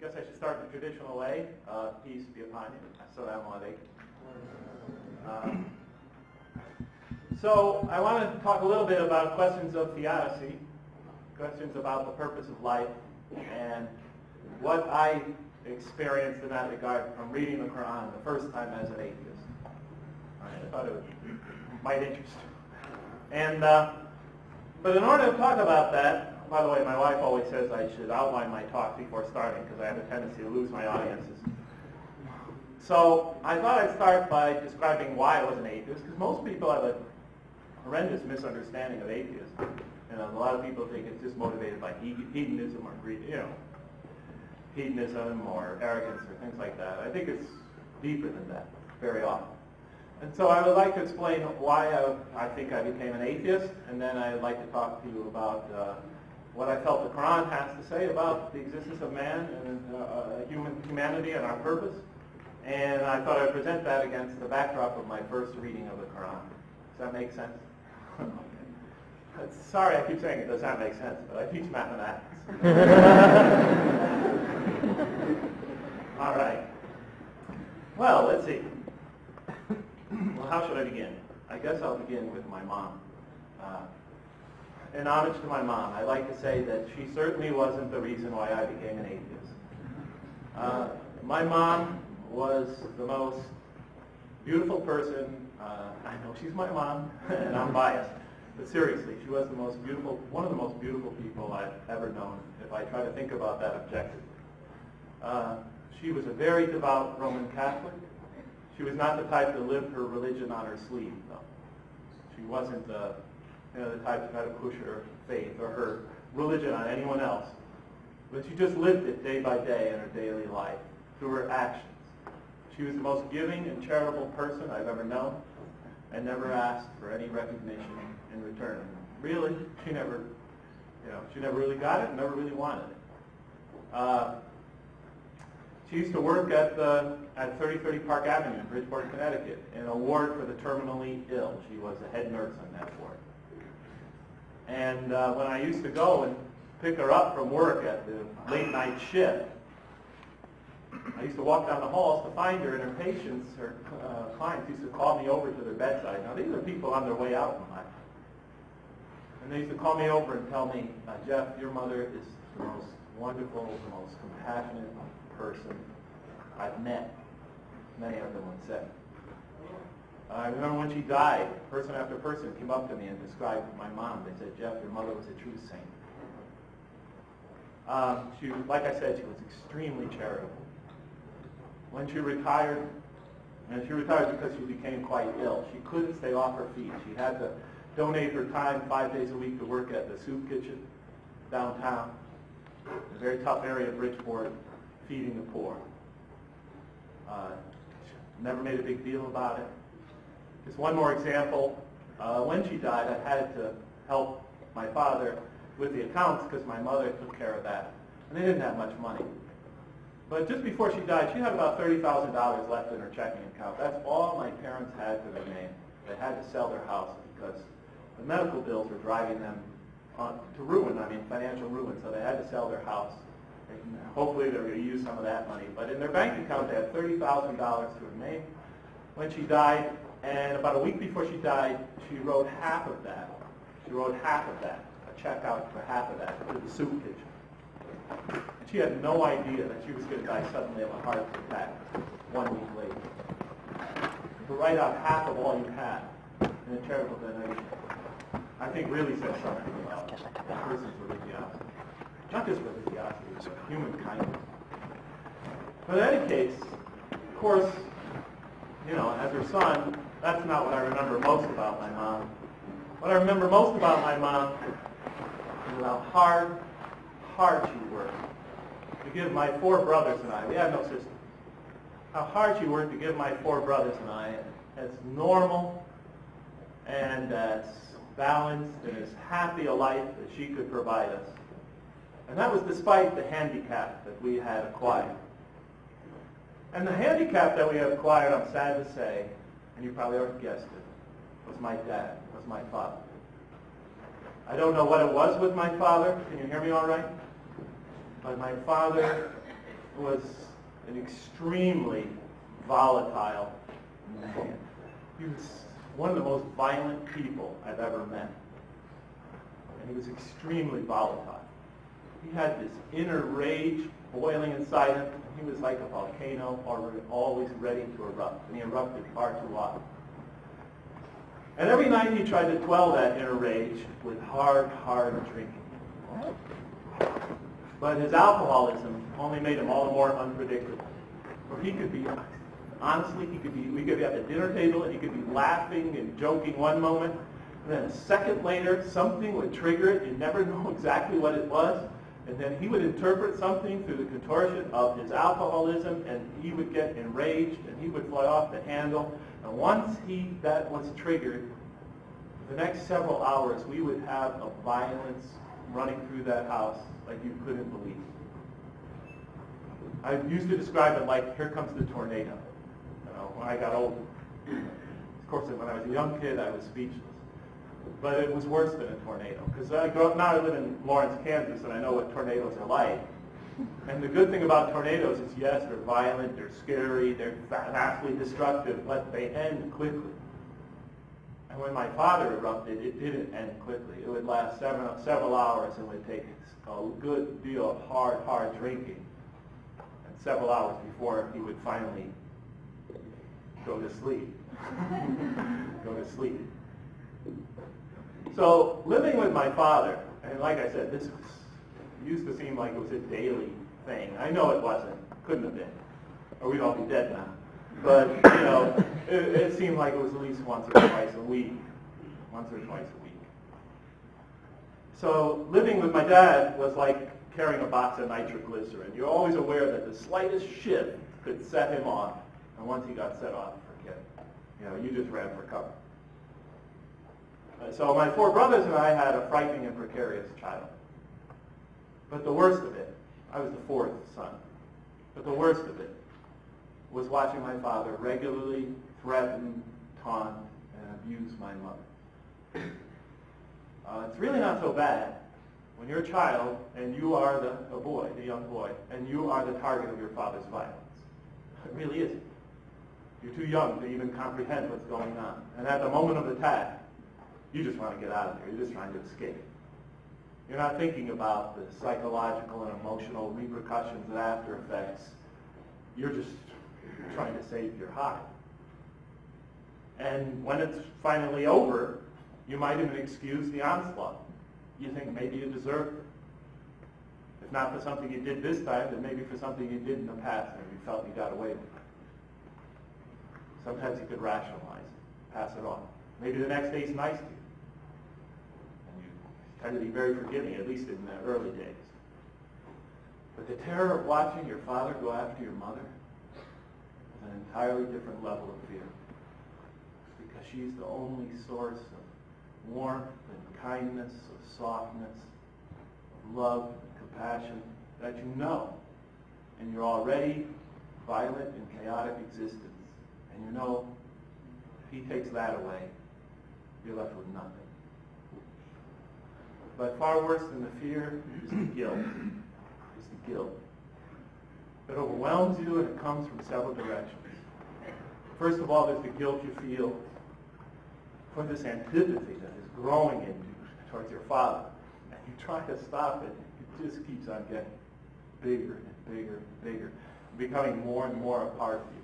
guess I should start the traditional way. Peace be upon you. Assalamu alaikum. So I want to talk a little bit about questions of theodicy, questions about the purpose of life, and what I experienced in that regard from reading the Quran the first time as an atheist. I thought it might interest you. And but in order to talk about that, by the way, my wife always says I should outline my talk before starting because I have a tendency to lose my audiences. So I thought I'd start by describing why I was an atheist, because most people have a horrendous misunderstanding of atheism. And a lot of people think it's just motivated by hedonism or greed, hedonism or arrogance or things like that. I think it's deeper than that very often. And so I would like to explain why I think I became an atheist, and then I'd like to talk to you about what I felt the Quran has to say about the existence of man and humanity and our purpose. And I thought I'd present that against the backdrop of my first reading of the Quran. Does that make sense? Okay. Sorry, I keep saying it does not make sense, but I teach mathematics. All right. Well, let's see. Well, how should I begin? I guess I'll begin with my mom. In homage to my mom, I like to say that she certainly wasn't the reason why I became an atheist. My mom was the most beautiful person. I know she's my mom, and I'm biased, but seriously, she was the most beautiful, one of the most beautiful people I've ever known, if I try to think about that objectively. She was a very devout Roman Catholic. She was not the type to live her religion on her sleeve, though. She wasn't the type to try to push her faith or her religion on anyone else. But she just lived it day by day in her daily life, through her actions. She was the most giving and charitable person I've ever known, and never asked for any recognition in return. Really, she never really got it and never really wanted it. She used to work at 3030 Park Avenue in Bridgeport, Connecticut, in a ward for the terminally ill. She was the head nurse on that ward. And when I used to go and pick her up from work at the late night shift, I used to walk down the halls to find her, and her patients, her clients, used to call me over to their bedside. Now, these are people on their way out in life. And they used to call me over and tell me, Jeff, your mother is the most wonderful, the most compassionate person I've met. Many of them would say. I remember when she died, person after person came up to me and described my mom. They said, Jeff, your mother was a true saint. Like I said, she was extremely charitable. When she retired, and she retired because she became quite ill, she couldn't stay off her feet. She had to donate her time 5 days a week to work at the soup kitchen downtown, a very tough area of Bridgeport, feeding the poor. Never made a big deal about it. Just one more example. When she died, I had to help my father with the accounts because my mother took care of that. And they didn't have much money. But just before she died, she had about $30,000 left in her checking account. That's all my parents had to their name. They had to sell their house because the medical bills were driving them to ruin, financial ruin. So they had to sell their house. And hopefully they were going to use some of that money. But in their bank account, they had $30,000 to her name when she died. And about a week before she died, she wrote half of that. A check out for half of that to the soup kitchen. And she had no idea that she was going to die suddenly of a heart attack 1 week later. To write out half of all you had in a charitable donation, I think really says something about a person's religiosity. Not just religiosity, but human kindness. But in any case, of course, as her son, that's not what I remember most about my mom. What I remember most about my mom is how hard she worked to give my 4 brothers and I, we had no sister, how hard she worked to give my 4 brothers and I as normal and as balanced and as happy a life as she could provide us. And that was despite the handicap that we had acquired. And the handicap that we had acquired, I'm sad to say, and you probably already guessed it, was my dad, was my father. I don't know what it was with my father. Can you hear me all right? But my father was an extremely volatile man. He was one of the most violent people I've ever met. And he was extremely volatile. He had this inner rage boiling inside him. He was like a volcano, always ready to erupt. And he erupted far too often. And every night he tried to quell that inner rage with hard drinking. But his alcoholism only made him all the more unpredictable. For he could be, honestly, we could be at the dinner table and he could be laughing and joking one moment, and then a second later something would trigger it. You'd never know exactly what it was. And then he would interpret something through the contortion of his alcoholism, and he would get enraged and he would fly off the handle. And once that was triggered, for the next several hours we would have a violence running through that house like you couldn't believe. I used to describe it like, here comes the tornado. When I got older. Of course, when I was a young kid, I was speechless. But it was worse than a tornado. Because now I live in Lawrence, Kansas, and I know what tornadoes are like. And the good thing about tornadoes is, yes, they're violent, they're scary, they're vastly destructive, but they end quickly. And when my father erupted, it didn't end quickly. It would last several hours and would take a good deal of hard drinking. And several hours before he would finally go to sleep. Go to sleep. So living with my father, and like I said, this used to seem like it was a daily thing. I know it wasn't. Couldn't have been. Or we'd all be dead now. But, it seemed like it was at least once or twice a week. Once or twice a week. So living with my dad was like carrying a box of nitroglycerin. You're always aware that the slightest shift could set him off. And once he got set off, forget it. You just ran for cover. So my four brothers and I had a frightening and precarious child. But the worst of it, I was the fourth son, but the worst of it was watching my father regularly threaten, taunt, and abuse my mother. It's really not so bad when you're a child and you are the young boy, and you are the target of your father's violence. It really isn't. You're too young to even comprehend what's going on. And at the moment of attack, you just want to get out of there. You're just trying to escape. You're not thinking about the psychological and emotional repercussions and after effects. You're just trying to save your hide. And when it's finally over, you might even excuse the onslaught. You think maybe you deserved it. If not for something you did this time, then maybe for something you did in the past and you felt you got away with it. Sometimes you could rationalize it, pass it on. Maybe the next day's nice to you. And you tend to be very forgiving, at least in the early days. But the terror of watching your father go after your mother is an entirely different level of fear. Because she's the only source of warmth and kindness, of softness, of love and compassion that you know. And your already violent and chaotic existence. And you know, if he takes that away, you're left with nothing. But far worse than the fear is the guilt. It's the guilt. It overwhelms you and it comes from several directions. First of all, there's the guilt you feel for this antipathy that is growing in you towards your father. And you try to stop it. It just keeps on getting bigger and bigger and bigger, becoming more and more a part of you.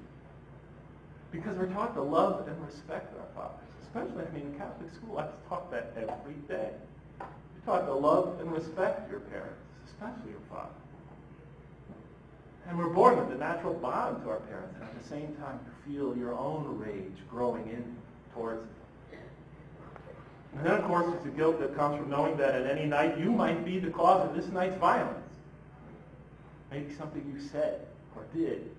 Because we're taught to love and respect our fathers. Especially, in Catholic school, I was taught that every day. You're taught to love and respect your parents, especially your father. And we're born with a natural bond to our parents, and at the same time, you feel your own rage growing in towards it. And then, of course, there's the guilt that comes from knowing that at any night you might be the cause of this night's violence. Maybe something you said or did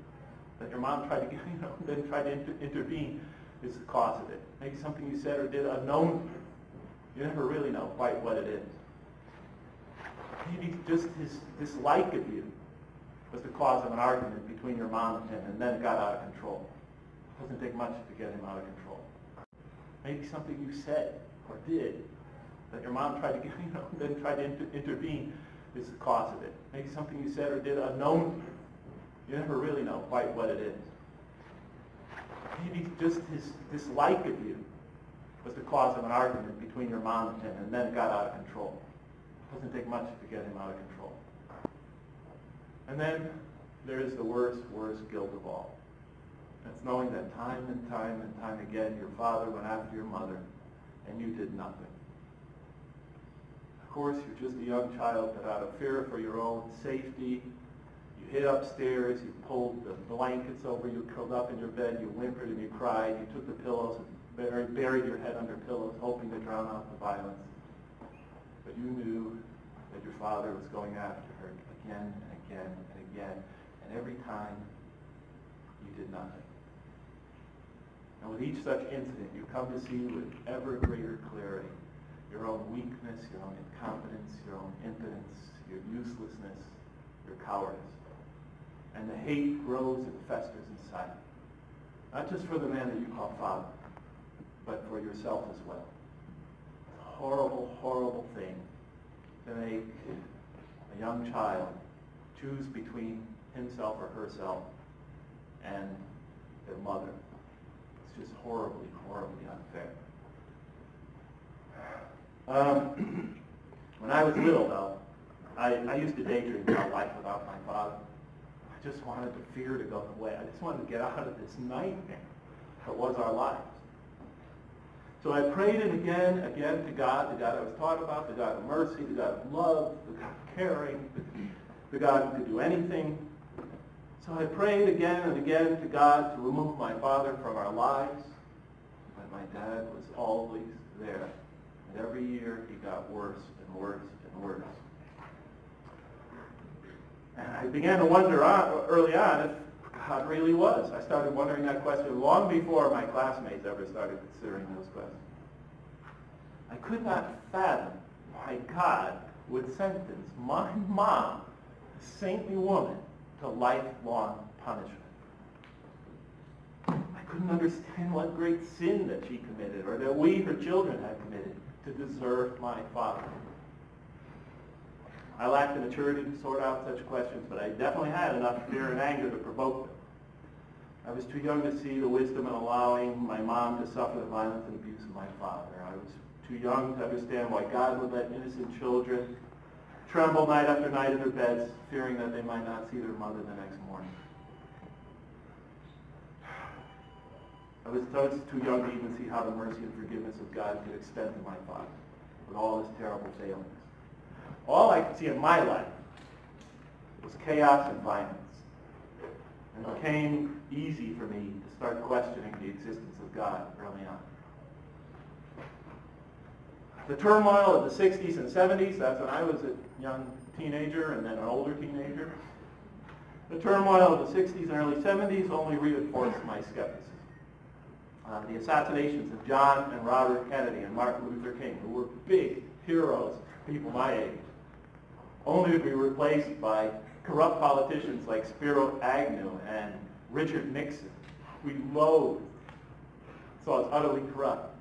that your mom tried to, then tried to intervene is the cause of it. Maybe something you said or did unknown to you. You never really know quite what it is. Maybe just his dislike of you was the cause of an argument between your mom and him, and then it got out of control. It doesn't take much to get him out of control. Maybe something you said or did that your mom tried to, then tried to intervene is the cause of it. Maybe something you said or did unknown to you. You never really know quite what it is. Maybe just his dislike of you was the cause of an argument between your mom and him, and then it got out of control. It doesn't take much to get him out of control. And then there is the worst guilt of all. That's knowing that time and time and time again your father went after your mother and you did nothing. Of course, you're just a young child, but out of fear for your own safety, you hid upstairs, you pulled the blankets over you, curled up in your bed, you whimpered and you cried, you took the pillows and buried your head under pillows, hoping to drown out the violence. But you knew that your father was going after her again and again and again, and every time you did nothing. And with each such incident, you come to see with ever greater clarity your own weakness, your own incompetence, your own impotence, your uselessness, your cowardice. And the hate grows and festers inside. Not just for the man that you call father, but for yourself as well. It's a horrible, horrible thing to make a young child choose between himself or herself and their mother. It's just horribly, horribly unfair. When I was little, though, I used to daydream about life without my father. I just wanted the fear to go away. I just wanted to get out of this nightmare that was our lives. So I prayed it again to God, the God I was taught about, the God of mercy, the God of love, the God of caring, the God who could do anything. So I prayed again and again to God to remove my father from our lives. But my dad was always there. And every year he got worse and worse and worse. And I began to wonder early on if God really was. I started wondering that question long before my classmates ever started considering those questions. I could not fathom why God would sentence my mom, a saintly woman, to lifelong punishment. I couldn't understand what great sin that she committed or that we, her children, had committed to deserve my father. I lacked the maturity to sort out such questions, but I definitely had enough fear and anger to provoke them. I was too young to see the wisdom in allowing my mom to suffer the violence and abuse of my father. I was too young to understand why God would let innocent children tremble night after night in their beds, fearing that they might not see their mother the next morning. I was too young to even see how the mercy and forgiveness of God could extend to my father with all his terrible failings. All I could see in my life was chaos and violence. And it became easy for me to start questioning the existence of God early on. The turmoil of the 60s and 70s, that's when I was a young teenager and then an older teenager. The turmoil of the 60s and early 70s only reinforced my skepticism. The assassinations of John and Robert Kennedy and Martin Luther King, who were big heroes, people my age, only to be replaced by corrupt politicians like Spiro Agnew and Richard Nixon. We loathed, saw as utterly corrupt.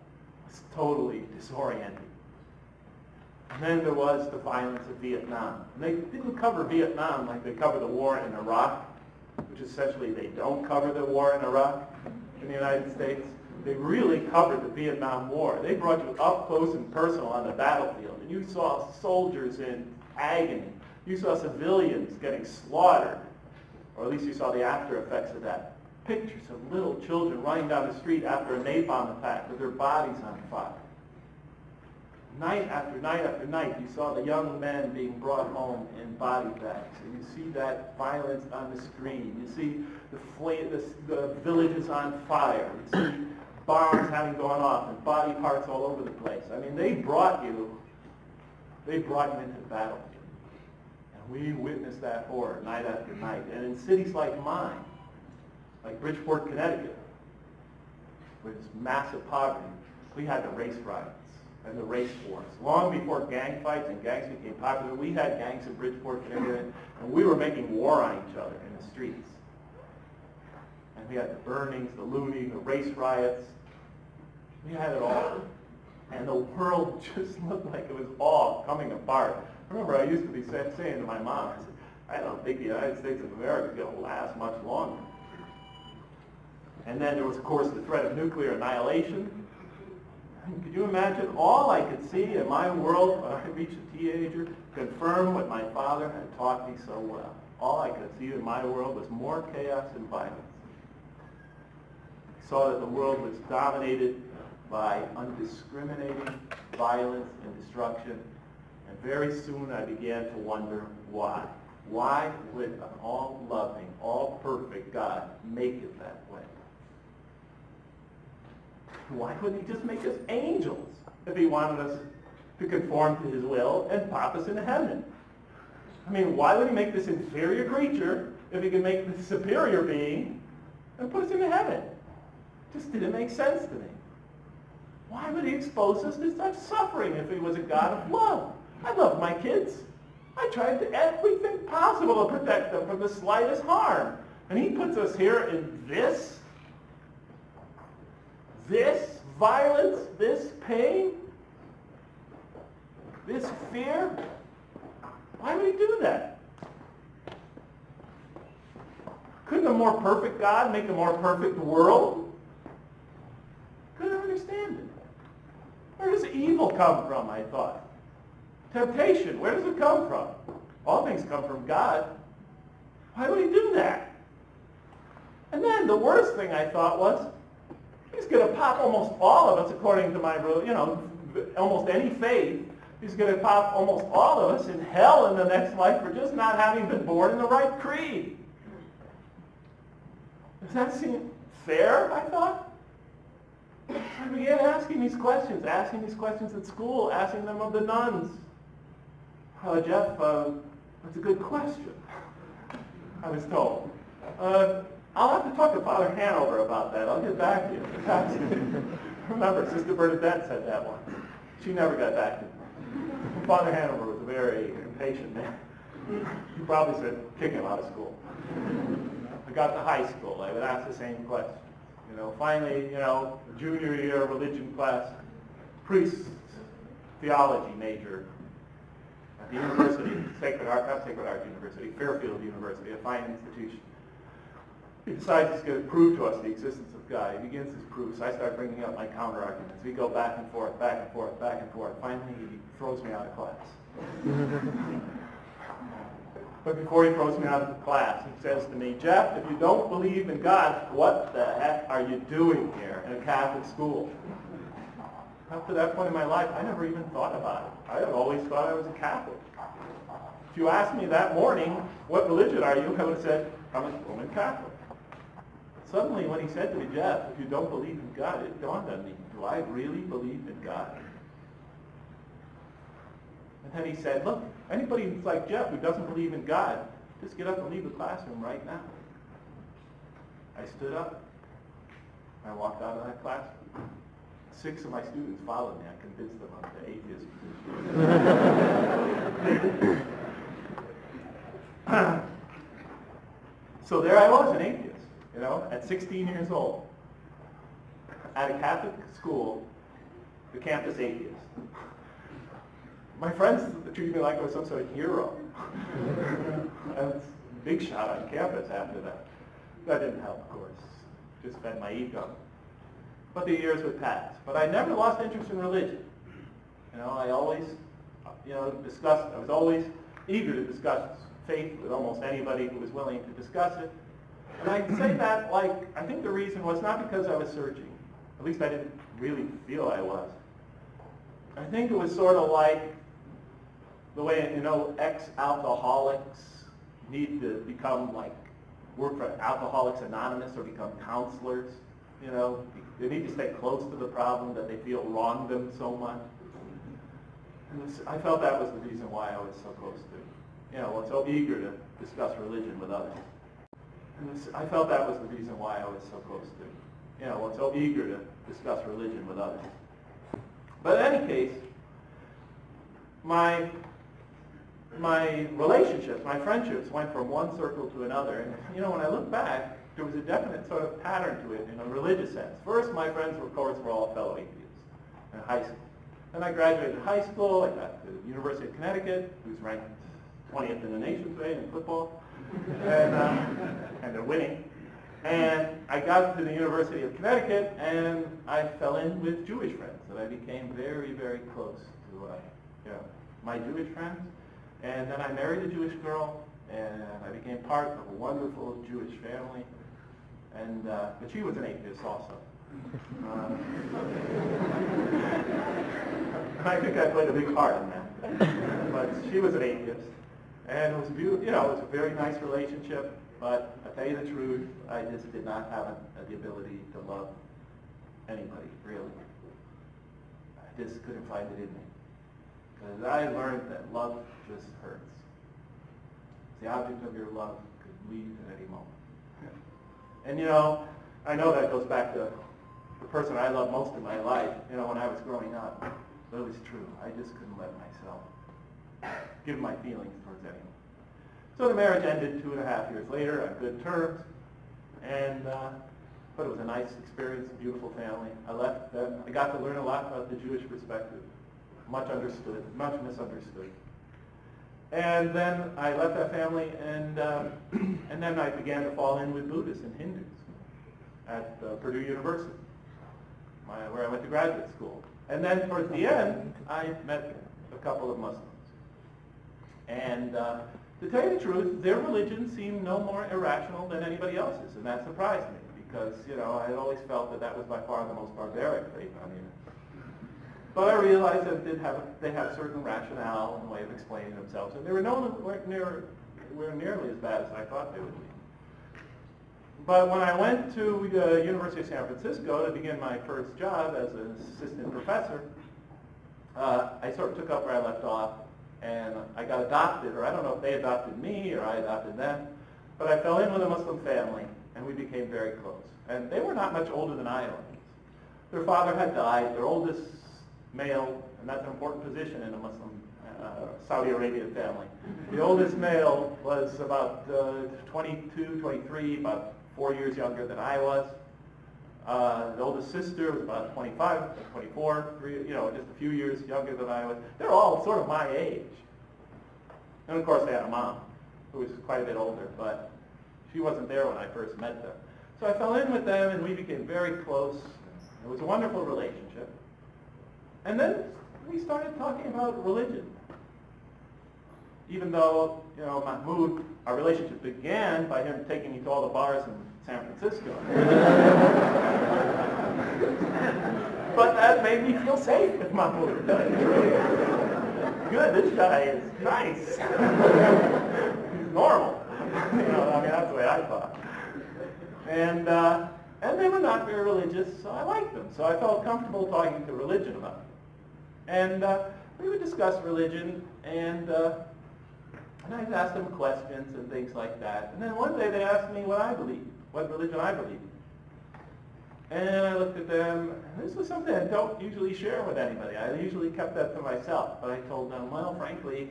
It was totally disorienting. And then there was the violence of Vietnam. And they didn't cover Vietnam like they cover the war in Iraq, which essentially they don't cover the war in Iraq in the United States. They really covered the Vietnam War. They brought you up close and personal on the battlefield, and you saw soldiers in agony. You saw civilians getting slaughtered, or at least you saw the after effects of that. Pictures of little children running down the street after a napalm attack with their bodies on fire. Night after night after night, you saw the young men being brought home in body bags. And you see that violence on the screen. You see the villages on fire. You see bombs having gone off and body parts all over the place. I mean, they brought you into the battlefield. And we witnessed that horror night after night. And in cities like mine, like Bridgeport, Connecticut, where there's massive poverty, we had the race riots and the race wars. Long before gang fights and gangs became popular, we had gangs in Bridgeport, Connecticut, and we were making war on each other in the streets. And we had the burnings, the looting, the race riots. We had it all. And the world just looked like it was all coming apart. I remember I used to be saying to my mom, I said, I don't think the United States of America is going to last much longer. And then there was, of course, the threat of nuclear annihilation. Could you imagine? All I could see in my world when I reached a teenager confirmed what my father had taught me so well. All I could see in my world was more chaos and violence. I saw that the world was dominated by undiscriminating violence and destruction. And very soon I began to wonder why. Why would an all-loving, all-perfect God make it that way? Why wouldn't he just make us angels if he wanted us to conform to his will and pop us into heaven? I mean, why would he make this inferior creature if he could make this superior being and put us into heaven? Just didn't make sense to me. Why would he expose us to such suffering if he was a God of love? I love my kids. I tried to everything possible to protect them from the slightest harm. And he puts us here in this violence, this pain, this fear. Why would he do that? Couldn't a more perfect God make a more perfect world? Couldn't understand it. Where does evil come from, I thought? Temptation, where does it come from? All things come from God. Why would he do that? And then the worst thing I thought was, he's going to pop almost all of us, according to my, almost any faith, he's going to pop almost all of us in hell in the next life for just not having been born in the right creed. Does that seem fair, I thought? So I began asking these questions at school, asking them of the nuns. Jeff, that's a good question, I was told. I'll have to talk to Father Hanover about that. I'll get back to you. Remember, Sister Bernadette said that one. She never got back to me. Father Hanover was a very impatient man. He probably said, kick him out of school. I got to high school. I would ask the same question. Finally, junior year religion class, priest, theology major at the University, not Sacred Heart University, Fairfield University, a fine institution. He decides he's going to prove to us the existence of God. He begins his proofs. I start bringing up my counter-arguments. We go back and forth, back and forth, back and forth. Finally, he throws me out of class. But before he throws me out of the class, he says to me, Jeff, if you don't believe in God, what the heck are you doing here in a Catholic school? Up to that point in my life, I never even thought about it. I had always thought I was a Catholic. If you asked me that morning, what religion are you? I would have said, I'm a Roman Catholic. Suddenly, when he said to me, Jeff, if you don't believe in God, it dawned on me, do I really believe in God? And then he said, look, anybody who's like Jeff who doesn't believe in God, just get up and leave the classroom right now. I stood up. I walked out of that classroom. 6 of my students followed me. I convinced them of the atheist position. So there I was, an atheist, at 16 years old, at a Catholic school, the campus atheist. My friends treated me like I was some sort of hero. I was a big shot on campus after that. That didn't help, of course. Just fed my ego. But the years would pass. But I never lost interest in religion. I always, discussed, I was always eager to discuss faith with almost anybody who was willing to discuss it. And I say that I think the reason was not because I was searching. At least I didn't really feel I was. I think it was sort of like the way, ex-alcoholics need to become work for Alcoholics Anonymous or become counselors. They need to stay close to the problem that they feel wronged them so much. And I felt that was the reason why I was so close to, so eager to discuss religion with others. And I felt that was the reason why I was so close to, so eager to discuss religion with others. But in any case, my relationships, my friendships went from one circle to another. And, when I look back, there was a definite sort of pattern to it in a religious sense. First, my friends, of course, were all fellow atheists in high school. Then I graduated high school. I got to the University of Connecticut, who's ranked 20th in the nation today in football, and they're winning. And I got to the University of Connecticut, and I fell in with Jewish friends, and I became very, very close to my Jewish friends. And then I married a Jewish girl, and I became part of a wonderful Jewish family. And but she was an atheist also. I think I played a big part in that. But she was an atheist, and it was beautiful. You know, it was a very nice relationship. But I tell you the truth, I just did not have the ability to love anybody, really. I just couldn't find it in me. Because I learned that love just hurts. The object of your love could leave at any moment. And you know, I know that goes back to the person I loved most in my life, you know, when I was growing up. But it was true. I just couldn't let myself give my feelings towards anyone. So the marriage ended 2.5 years later on good terms, and but it was a nice experience, a beautiful family. I left them. I got to learn a lot about the Jewish perspective, much understood, much misunderstood. And then I left that family, and then I began to fall in with Buddhists and Hindus at Purdue University, where I went to graduate school. And then towards the end, I met a couple of Muslims. And to tell you the truth, their religion seemed no more irrational than anybody else's, and that surprised me because, you know, I had always felt that that was by far the most barbaric faith on the earth. But I realized that they have certain rationale and way of explaining themselves, and they weren't nearly as bad as I thought they would be. But when I went to the University of San Francisco to begin my first job as an assistant professor, I sort of took up where I left off. And I got adopted, or I don't know if they adopted me or I adopted them, but I fell in with a Muslim family, and we became very close. And they were not much older than I was. Their father had died, their oldest male, and that's an important position in a Muslim Saudi Arabian family. The oldest male was about 22, 23, about 4 years younger than I was. The oldest sister was about 25, 24, you know, just a few years younger than I was. They're all sort of my age. And of course they had a mom who was quite a bit older, but she wasn't there when I first met them. So I fell in with them and we became very close. It was a wonderful relationship. And then we started talking about religion. Even though, you know, Mahmoud, our relationship began by him taking me to all the bars in San Francisco. But that made me feel safe with Mahmoud. Good, this guy is nice. He's normal. You know, I mean, that's the way I thought. And they were not very religious, so I liked them. So I felt comfortable talking to religion about it. And we would discuss religion, and I'd ask them questions and things like that. And then one day they asked me what I believed, what religion I believed. And I looked at them, and this was something I don't usually share with anybody. I usually kept that to myself. But I told them, well, frankly,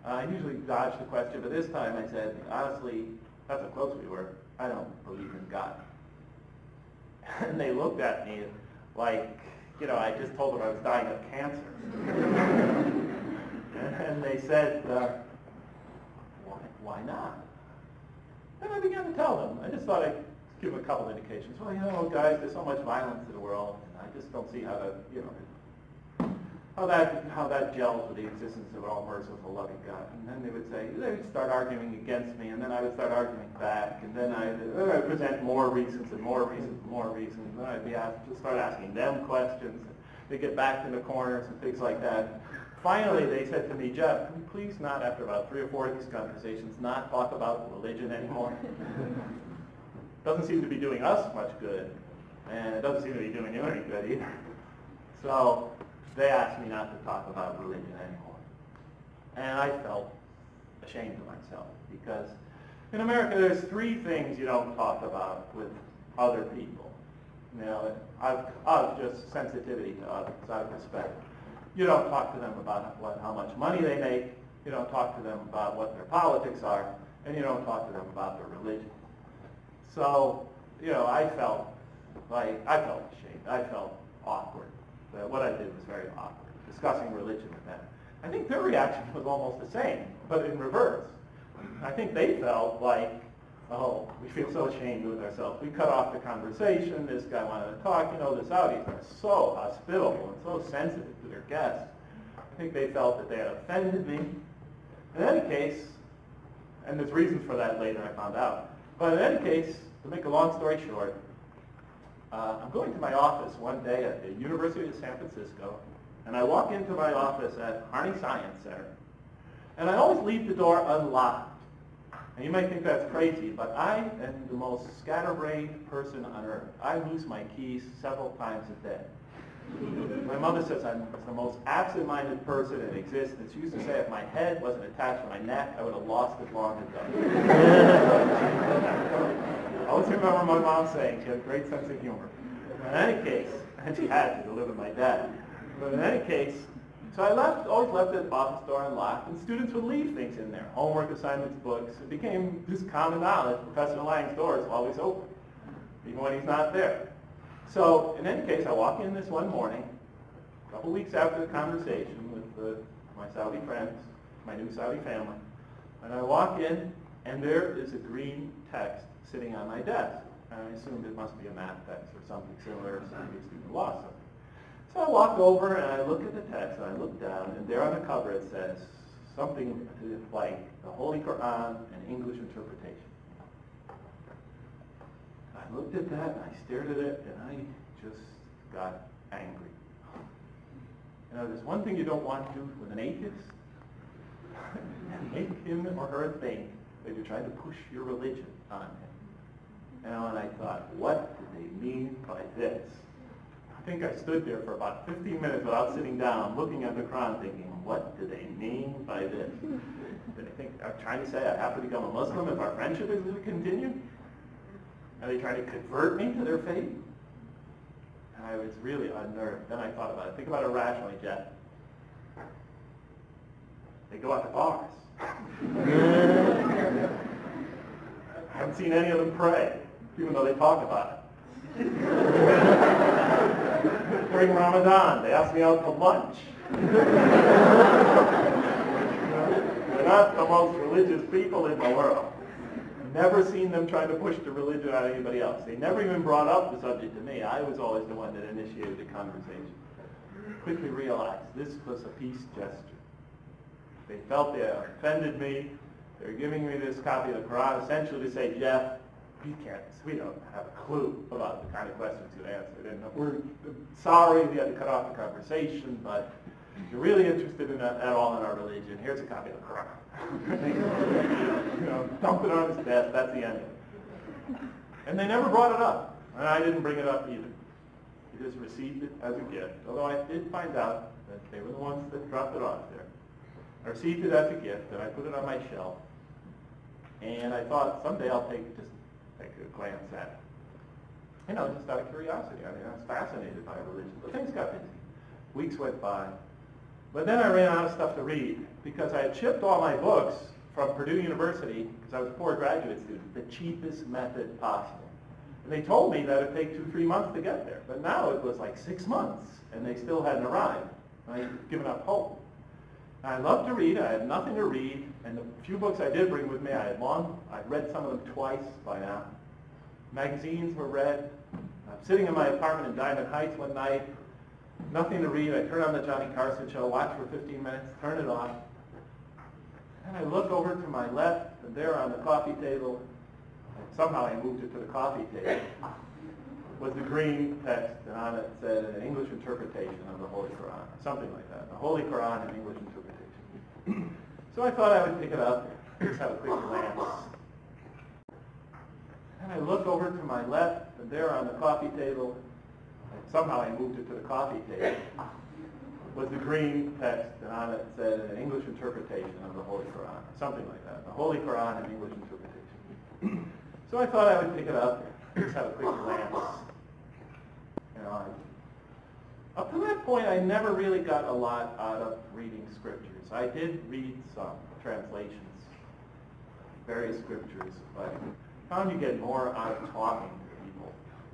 I usually dodged the question, but this time I said, honestly, that's how close we were. I don't believe in God. And they looked at me like, you know, I just told them I was dying of cancer. And they said, why not? And I began to tell them. I just thought I'd give them a couple indications. Well, you know, guys, there's so much violence in the world, and I just don't see how to, you know, how that gels with the existence of an all-merciful, loving God. And then they would start arguing against me, and then I would start arguing back, and then I would present more reasons and more reasons and more reasons, and then I'd be asked to start asking them questions, and they'd get backed into corners and things like that. Finally, they said to me, Jeff, can you please not, after about 3 or 4 of these conversations, not talk about religion anymore? Doesn't seem to be doing us much good, and it doesn't seem to be doing you any good either. So they asked me not to talk about religion anymore. And I felt ashamed of myself, because in America there's 3 things you don't talk about with other people. You know, out of just sensitivity to others, out of respect. You don't talk to them about how much money they make, you don't talk to them about what their politics are, and you don't talk to them about their religion. So, you know, I felt ashamed. I felt awkward. What I did was very awkward, discussing religion with them. I think their reaction was almost the same, but in reverse. I think they felt like, oh, we feel so ashamed with ourselves. We cut off the conversation. This guy wanted to talk. You know, the Saudis are so hospitable and so sensitive to their guests. I think they felt that they had offended me. In any case, and there's reasons for that later, I found out. But in any case, to make a long story short, I'm going to my office one day at the University of San Francisco, and I walk into my office at Harney Science Center, and I always leave the door unlocked. And you might think that's crazy, but I am the most scatterbrained person on earth. I lose my keys several times a day. My mother says I'm the most absent-minded person in existence. She used to say if my head wasn't attached to my neck, I would have lost it long ago. I always remember my mom saying she had a great sense of humor. In any case, and she had to live with my dad. But in any case, so I always left the office door unlocked, and students would leave things in there, homework assignments, books. It became just common knowledge. Professor Lang's door is always open, even when he's not there. So in any case, I walk in this one morning, a couple weeks after the conversation with my Saudi friends, my new Saudi family, and I walk in, and there is a green text sitting on my desk. And I assumed it must be a math text or something similar, so I'm a student of law. So I walk over and I look at the text and I look down, and there on the cover it says something like the Holy Quran and English interpretation. I looked at that and I stared at it and I just got angry. You know, there's one thing you don't want to do with an atheist, make him or her think that you're trying to push your religion on him. You know, and I thought, what do they mean by this? I think I stood there for about 15 minutes without sitting down, looking at the Quran, thinking, what do they mean by this? Do they think I'm trying to say I have to become a Muslim if our friendship is going to continue? Are they trying to convert me to their faith? And I was really unnerved. Then I thought about it. Think about it rationally, Jeff. They go out to bars. I haven't seen any of them pray, even though they talk about it. During Ramadan, they ask me out to lunch. They're not the most religious people in the world. Never seen them trying to push the religion on anybody else. They never even brought up the subject to me. I was always the one that initiated the conversation. Quickly realized this was a peace gesture. They felt they had offended me. They were giving me this copy of the Quran essentially to say, Jeff, we don't have a clue about the kind of questions you answered. And we're sorry we had to cut off the conversation, but if you're really interested in that at all in our religion, here's a copy of the Quran. You know, dump it on his desk, that's the end of it. And they never brought it up. And I didn't bring it up either. He just received it as a gift. Although I did find out that they were the ones that dropped it off there. I received it as a gift, and I put it on my shelf. And I thought someday I'll take a glance at it. You know, just out of curiosity. I mean, I was fascinated by religion. But things got busy. Weeks went by. But then I ran out of stuff to read because I had shipped all my books from Purdue University, because I was a poor graduate student, the cheapest method possible. And they told me that it'd take 2-3 months to get there. But now it was like 6 months, and they still hadn't arrived. I had given up hope. I love to read. I had nothing to read. And the few books I did bring with me, I'd read some of them twice by now. Magazines were read. I'm sitting in my apartment in Diamond Heights one night, nothing to read. I turn on the Johnny Carson show, watch for 15 minutes, turn it off. And I look over to my left, and there on the coffee table, somehow I moved it to the coffee table, was the green text, and on it said an English interpretation of the Holy Quran, or something like that. The Holy Quran and English interpretation. So I thought I would pick it up, just have a quick glance. And I look over to my left, and there on the coffee table, somehow I moved it to the coffee table, was the green text, and on it said an English interpretation of the Holy Quran, or something like that. The Holy Quran and English interpretation. So I thought I would pick it up, just have a quick glance. You know, up to that point, I never really got a lot out of reading scriptures. I did read some translations, various scriptures, but I found you get more out of talking to people,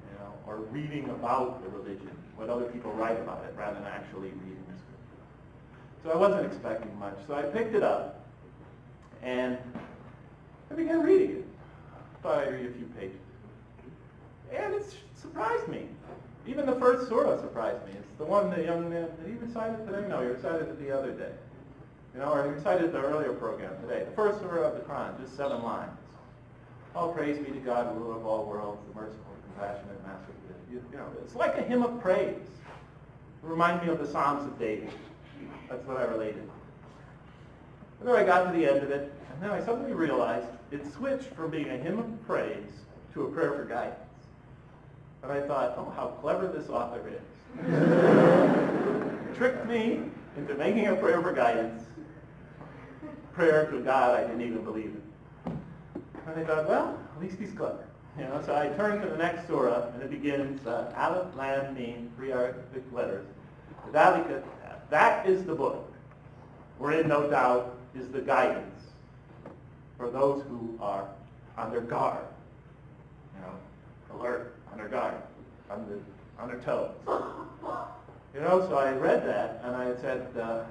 you know, or reading about the religion, what other people write about it, rather than actually reading the scripture. So I wasn't expecting much. So I picked it up, and I began reading it. Thought I'd read a few pages. And it surprised me. Even the first surah surprised me. It's the one the young man, did he recite it today? No, he recited it the other day. Or he recited it the earlier program today. The first surah of the Quran, just 7 lines. All praise be to God, ruler of all worlds, the merciful, compassionate, master of good. It's like a hymn of praise. It reminded me of the Psalms of David. That's what I related. And then I got to the end of it, and then I suddenly realized it switched from being a hymn of praise to a prayer for guidance. And I thought, oh, how clever this author is. Tricked me into making a prayer for guidance, prayer to God I didn't even believe in. And I thought, well, at least he's clever. So I turned to the next surah, and it begins, Aleph, Lam, Mim, 3 Arabic letters. That is the book, wherein no doubt is the guidance for those who are on their guard, alert, on their guard, on their toes. So I read that, and I said, are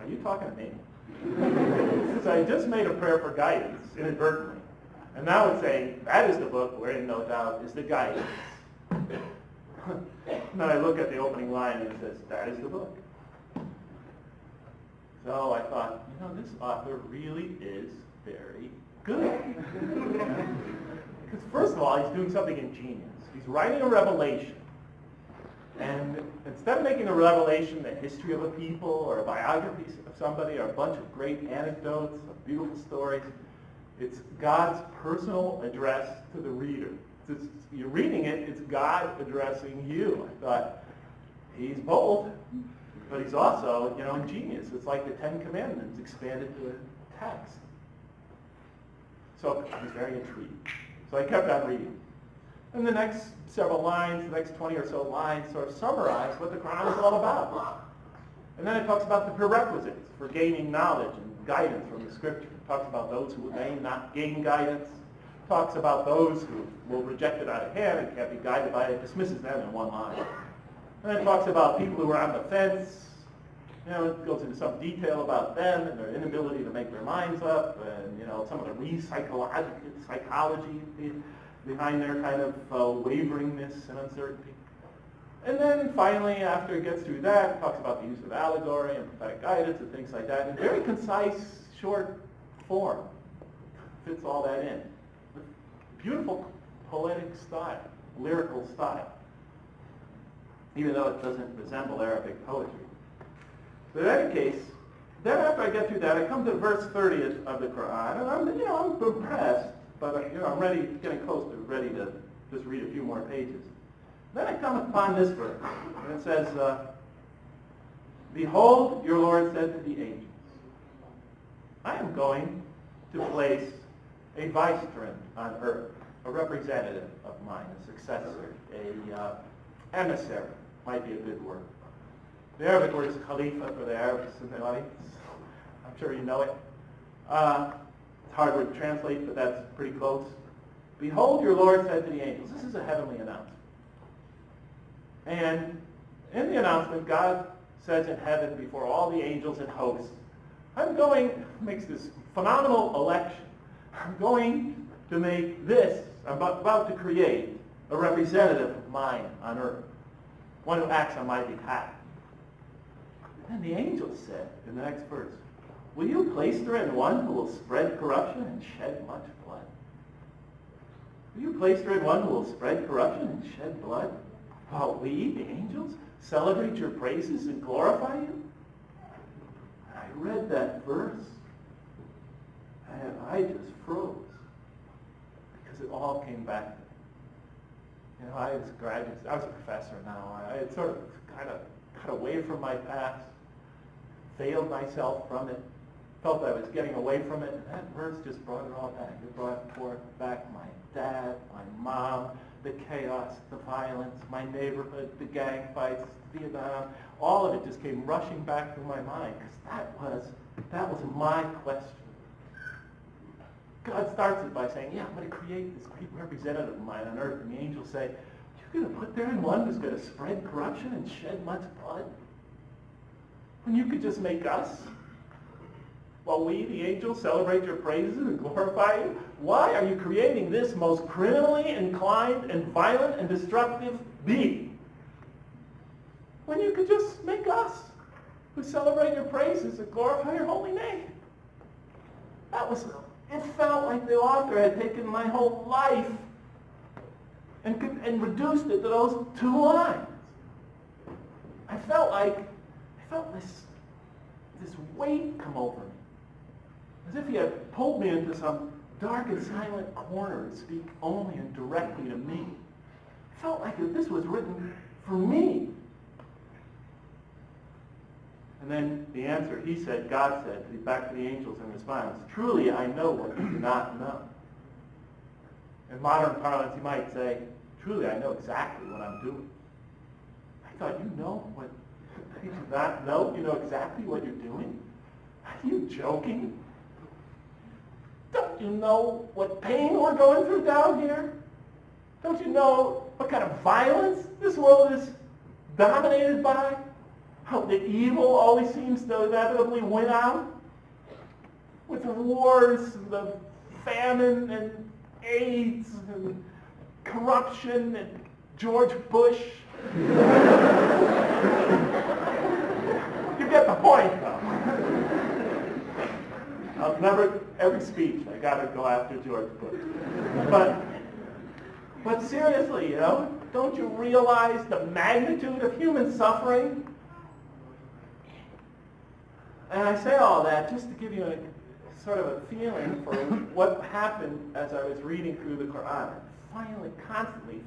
you talking to me? Because I just made a prayer for guidance, inadvertently. And now it's saying, that is the book wherein no doubt is the guidance. And then I look at the opening line, and it says, that is the book. So I thought, this author really is very good. Because first of all, he's doing something ingenious. He's writing a revelation. And instead of making a revelation the history of a people or a biography of somebody or a bunch of great anecdotes of beautiful stories, it's God's personal address to the reader. You're reading it, it's God addressing you. I thought, he's bold, but he's also, ingenious. It's like the 10 Commandments expanded to a text. So I was very intrigued. So I kept on reading. And the next several lines, the next 20 or so lines, sort of summarize what the Quran is all about. And then it talks about the prerequisites for gaining knowledge and guidance from the Scripture. It talks about those who will not gain guidance. It talks about those who will reject it out of hand and can't be guided by it. Dismisses them in one line. And then it talks about people who are on the fence. It goes into some detail about them and their inability to make their minds up, and some of the psychology behind their kind of waveringness and uncertainty. And then finally, after it gets through that, it talks about the use of allegory and prophetic guidance and things like that in very concise, short form. Fits all that in. Beautiful poetic style, lyrical style, even though it doesn't resemble Arabic poetry. But in any case, then after I get through that, I come to verse 30 of the Quran, and I'm impressed, but I'm getting close to ready to just read a few more pages. Then I come upon this verse, and it says, Behold, your Lord said to the angels, I am going to place a vicegerent on earth, a representative of mine, a successor, a emissary, might be a good word. The Arabic word is khalifa for the Arabs in the audience. I'm sure you know it. It's a hard word to translate, but that's pretty close. Behold, your Lord said to the angels. This is a heavenly announcement. And in the announcement, God says in heaven before all the angels and hosts, makes this phenomenal election. I'm going to make this, I'm about to create a representative of mine on earth, one who acts on my behalf. And the angel said in the next verse, will you place therein one who will spread corruption and shed much blood? Will you place therein one who will spread corruption and shed blood? While we, the angels, celebrate your praises and glorify you? And I read that verse, and I just froze. Because it all came back to me. I was a graduate, I was a professor now. I had sort of kind of cut away from my past, failed myself from it, felt I was getting away from it, and that verse just brought it all back. It brought back my dad, my mom, the chaos, the violence, my neighborhood, the gang fights, Vietnam. All of it just came rushing back through my mind, because that was my question. God starts it by saying, yeah, I'm going to create this great representative of mine on earth. And the angels say, you're going to put there in one who's going to spread corruption and shed much blood? when you could just make us, while we, the angels, celebrate your praises and glorify you? Why are you creating this most criminally inclined and violent and destructive being, when you could just make us, who celebrate your praises and glorify your holy name? It felt like the author had taken my whole life and reduced it to those 2 lines. I felt this weight come over me, as if he had pulled me into some dark and silent corner to speak only and directly to me. I felt like this was written for me. And then the answer, God said, back to the angels in response, truly I know what you do not know. In modern parlance, you might say, truly I know exactly what I'm doing. I thought, you know what you do not know? You know exactly what you're doing? Are you joking? Don't you know what pain we're going through down here? Don't you know what kind of violence this world is dominated by? How the evil always seems to inevitably win out? With wars, and the famine, and AIDS, and corruption, and George Bush. You get the point, though. Every speech, I gotta go after George Bush. But seriously, don't you realize the magnitude of human suffering? And I say all that just to give you a sort of a feeling for what happened as I was reading through the Quran. Finally, constantly,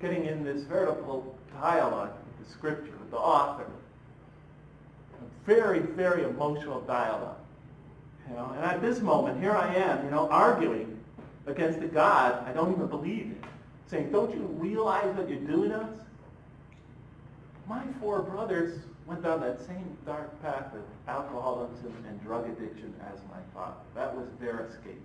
getting in this veritable dialogue with the scripture, with the author. A very, very emotional dialogue. And at this moment, here I am, arguing against a God I don't even believe in, saying, don't you realize what you're doing to us? My 4 brothers went down that same dark path of alcoholism and drug addiction as my father. That was their escape.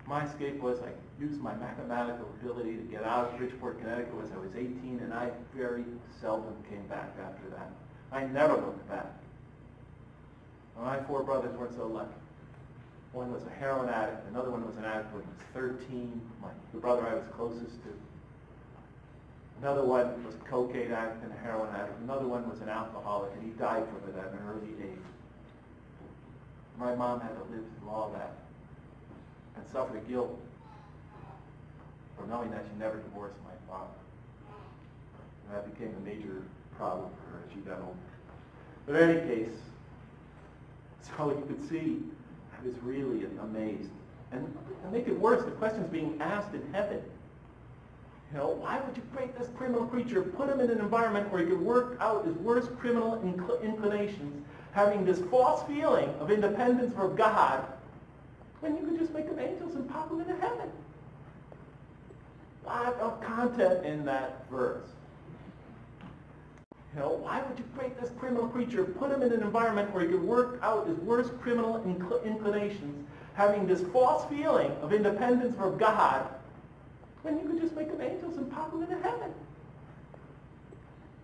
My escape was I used my mathematical ability to get out of Bridgeport, Connecticut when I was 18, and I very seldom came back after that. I never looked back. My 4 brothers weren't so lucky. One was a heroin addict, another one was an addict when he was 13, the brother I was closest to. Another one was a cocaine addict and a heroin addict. Another one was an alcoholic, and he died from it at an early age. My mom had to live through all that and suffer the guilt for knowing that she never divorced my father. And that became a major problem for her as she got older. But in any case, so you could see, I was really amazed. And to make it worse, the question's being asked in heaven. Why would you create this criminal creature, put him in an environment where he could work out his worst criminal inclinations, having this false feeling of independence from God, when you could just make them angels and pop them into heaven? A lot of content in that verse. Why would you create this criminal creature, put him in an environment where he could work out his worst criminal inclinations, having this false feeling of independence from God, when you could just make them angels and pop them into heaven?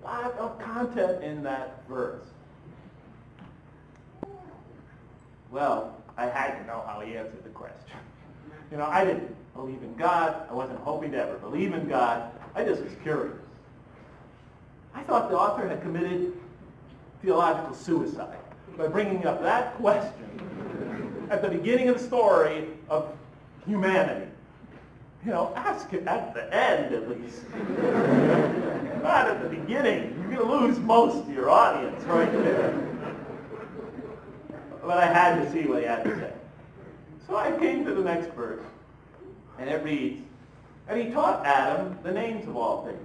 A lot of content in that verse. Well, I had to know how he answered the question. I didn't believe in God. I wasn't hoping to ever believe in God. I just was curious. I thought the author had committed theological suicide by bringing up that question at the beginning of the story of humanity. Ask it at the end at least. Not at the beginning. You're going to lose most of your audience right there. But I had to see what he had to say. So I came to the next verse, and it reads, and he taught Adam the names of all things.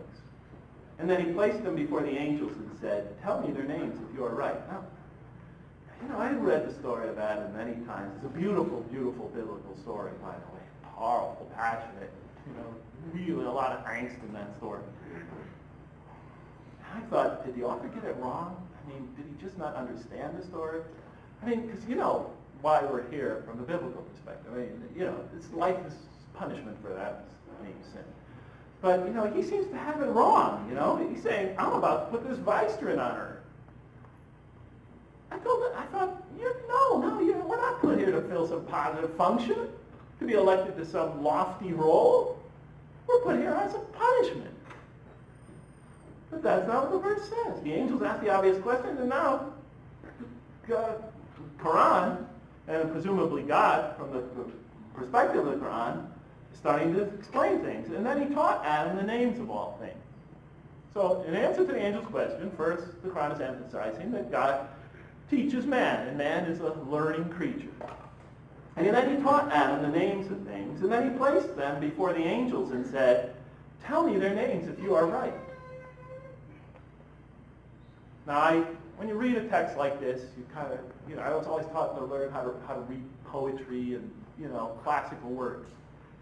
And then he placed them before the angels and said, tell me their names if you are right. Now, I've read the story of Adam many times. It's a beautiful, beautiful biblical story, by the way. Powerful, passionate, really a lot of angst in that story. I thought, did the author get it wrong? Did he just not understand the story? Because why we're here from the biblical perspective. This life is punishment for that sin. But, he seems to have it wrong, He's saying, I'm about to put this vicegerent on her. I thought, we're not put here to fill some positive function, to be elected to some lofty role. We're put here as a punishment. But that's not what the verse says. The angels ask the obvious question, and now the Quran, and presumably God, from the perspective of the Quran, is starting to explain things. And then he taught Adam the names of all things. So in answer to the angel's question, first the Quran is emphasizing that God teaches man, and man is a learning creature. And then he taught Adam the names of things, and then he placed them before the angels and said, tell me their names if you are right. Now, when you read a text like this, you kind of, I was always taught to learn how to read poetry and, classical works.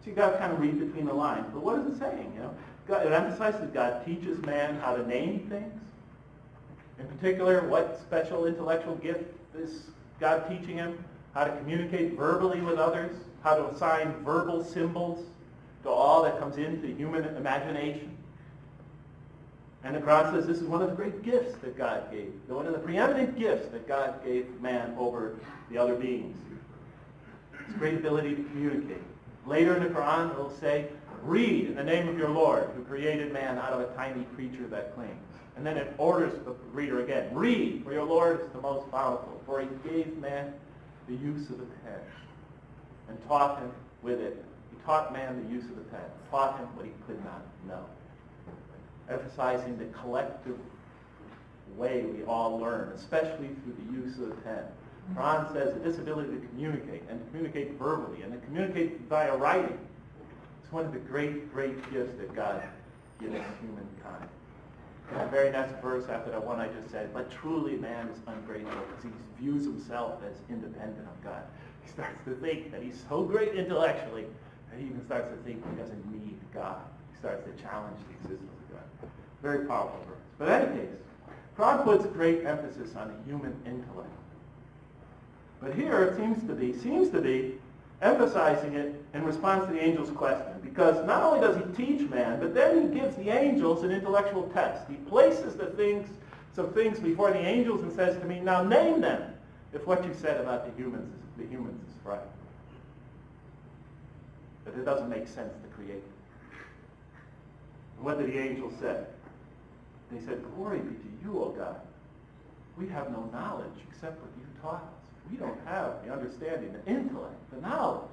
So you got to kind of read between the lines. But what is it saying? It emphasizes that God teaches man how to name things. In particular, what special intellectual gift is God teaching him? How to communicate verbally with others, how to assign verbal symbols to all that comes into human imagination. And the Quran says this is one of the great gifts that God gave, one of the preeminent gifts that God gave man over the other beings. His great ability to communicate. Later in the Quran, it will say, read in the name of your Lord, who created man out of a tiny creature that clings. And then it orders the reader again, read, for your Lord is the most powerful, for he gave man the use of the pen and taught him with it. He taught man the use of the pen, taught him what he could not know. Emphasizing the collective way we all learn, especially through the use of the pen. Quran says that this ability to communicate, and to communicate verbally, and to communicate via writing, is one of the great, great gifts that God gives humankind. And the very next verse after that one I just said, but truly man is ungrateful because he views himself as independent of God. He starts to think that he's so great intellectually that he even starts to think he doesn't need God. He starts to challenge the existence of God. Very powerful verse. But in any case, Quran puts great emphasis on the human intellect. But here it seems to be emphasizing it in response to the angel's question. Because not only does he teach man, but then he gives the angels an intellectual test. He places some things before the angels and says to me, now name them if what you said about the humans is right. But it doesn't make sense to create them. What did the angels say? They said, glory be to you, O God. We have no knowledge except what you taught us. We don't have the understanding, the intellect, the knowledge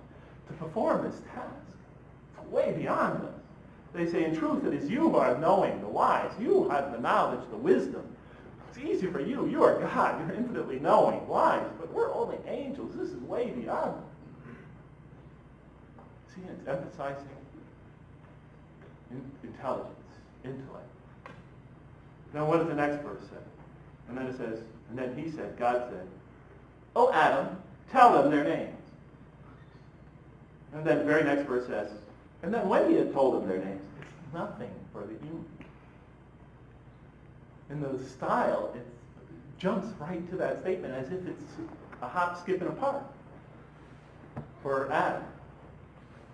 to perform this task. It's way beyond us. They say, in truth, it is you who are knowing, the wise. You have the knowledge, the wisdom. It's easy for you. You are God. You're infinitely knowing, wise. But we're only angels. This is way beyond us. See, it's emphasizing intelligence, intellect. Now, what does the next verse say? And then it says, and then he said, God said, O Adam, tell them their names. And then the very next verse says, and then when he had told them their names, it's nothing for the human. In the style, it jumps right to that statement as if it's a hop, skip, and a park for Adam.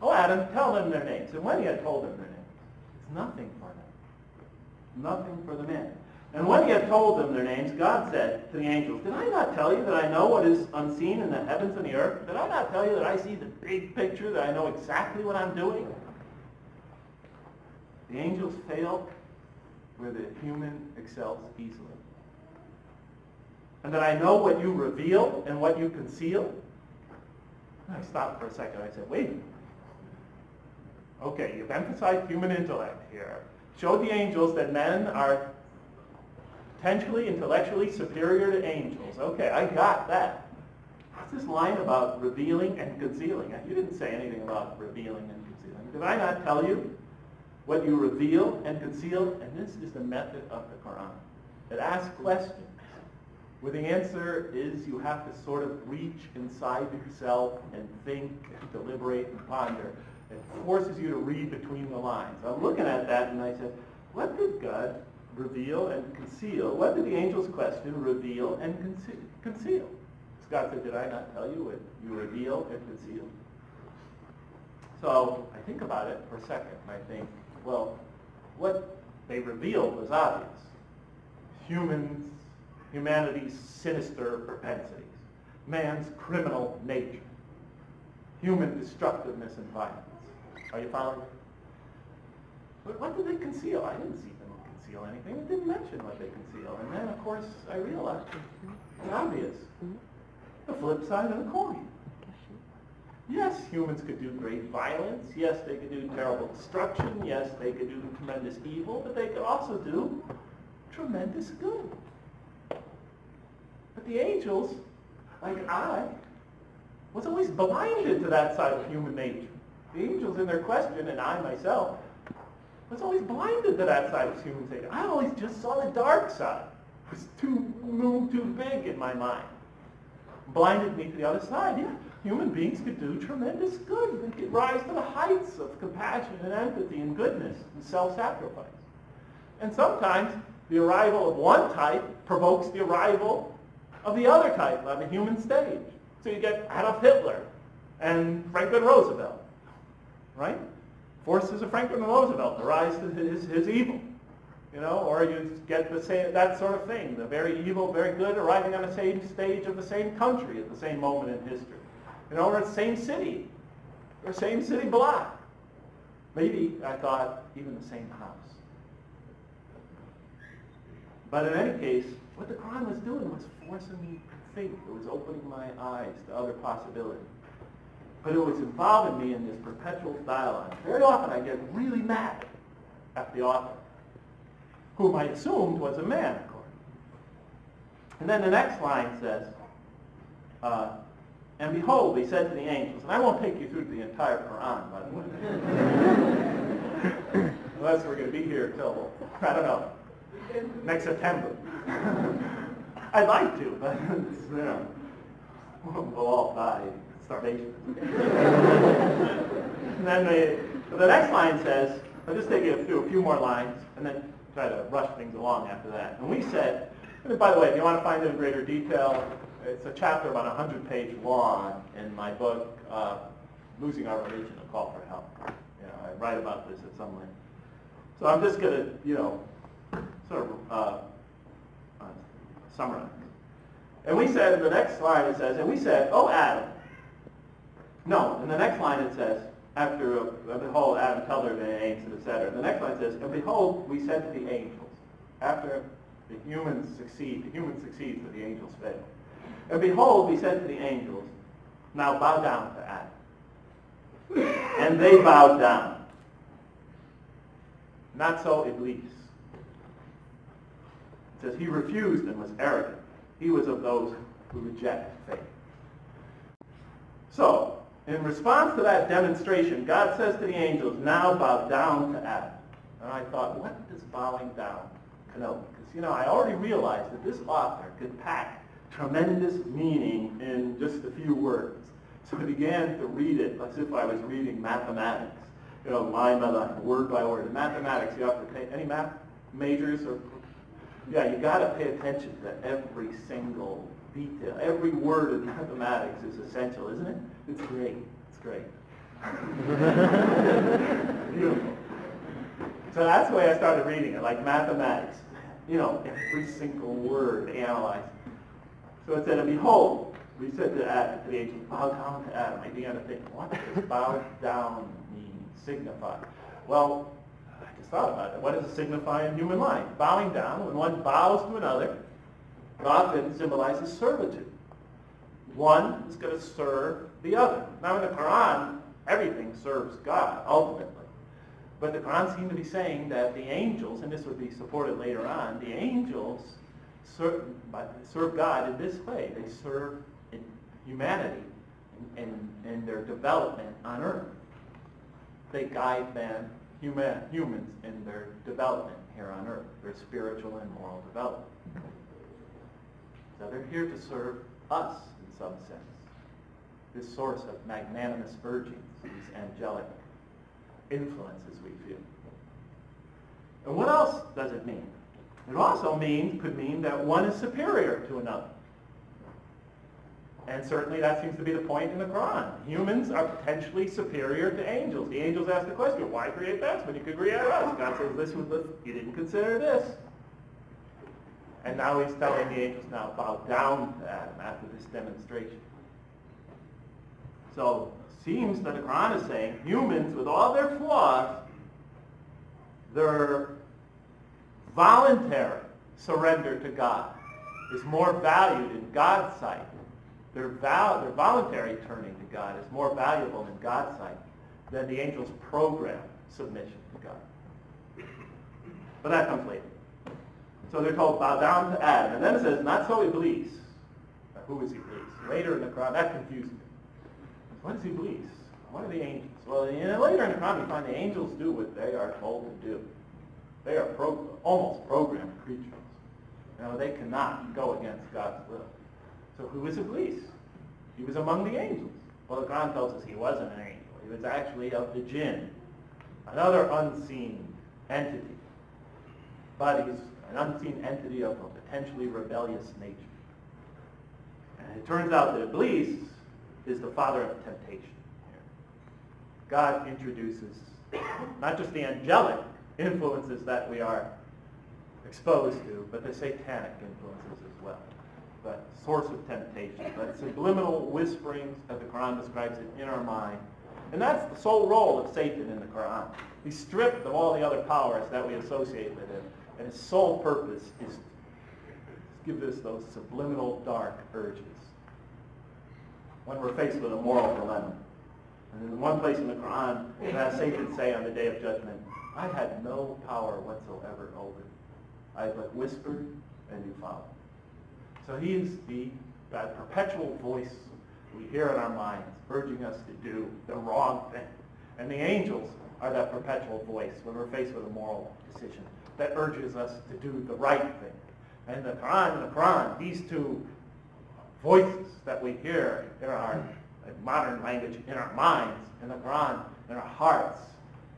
Oh, Adam, tell them their names. And when he had told them their names, it's nothing for them. Nothing for the man. And when he had told them their names, God said to the angels, did I not tell you that I know what is unseen in the heavens and the earth? Did I not tell you that I see the big picture, that I know exactly what I'm doing? The angels fail where the human excels easily. And that I know what you reveal and what you conceal. And I stopped for a second. I said, wait a minute. Okay, you've emphasized human intellect here. Showed the angels that men are potentially intellectually superior to angels. Okay, I got that. What's this line about revealing and concealing? You didn't say anything about revealing and concealing. Did I not tell you what you reveal and conceal? And this is the method of the Quran. It asks questions where the answer is you have to sort of reach inside yourself and think and deliberate and ponder. It forces you to read between the lines. I'm looking at that and I said, what did God reveal and conceal? What did the angel's question reveal and conceal? God said, did I not tell you what you reveal and conceal? So I think about it for a second and I think, well, what they revealed was obvious. Humans humanity's sinister propensities, man's criminal nature, human destructiveness and violence. Are you following me? But what did they conceal? I didn't see them conceal anything. It didn't mention what they conceal. And then, of course, I realized it's obvious. The flip side of the coin. Yes, humans could do great violence. Yes, they could do terrible destruction. Yes, they could do tremendous evil. But they could also do tremendous good. But the angels, like I, was always blinded to that side of human nature. The angels in their question, and I myself, was always blinded to that side of human nature. I always just saw the dark side. It was too big in my mind. Blinded me to the other side. Yeah, human beings could do tremendous good. They could rise to the heights of compassion and empathy and goodness and self-sacrifice. And sometimes the arrival of one type provokes the arrival of the other type on the human stage. So you get Adolf Hitler and Franklin Roosevelt, right? Forces of Franklin Roosevelt to rise to his evil, or you get that sort of thing, the very evil, very good, arriving on the same stage of the same country at the same moment in history, or the same city, or same city block. Maybe, I thought, even the same house. But in any case, what the Quran was doing was forcing me to think. It was opening my eyes to other possibilities. But it was involving me in this perpetual dialogue. Very often I get really mad at the author, whom I assumed was a man, of course. And then the next line says, and behold, he said to the angels, and I won't take you through the entire Quran, by the way. Unless we're going to be here till, I don't know, next September. I'd like to, but we'll all die of starvation. And then the next line says, I'll just take you through a few more lines and then try to rush things along after that. And we said, and by the way, if you want to find it in greater detail, it's a chapter about 100-page long in my book, Losing Our Religion, A Call for Help. I write about this at some length. So I'm just going to, sort of summarize. And we said in the next line it says, and we said, oh Adam. No, in the next line it says, after, behold, Adam told her the angels, etc. The next line says, and behold, we said to the angels, after the humans succeed, but the angels fail. And behold, we said to the angels, now bow down to Adam. And they bowed down. Not so Iblis. It says he refused and was arrogant. He was of those who reject faith. So, in response to that demonstration, God says to the angels, now bow down to Adam. And I thought, what does bowing down connote? Because, I already realized that this author could pack tremendous meaning in just a few words. So I began to read it as if I was reading mathematics. Line by line, word by word. In mathematics, you have to pay, any math majors or you got to pay attention to every single detail. Every word in mathematics is essential, isn't it? It's great. It's great. Beautiful. So that's the way I started reading it, like mathematics. Every single word analyzed. So it said, and behold, we said to Adam, to the angels, bow down to Adam. I began to think, what does bow down mean, signify? Well, I just thought about it. What does it signify in human life? Bowing down, when one bows to another, often symbolizes servitude. One is going to serve the other. Now in the Quran, everything serves God, ultimately. But the Quran seemed to be saying that the angels, and this would be supported later on, the angels serve God in this way. They serve humanity in their development on earth. They guide humans in their development here on earth, their spiritual and moral development. So they're here to serve us in some sense. This source of magnanimous urgings, these angelic influences we feel. And what else does it mean? It also could mean that one is superior to another. And certainly that seems to be the point in the Quran. Humans are potentially superior to angels. The angels ask the question, why create that when you could create us? God says, you didn't consider this. And now he's telling the angels now, bow down to Adam after this demonstration. So it seems that the Quran is saying humans, with all their flaws, their voluntary surrender to God is more valued in God's sight. Their voluntary turning to God is more valuable in God's sight than the angels' programmed submission to God. But that comes later. So they're told, bow down to Adam. And then it says, not so Iblis. Now, who is Iblis? Later in the Quran, that confused me. What is Iblis? What are the angels? Well, later in the Quran, we find the angels do what they are told to do. They are almost programmed creatures. They cannot go against God's will. So who is Iblis? He was among the angels. Well, the Quran tells us he wasn't an angel. He was actually of the jinn, another unseen entity. But he's an unseen entity of a potentially rebellious nature. And it turns out that Iblis is the father of temptation. God introduces not just the angelic influences that we are exposed to, but the satanic influences as well. But source of temptation, but subliminal whisperings, as the Quran describes it, in our mind. And that's the sole role of Satan in the Quran. He's stripped of all the other powers that we associate with him, and his sole purpose is to give us those subliminal dark urges when we're faced with a moral dilemma. And in one place in the Quran, it has Satan say on the Day of Judgment, I had no power whatsoever over you. I but whispered and you followed. So he is that perpetual voice we hear in our minds urging us to do the wrong thing. And the angels are that perpetual voice when we're faced with a moral decision that urges us to do the right thing. And the Quran, these two voices that we hear in our modern language, in our minds, in the Quran, in our hearts,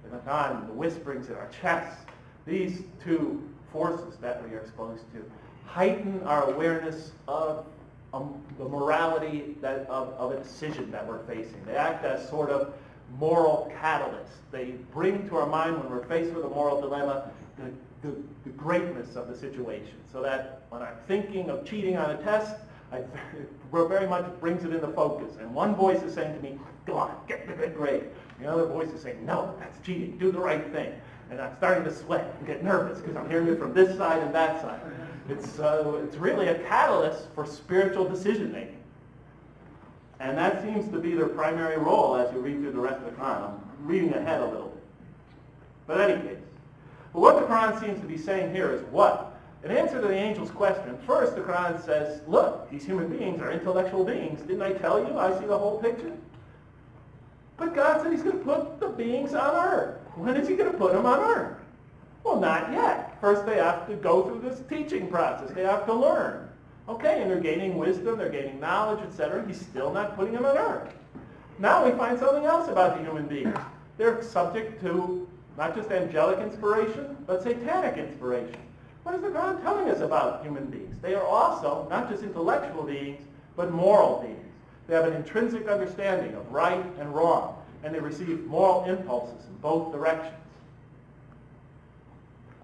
in the Quran, the whisperings in our chests, these two forces that we are exposed to heighten our awareness of the morality of a decision that we're facing. They act as sort of moral catalysts. They bring to our mind, when we're faced with a moral dilemma, the greatness of the situation, so that when I'm thinking of cheating on a test, it very much brings it into focus. And one voice is saying to me, go on, get the good grade. The other voice is saying, no, that's cheating, do the right thing. And I'm starting to sweat and get nervous because I'm hearing it from this side and that side. It's really a catalyst for spiritual decision making. And that seems to be their primary role as you read through the rest of the Quran. I'm reading ahead a little bit. But in any case, what the Quran seems to be saying here is what? In answer to the angel's question, first the Quran says, look, these human beings are intellectual beings. Didn't I tell you? I see the whole picture. But God said he's going to put the beings on earth. When is he going to put them on earth? Well, not yet. First they have to go through this teaching process. They have to learn. Okay, and they're gaining wisdom, they're gaining knowledge, etc. He's still not putting them on earth. Now we find something else about the human beings. They're subject to not just angelic inspiration, but satanic inspiration. What is the Quran telling us about human beings? They are also not just intellectual beings, but moral beings. They have an intrinsic understanding of right and wrong, and they receive moral impulses in both directions.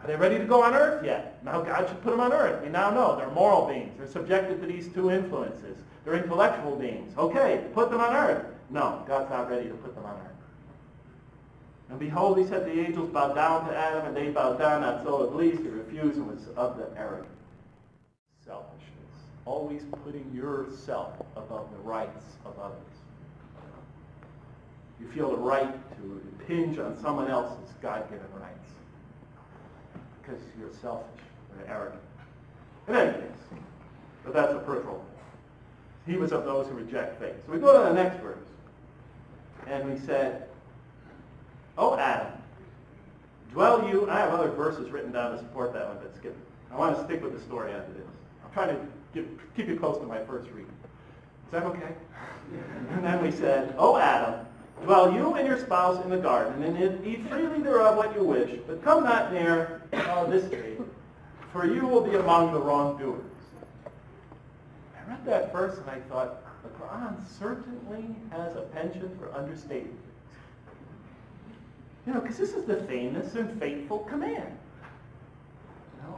Are they ready to go on earth yet? Now God should put them on earth. We now know they're moral beings. They're subjected to these two influences. They're intellectual beings. Okay, put them on earth. No, God's not ready to put them on earth. And behold, he said, the angels bowed down to Adam, and they bowed down, not so Iblis, he refused and was of the arrogant. Selfishness. Always putting yourself above the rights of others. You feel the right to impinge on someone else's God-given rights. Because you're selfish or arrogant. In any case, but that's a peripheral thing. He was of those who reject faith. So we go to the next verse. And we said, O Adam, dwell you... I have other verses written down to support that one, but skip it. I want to stick with the story as it is. I'm trying to keep you close to my first reading. Is that okay? And then we said, O Adam, dwell you and your spouse in the garden, and eat freely thereof what you wish, but come not near this tree, for you will be among the wrongdoers. I read that verse and I thought, the Quran certainly has a penchant for understating things. Because this is the famous and fateful command.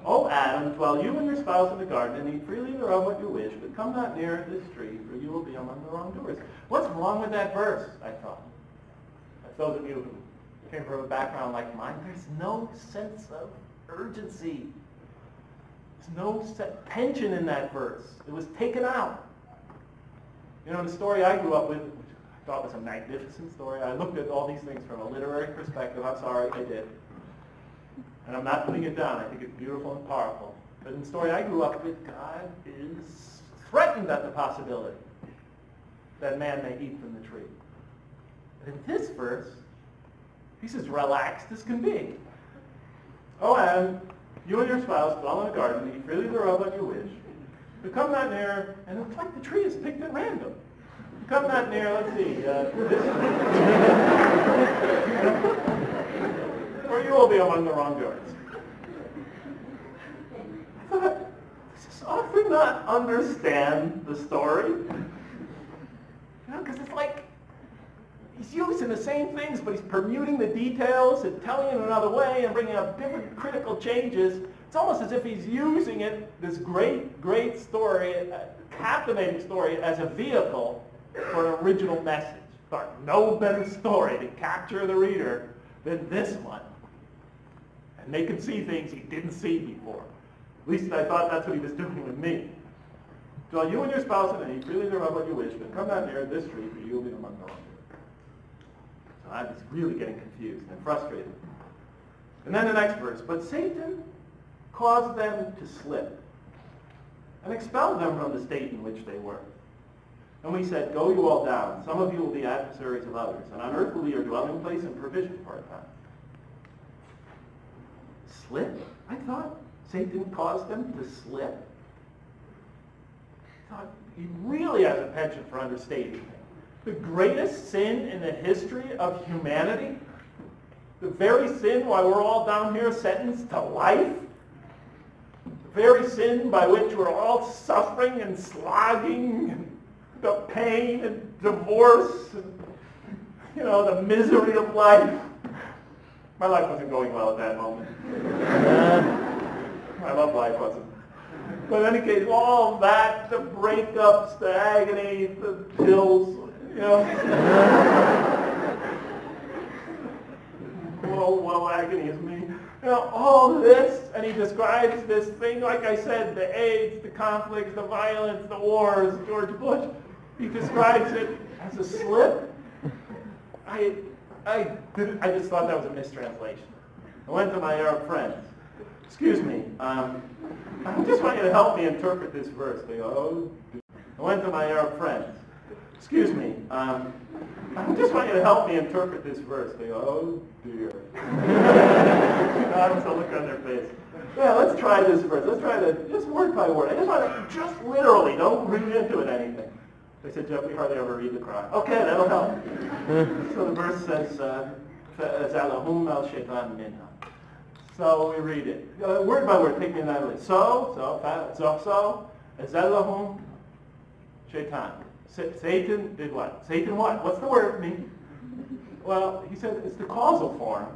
O Adam, dwell you and your spouse in the garden, and eat freely thereof what you wish, but come not near this tree, for you will be among the wrongdoers. What's wrong with that verse, I thought? As those of you who came from a background like mine, there's no sense of urgency. There's no tension in that verse. It was taken out. You know, the story I grew up with, which I thought was a magnificent story, I looked at all these things from a literary perspective. I'm sorry, I did. And I'm not putting it down. I think it's beautiful and powerful. But in the story I grew up with, God is threatened at the possibility that man may eat from the tree. But in this verse, he's as relaxed as can be. Oh, Adam, you and your spouse dwell in a garden, eat freely thereof what you wish. But come not near, and it's like the tree is picked at random. Come not near, let's see, this or you will be among the wrongdoers. I thought, does this author not understand the story? You know, because it's like he's using the same things, but he's permuting the details and telling it another way and bringing up different critical changes. It's almost as if he's using it, this great, great story, captivating story, as a vehicle for an original message. But no better story to capture the reader than this one. And they can see things he didn't see before. At least I thought that's what he was doing with me. So you and your spouse and eat freely thereof what you wish, but come not near this tree, for you will be among the wrongdoers. So I was really getting confused and frustrated. And then the next verse, but Satan caused them to slip and expelled them from the state in which they were. And we said, go you all down. Some of you will be adversaries of others, and on earth will be your dwelling place and provision for a time. Slip? I thought Satan caused them to slip. I thought he really has a penchant for understating things. The greatest sin in the history of humanity, the very sin why we're all down here sentenced to life, the very sin by which we're all suffering and slogging, and the pain and divorce, and, you know, the misery of life. My life wasn't going well at that moment. My love life wasn't. But in any case, all that, the breakups, the agony, the pills, you know. Well, agony is me. You know, all this, and he describes this thing, like I said, the AIDS, the conflicts, the violence, the wars, George Bush. He describes it as a slip. I just thought that was a mistranslation. I went to my Arab friends. Excuse me, I just want you to help me interpret this verse. They go, oh. I went to my Arab friends. Excuse me, I just want you to help me interpret this verse. They go, oh dear. I was a look on their face. Yeah, let's try this verse. Let's try to, just word by word. I just want to, just literally, don't read into it anything. They said, Jeff, we hardly ever read the Quran. Okay, that'll help. So the verse says, فَأَزَلَهُمَّ الشَّيْطَانُ مِنْهَا. So we read it. Word by word, take me in that way. So, أَزَلَهُمْ shaitan. Satan did what? Satan what? What's the word mean? Well, he said it's the causal form,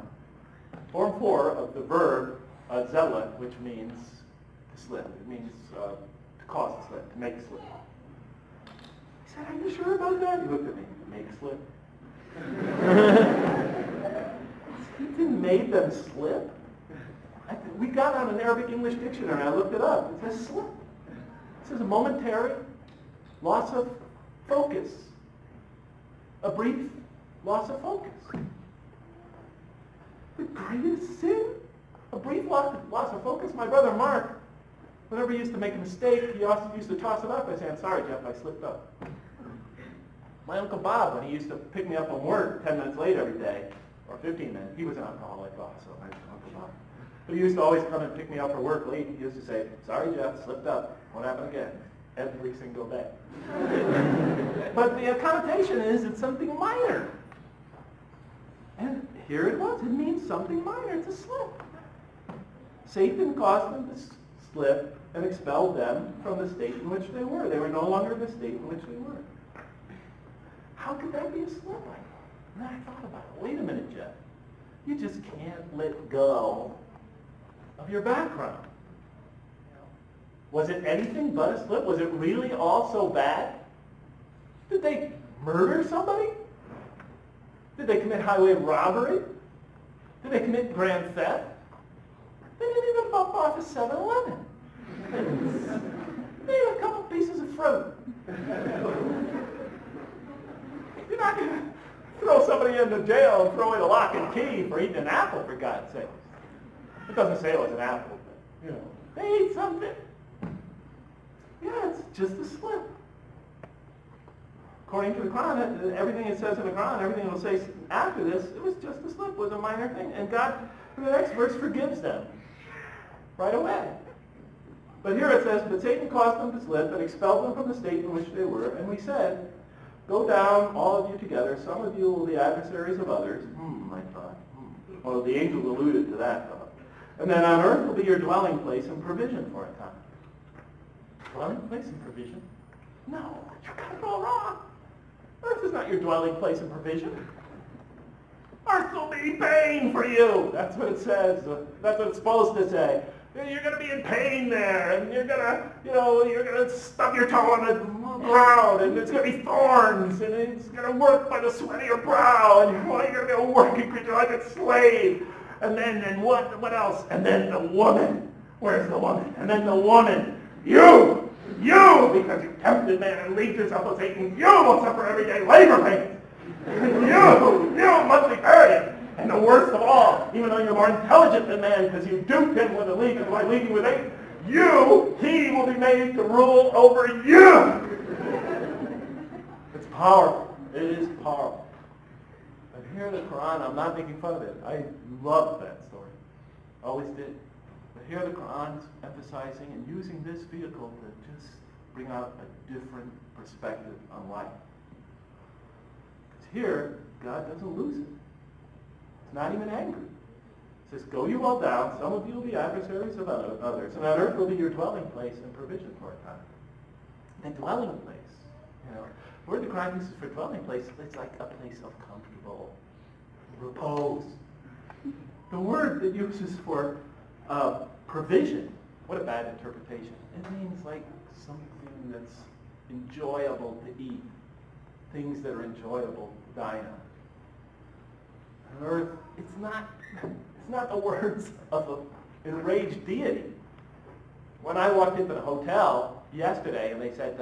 form 4 of the verb zella, which means to slip. It means to cause a slip, to make a slip. He said, are you sure about that? He looked at me, make a slip. Satan made them slip? We got on an Arabic-English dictionary, I looked it up. It says slip. It says a momentary loss of focus. A brief loss of focus. The greatest sin? A brief loss of focus? My brother Mark, whenever he used to make a mistake, he also used to toss it up and say, I'm sorry, Jeff, I slipped up. My Uncle Bob, when he used to pick me up from work 10 minutes late every day, or 15 minutes, he was an alcoholic also, my Uncle Bob. But he used to always come and pick me up for work late. He used to say, sorry, Jeff, slipped up. Won't happen again. Every single day. But the connotation is it's something minor. And here it was. It means something minor. It's a slip. Satan caused them to slip and expelled them from the state in which they were. They were no longer the state in which they were. How could that be a slip? And then I thought about it. Wait a minute, Jeff. You just can't let go of your background. Was it anything but a slip? Was it really all so bad? Did they murder somebody? Did they commit highway robbery? Did they commit grand theft? They didn't even bump off a 7-Eleven. They ate a couple pieces of fruit. You're not going to throw somebody into jail and throw in a lock and key for eating an apple, for God's sake. It doesn't say it was an apple, but, they ate something. Yeah, it's just a slip. According to the Quran, everything it says in the Quran, everything it will say after this, it was just a slip, it was a minor thing. And God, in the next verse, forgives them right away. But here it says, but Satan caused them to slip and expelled them from the state in which they were. And we said, go down, all of you together. Some of you will be adversaries of others. I thought. Well, the angel alluded to that thought. And then on earth will be your dwelling place and provision for a time. Dwelling place and provision? No, you got it all wrong. Earth is not your dwelling place and provision. Earth will be pain for you. That's what it says. That's what it's supposed to say. You're going to be in pain there, and you're going to, you're going to stub your toe on the ground, and there's going to be thorns, and it's going to work by the sweat of your brow, and you're going to be a working creature like a slave. And then what else? And then the woman. Where's the woman? And then the woman. You, because you tempted man and leagued yourself with Satan, you will suffer everyday labor pains. You, monthly period. And the worst of all, even though you're more intelligent than man because you duped him with a league and by leaguing with Satan, he will be made to rule over you. It's powerful. It is powerful. But here in the Quran, I'm not making fun of it. I love that story. Always did. But here the Quran's emphasizing and using this vehicle to just bring out a different perspective on life. Because here, God doesn't lose it. It's not even angry. It says, go you all down, some of you will be adversaries of others, and on earth will be your dwelling place and provision for a time. And dwelling place, the word the Quran uses for dwelling place, it's like a place of comfortable repose. The word that uses for provision, what a bad interpretation. It means like something that's enjoyable to eat, things that are enjoyable to dine on. On earth, it's not the words of an enraged deity. When I walked into the hotel yesterday and they said,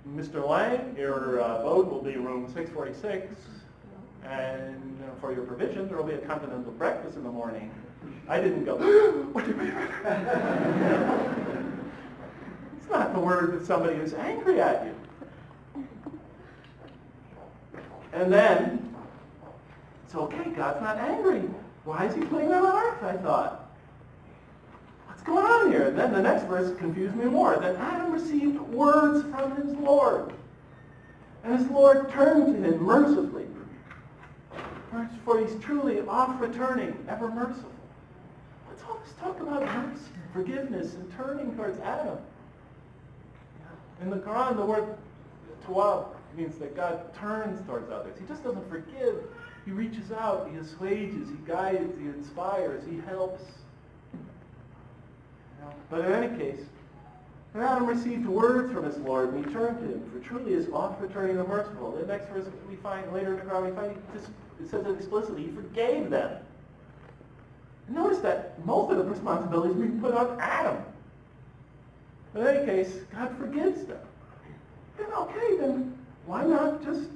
Mr. Lang, your boat will be room 646, and for your provision, there will be a continental breakfast in the morning. I didn't go, what do you mean? It's not the word that somebody is angry at you. And then, it's okay, God's not angry. Why is he putting them on earth, I thought? What's going on here? And then the next verse confused me more. Then Adam received words from his Lord. And his Lord turned to him mercifully. For he's truly oft returning, ever merciful. What's all this talk about mercy, forgiveness, and turning towards Adam? In the Quran, the word tawab means that God turns towards others. He just doesn't forgive. He reaches out, he assuages, he guides, he inspires, he helps. But in any case, Adam received words from his Lord, and he turned to him, for truly is oft returning the merciful. The next verse we find later in the Quran, it says it explicitly, he forgave them. And notice that most of the responsibilities we put on Adam. But in any case, God forgives them. Then okay, then why not just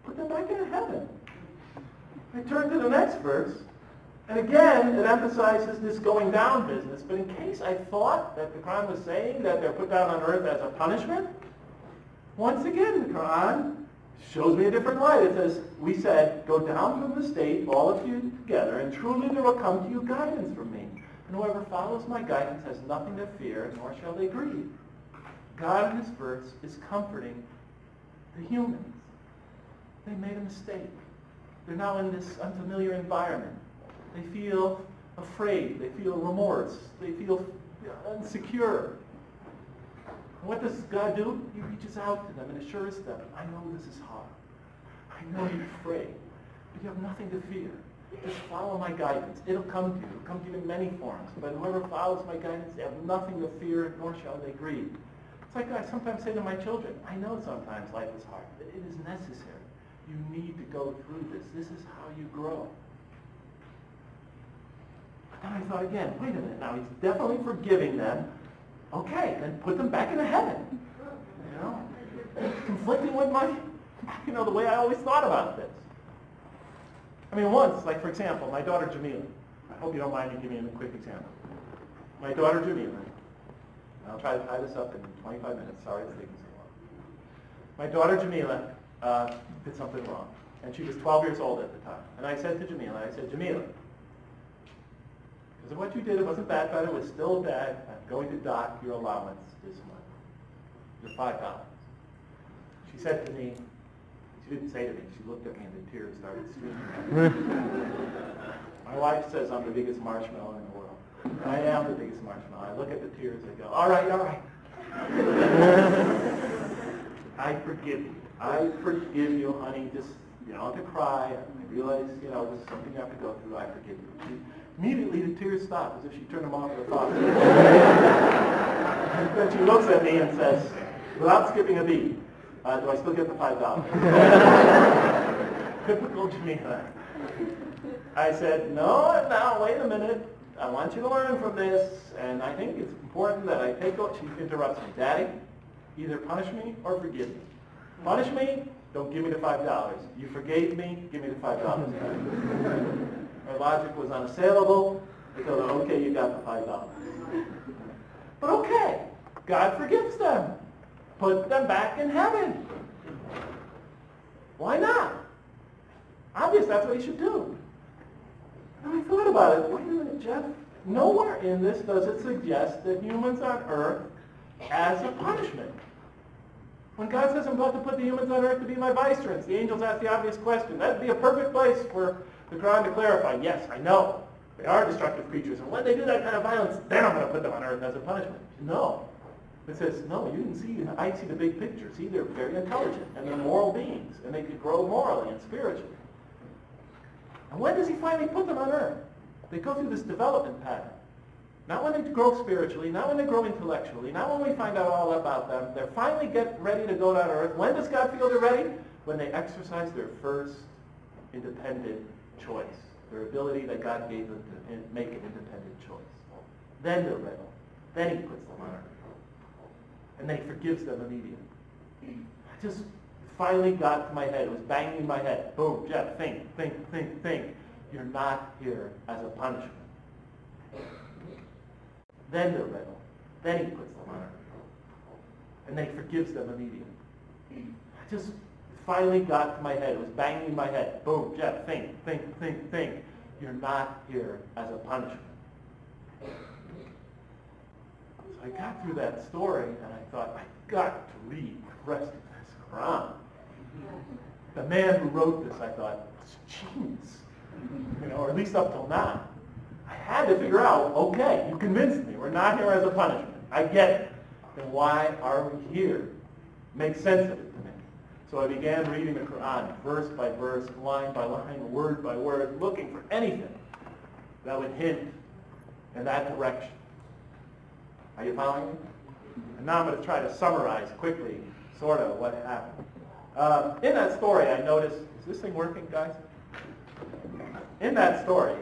put them back into heaven? I turn to the next verse, and again, it emphasizes this going down business, but in case I thought that the Quran was saying that they're put down on earth as a punishment, once again, the Quran shows me a different light. It says, we said, go down from the state, all of you together, and truly there will come to you guidance from me. And whoever follows my guidance has nothing to fear, nor shall they grieve. God in this verse is comforting the humans. They made a mistake. They're now in this unfamiliar environment. They feel afraid. They feel remorse. They feel insecure. And what does God do? He reaches out to them and assures them, I know this is hard. I know you're afraid, but you have nothing to fear. Just follow my guidance. It'll come to you. It'll come to you in many forms. But whoever follows my guidance, they have nothing to fear, nor shall they grieve. It's like I sometimes say to my children, I know sometimes life is hard, but it is necessary. You need to go through this. This is how you grow. But then I thought again, wait a minute, now he's definitely forgiving them. Okay, then put them back into heaven. You know? It's conflicting with my, the way I always thought about this. I mean, once, like for example, my daughter Jamila. I hope you don't mind me giving you a quick example. My daughter Jamila. I'll try to tie this up in 25 minutes. Sorry it's taking so long. My daughter Jamila did something wrong. And she was 12 years old at the time. And I said to Jamila, Jamila, because of what you did, it wasn't that bad, it was still bad. I'm going to dock your allowance this month. Your $5. She said to me, she didn't say to me, she looked at me and the tears started streaming. My wife says I'm the biggest marshmallow in the world. And I am the biggest marshmallow. I look at the tears and I go, all right. I forgive you. I forgive you, honey. Just, you don't have to cry. I realize, this is something you have to go through. I forgive you. Immediately the tears stop, as if she turned them off with a faucet. Then she looks at me and says, without skipping a beat, do I still get the $5? Typical Jamila. I said, no, now, wait a minute. I want you to learn from this, and I think it's important that I take what she interrupts me. Daddy, either punish me or forgive me. Punish me, don't give me the $5. You forgave me, give me the $5. Her logic was unassailable. I told her, okay, you got the $5. But okay, God forgives them. Put them back in heaven. Why not? Obviously, that's what he should do. And I thought about it. Wait a minute, Jeff. Nowhere in this does it suggest that humans on earth as a punishment. When God says I'm about to put the humans on earth to be my vicegerents, the angels ask the obvious question. That would be a perfect place for the Quran to clarify. Yes, I know. They are destructive creatures. And when they do that kind of violence, then I'm going to put them on earth as a punishment. No. It says, no, you didn't see, I see the big picture. See, they're very intelligent, and they're moral beings, and they could grow morally and spiritually. And when does he finally put them on earth? They go through this development pattern. Not when they grow spiritually, not when they grow intellectually, not when we find out all about them. They finally get ready to go down to earth. When does God feel they're ready? When they exercise their first independent choice, their ability that God gave them to make an independent choice. Then they're ready. Then he puts them on earth. And then he forgives them immediately. I just finally got to my head. It was banging in my head. Boom, Jeff, think. You're not here as a punishment. Then they're ready. Then he puts them on earth. And then he forgives them immediately. I just finally got to my head. It was banging in my head. Boom, Jeff, think. You're not here as a punishment. I got through that story and I thought, I've got to read the rest of this Quran. The man who wrote this, I thought, was genius. Or at least up till now. I had to figure out, okay, you convinced me. We're not here as a punishment. I get it. Then why are we here? Makes sense of it to me. So I began reading the Quran, verse by verse, line by line, word by word, looking for anything that would hint in that direction. Are you following me? And now I'm going to try to summarize quickly, sort of, what happened. In that story, I noticed, is this thing working, guys? In that story,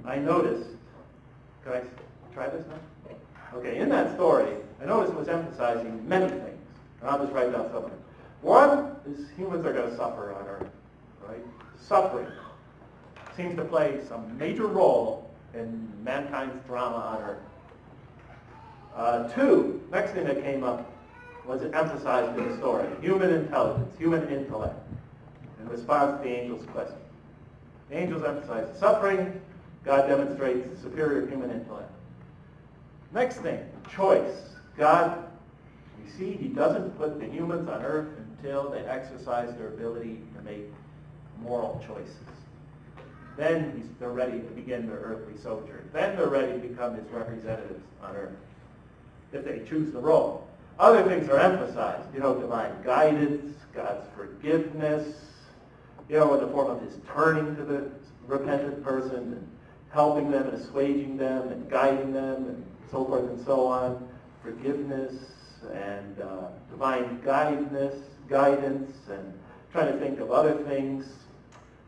I noticed, could I try this now? Okay, in that story, I noticed it was emphasizing many things. And I'll just write down some of them. One is humans are going to suffer on earth, right? Suffering seems to play some major role in mankind's drama on earth. Two, next thing that came up was emphasized in the story, human intelligence, human intellect, in response to the angel's question. The angels emphasize the suffering, God demonstrates the superior human intellect. Next thing, choice. God, we see he doesn't put the humans on earth until they exercise their ability to make moral choices. Then they're ready to begin their earthly sojourn. Then they're ready to become his representatives on earth, if they choose the role. Other things are emphasized, divine guidance, God's forgiveness, in the form of his turning to the repentant person, and helping them and assuaging them and guiding them and so forth and so on, forgiveness and divine guidance, and trying to think of other things.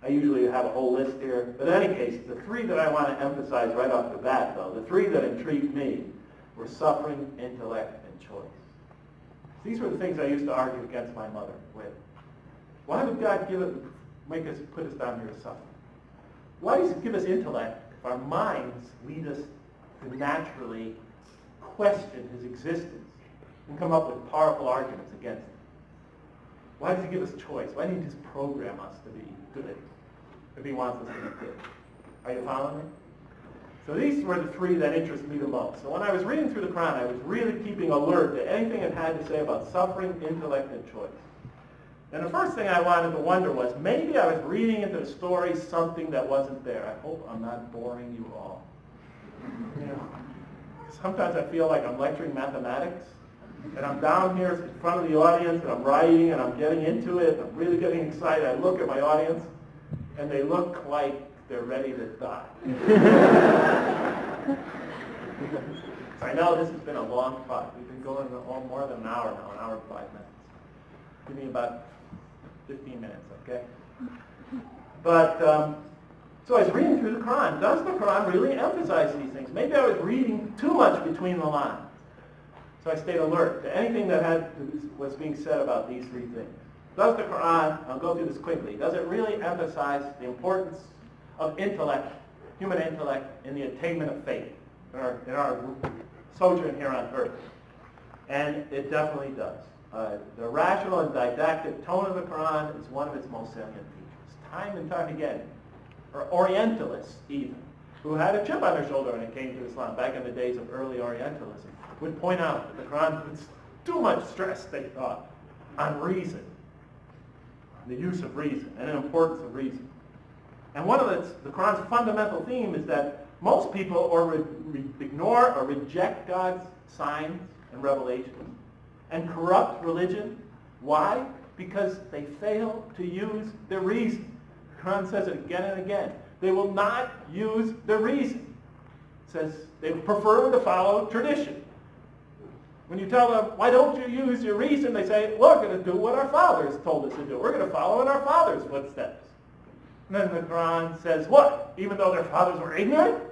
I usually have a whole list here. But in any case, the three that I want to emphasize right off the bat, though, the three that intrigued me were suffering, intellect, and choice. These were the things I used to argue against my mother with. Why would God put us down here to suffer? Why does he give us intellect if our minds lead us to naturally question his existence and come up with powerful arguments against him? Why does he give us choice? Why didn't he just program us to be good if he wants us to be good? Are you following me? So these were the three that interest me the most. So when I was reading through the Quran, I was really keeping alert to anything it had to say about suffering, intellect, and choice. And the first thing I wanted to wonder was, maybe I was reading into the story something that wasn't there. I hope I'm not boring you all. You know, sometimes I feel like I'm lecturing mathematics, and I'm down here in front of the audience, and I'm writing, and I'm getting into it, and I'm really getting excited. I look at my audience, and they look like they're ready to die. So I know this has been a long talk. We've been going more than an hour now, an hour and 5 minutes. Give me about 15 minutes, okay? But, so I was reading through the Quran. Does the Quran really emphasize these things? Maybe I was reading too much between the lines. So I stayed alert to anything that was being said about these three things. Does the Quran, I'll go through this quickly, does it really emphasize the importance of intellect, human intellect, in the attainment of faith in our sojourn here on earth? And it definitely does. The rational and didactic tone of the Quran is one of its most salient features. Time and time again, or Orientalists even, who had a chip on their shoulder when it came to Islam back in the days of early Orientalism, would point out that the Quran puts too much stress, they thought, on reason, the use of reason, and the importance of reason. And one of the Quran's fundamental theme is that most people ignore or reject God's signs and revelations and corrupt religion. Why? Because they fail to use their reason. The Quran says it again and again. They will not use their reason. It says they prefer to follow tradition. When you tell them, why don't you use your reason, they say, we're going to do what our fathers told us to do. We're going to follow in our fathers' footsteps. And then the Quran says, what? Even though their fathers were ignorant?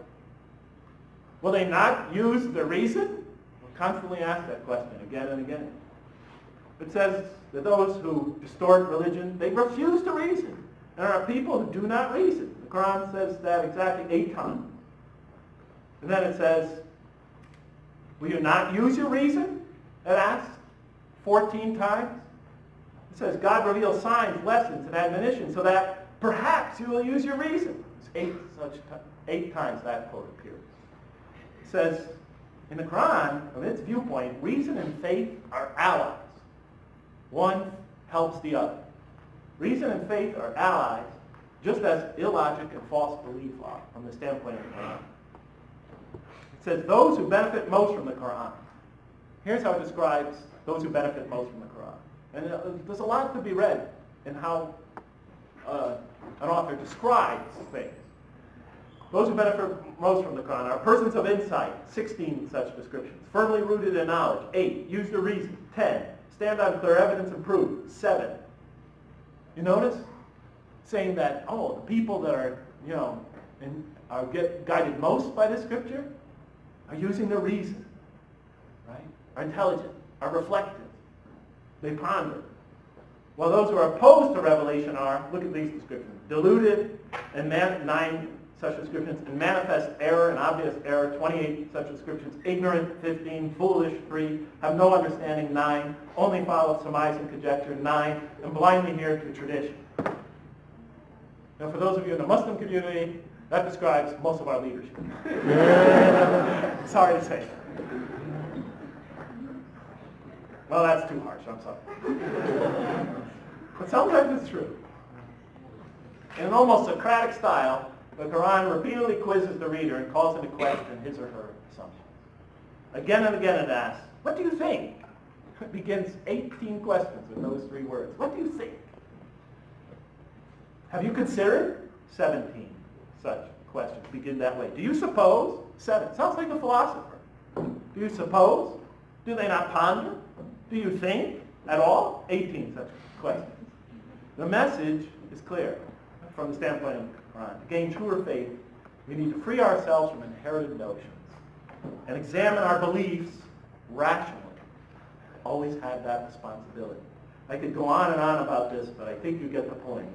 Will they not use their reason? We'll constantly ask that question again and again. It says that those who distort religion, they refuse to reason. And there are people who do not reason. The Quran says that exactly 8 times. And then it says, will you not use your reason? It asks 14 times. It says God reveals signs, lessons, and admonitions so that perhaps you will use your reason. It's 8 times that quote appears. It says, in the Quran, from its viewpoint, reason and faith are allies. One helps the other. Reason and faith are allies, just as illogic and false belief are from the standpoint of the Quran. It says those who benefit most from the Quran. Here's how it describes those who benefit most from the Quran. And there's a lot to be read in how an author describes things. Those who benefit most from the Quran are persons of insight, 16 such descriptions. Firmly rooted in knowledge, 8. Use your reason, 10. Stand on clear evidence and prove, 7. You notice? Saying that, the people that are, get guided most by this scripture are using their reason, right? Are intelligent, are reflective. They ponder. While those who are opposed to revelation are, look at these descriptions, deluded, and 9 such descriptions, and manifest error and obvious error, 28 such descriptions, ignorant, 15, foolish, 3, have no understanding, 9, only follow surmise and conjecture, 9, and blindly adhere to tradition. Now for those of you in the Muslim community, that describes most of our leadership. Sorry to say. Well, that's too harsh, I'm sorry. But sometimes it's true. In an almost Socratic style, the Quran repeatedly quizzes the reader and calls into question his or her assumptions. Again and again it asks, what do you think? It begins 18 questions with those 3 words. What do you think? Have you considered? 17. such questions begin that way. Do you suppose? 7. Sounds like a philosopher. Do you suppose? Do they not ponder? Do you think at all? 18 such questions. The message is clear from the standpoint of the Quran. To gain truer faith, we need to free ourselves from inherited notions and examine our beliefs rationally. Always had that responsibility. I could go on and on about this, but I think you get the point.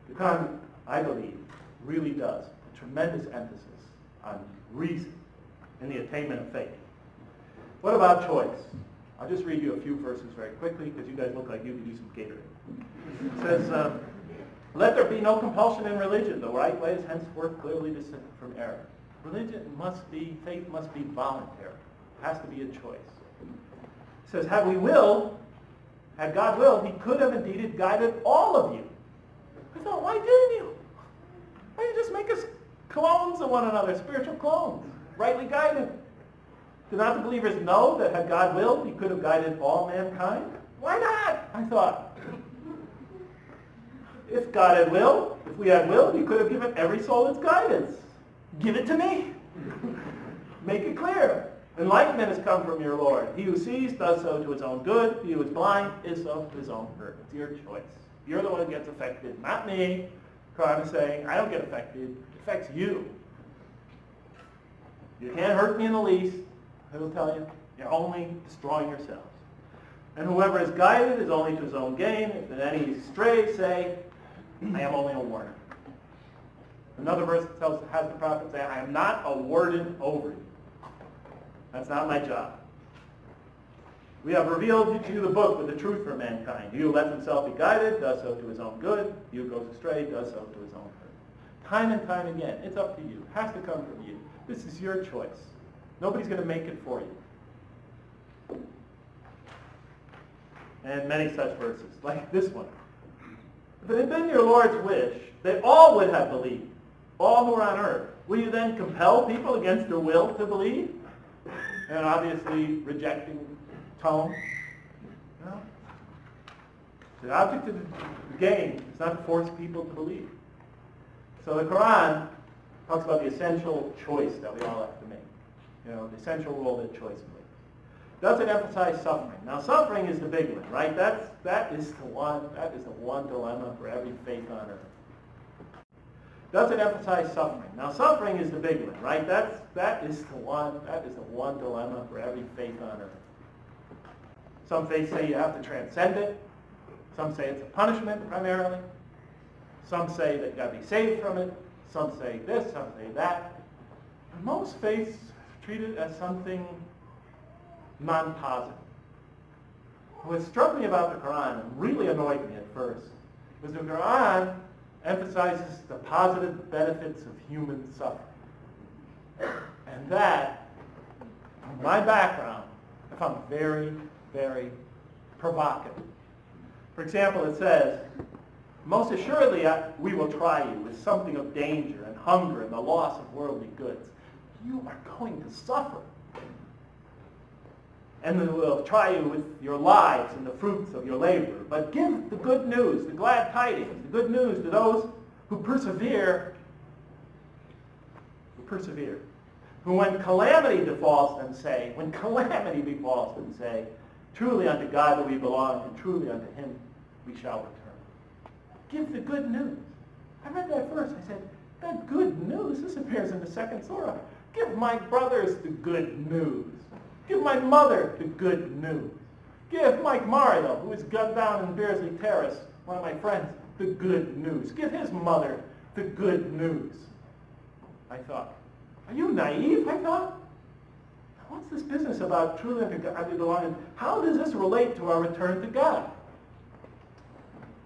The Quran, I believe, really does a tremendous emphasis on reason in the attainment of faith. What about choice? I'll just read you a few verses very quickly because you guys look like you could use some Gatorade. It says, let there be no compulsion in religion. The right way is henceforth clearly distinct from error. Faith must be voluntary. It has to be a choice. It says, had God willed, he could have indeed guided all of you. I thought, why didn't you? Why didn't you just make us clones of one another, spiritual clones, rightly guided? Do not the believers know that had God willed, he could have guided all mankind? Why not? I thought. If God had willed, if we had willed, he could have given every soul its guidance. Give it to me. Make it clear. Enlightenment has come from your Lord. He who sees does so to his own good. He who is blind is so to his own hurt. It's your choice. You're the one who gets affected, not me. Quran is saying, I don't get affected. It affects you. You can't hurt me in the least. I will tell you, you're only destroying yourselves. And whoever is guided is only to his own gain. If any stray, say, I am only a warner. Another verse has the prophet say, I am not a warden over you. That's not my job. We have revealed to you the book with the truth for mankind. He who lets himself be guided does so to his own good. He who goes astray does so to his own hurt. Time and time again, it's up to you. It has to come from you. This is your choice. Nobody's going to make it for you. And many such verses, like this one. If it had been your Lord's wish, they all would have believed, all who are on earth. Will you then compel people against their will to believe? And obviously rejecting tone. No. The object of the game is not to force people to believe. So the Quran talks about the essential choice that we all have to make. The essential role that choice plays. Does it emphasize suffering? Now suffering is the big one, right? That is the one dilemma for every faith on earth. Does it emphasize suffering? Now suffering is the big one, right? That is the one dilemma for every faith on earth. Some faiths say you have to transcend it. Some say it's a punishment primarily. Some say that you got to be saved from it. Some say this, some say that. And most faiths treat it as something non-positive. What struck me about the Quran, and really annoyed me at first, was the Quran emphasizes the positive benefits of human suffering. And that, from my background, I found very, very provocative. For example, it says, most assuredly we will try you with something of danger and hunger and the loss of worldly goods. You are going to suffer. And we will try you with your lives and the fruits of your labor. But give the good news, the glad tidings, the good news to those who persevere. Who when calamity befalls them say, truly unto God do we belong, and truly unto him we shall return. Give the good news. I read that verse. I said, that good news, this appears in the second surah. Give my brothers the good news. Give my mother the good news. Give Mike Mario, who is gunned down in Beardsley Terrace, one of my friends, the good news. Give his mother the good news. I thought, are you naive? I thought, what's this business about truly unto God we belong? How does this relate to our return to God?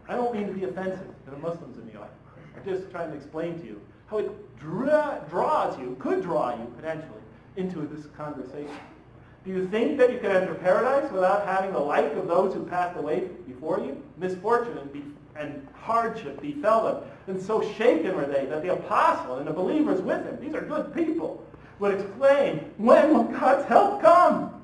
I don't mean to be offensive to the Muslims in the audience. I'm just trying to explain to you how it could draw you potentially into this conversation. Do you think that you could enter paradise without having the like of those who passed away before you? Misfortune and hardship befell them. And so shaken were they that the apostle and the believers with him, these are good people, would exclaim, when will God's help come?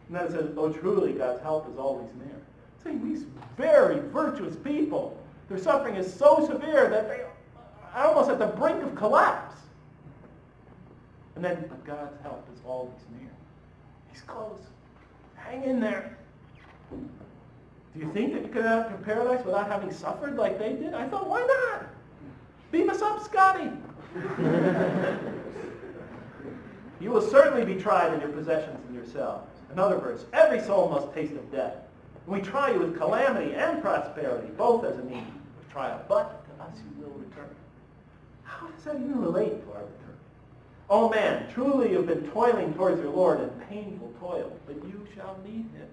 And then it says, oh truly, God's help is always near. See, these very virtuous people, their suffering is so severe that almost at the brink of collapse. And then, but God's help is always near. He's close. Hang in there. Do you think that you could have to paradise without having suffered like they did? I thought, why not? Beam us up, Scotty. You will certainly be tried in your possessions and yourselves. Another verse, every soul must taste of death. And we try you with calamity and prosperity, both as a means of trial. But to us you will return. How does that even relate to our return? Oh man, truly you've been toiling towards your Lord in painful toil, but you shall need him.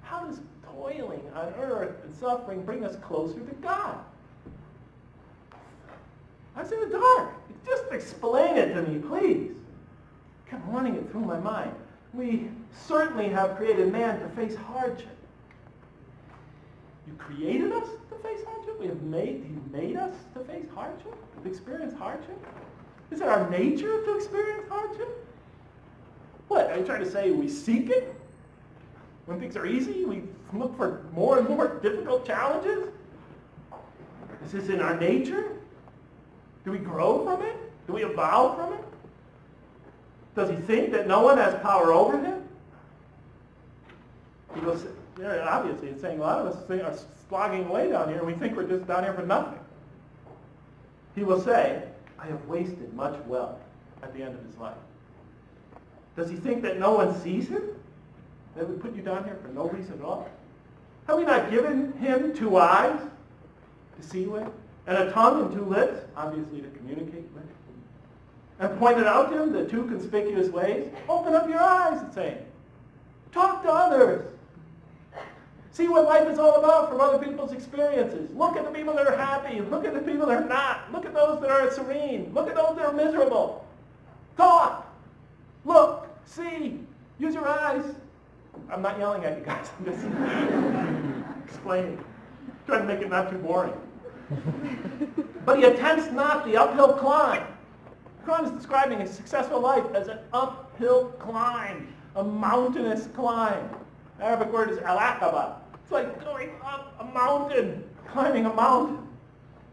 How does toiling on earth and suffering bring us closer to God? I was in the dark. Just explain it to me, please. I kept running it through my mind. We certainly have created man to face hardship. You created us to face hardship? You made us to face hardship? To experience hardship? Is it our nature to experience hardship? What, are you trying to say we seek it? When things are easy, we look for more and more difficult challenges? Is this in our nature? Do we grow from it? Do we evolve from it? Does he think that no one has power over him? He goes, obviously it's saying a lot of us are slogging away down here and we think we're just down here for nothing. He will say, I have wasted much wealth at the end of his life. Does he think that no one sees him? That we put you down here for no reason at all? Have we not given him 2 eyes to see with, and a tongue and 2 lips, obviously to communicate with, and pointed out to him the 2 conspicuous ways? Open up your eyes, it's saying. Talk to others. See what life is all about from other people's experiences. Look at the people that are happy. Look at the people that are not. Look at those that are serene. Look at those that are miserable. Talk. Look. See. Use your eyes. I'm not yelling at you guys. I'm just explaining. Trying to make it not too boring. But he attempts not the uphill climb. Quran is describing a successful life as an uphill climb, a mountainous climb. The Arabic word is al-aqaba. It's like going up a mountain, climbing a mountain.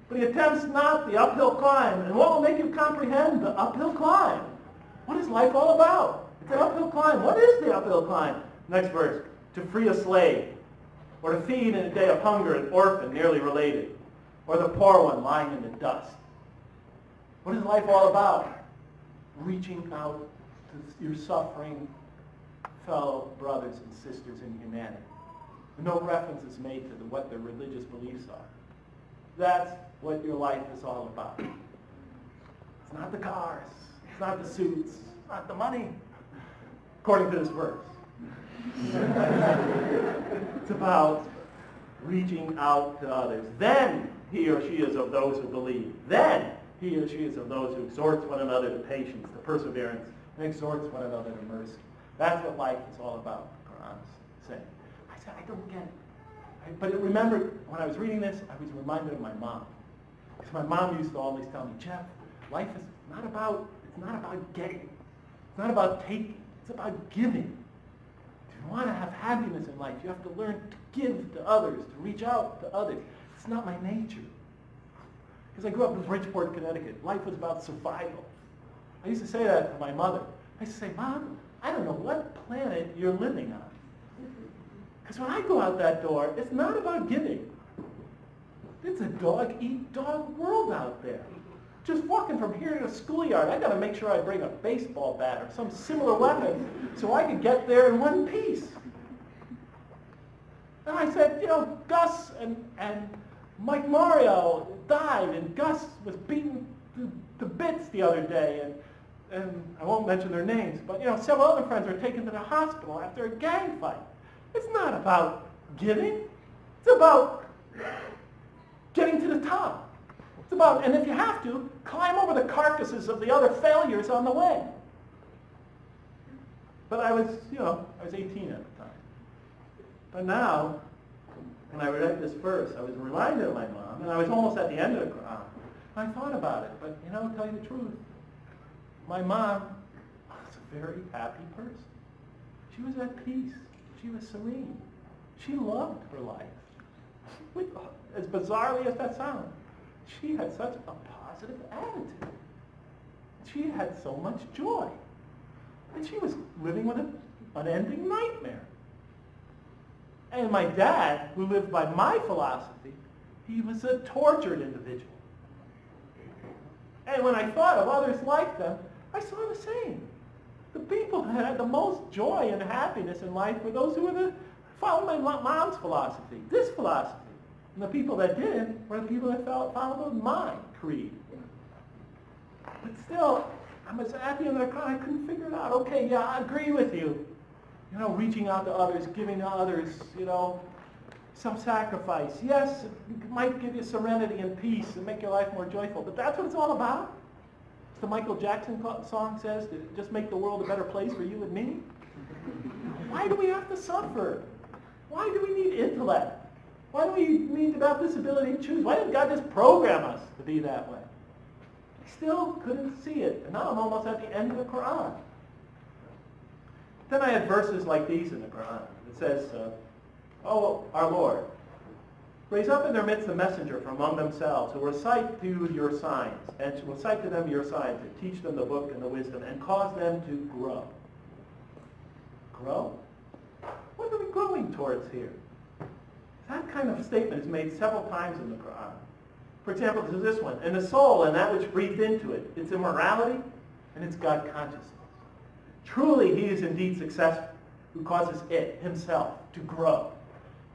But he attempts not the uphill climb. And what will make you comprehend the uphill climb? What is life all about? It's an uphill climb. What is the uphill climb? Next verse. To free a slave, or to feed in a day of hunger an orphan nearly related, or the poor one lying in the dust. What is life all about? Reaching out to your suffering fellow brothers and sisters in humanity. No reference is made to what their religious beliefs are. That's what your life is all about. It's not the cars. It's not the suits. It's not the money, according to this verse. It's about reaching out to others. Then he or she is of those who believe. Then he or she is of those who exhorts one another to patience, to perseverance, and exhorts one another to mercy. That's what life is all about, the Quran's saying. I said, I don't get it. But remember, when I was reading this, I was reminded of my mom. Because my mom used to always tell me, Jeff, life is not about getting. It's not about taking. It's about giving. If you want to have happiness in life, you have to learn to give to others, to reach out to others. It's not my nature. Because I grew up in Bridgeport, Connecticut. Life was about survival. I used to say that to my mother. I used to say, Mom, I don't know what planet you're living on. Because when I go out that door, it's not about giving. It's a dog-eat-dog world out there. Just walking from here to the schoolyard, I got to make sure I bring a baseball bat or some similar weapon so I can get there in one piece. And I said, Gus and Mike Mario died, and Gus was beaten to bits the other day, and I won't mention their names, but several other friends were taken to the hospital after a gang fight. It's not about giving. It's about getting to the top. It's about, and if you have to, climb over the carcasses of the other failures on the way. But I was 18 at the time. But now, when I read this verse, I was reminded of my mom, and I was almost at the end of the Quran. I thought about it, but to tell you the truth, my mom was a very happy person. She was at peace. She was serene. She loved her life. As bizarrely as that sounds, she had such a positive attitude. She had so much joy. And she was living with an unending nightmare. And my dad, who lived by my philosophy, he was a tortured individual. And when I thought of others like them, I saw the same. The people that had the most joy and happiness in life were those who followed my mom's philosophy, this philosophy. And the people that didn't were the people that followed my creed. But still, I was at the end of the car, I couldn't figure it out. Okay, yeah, I agree with you. You know, reaching out to others, giving to others, you know, self-sacrifice. Yes, it might give you serenity and peace and make your life more joyful, but that's what it's all about. As the Michael Jackson song says, to just make the world a better place for you and me. Why do we have to suffer? Why do we need intellect? Why do we need to have this ability to choose? Why didn't God just program us to be that way? I still couldn't see it, and now I'm almost at the end of the Quran. Then I had verses like these in the Quran. It says, "Oh, our Lord, raise up in their midst a messenger from among themselves who will recite to you your signs, and to recite to them your signs, and teach them the book and the wisdom, and cause them to grow." Grow? What are we growing towards here? That kind of statement is made several times in the Quran. For example, there's this one. "And the soul and that which breathed into it, its immorality and its God consciousness. Truly he is indeed successful, who causes it, himself, to grow.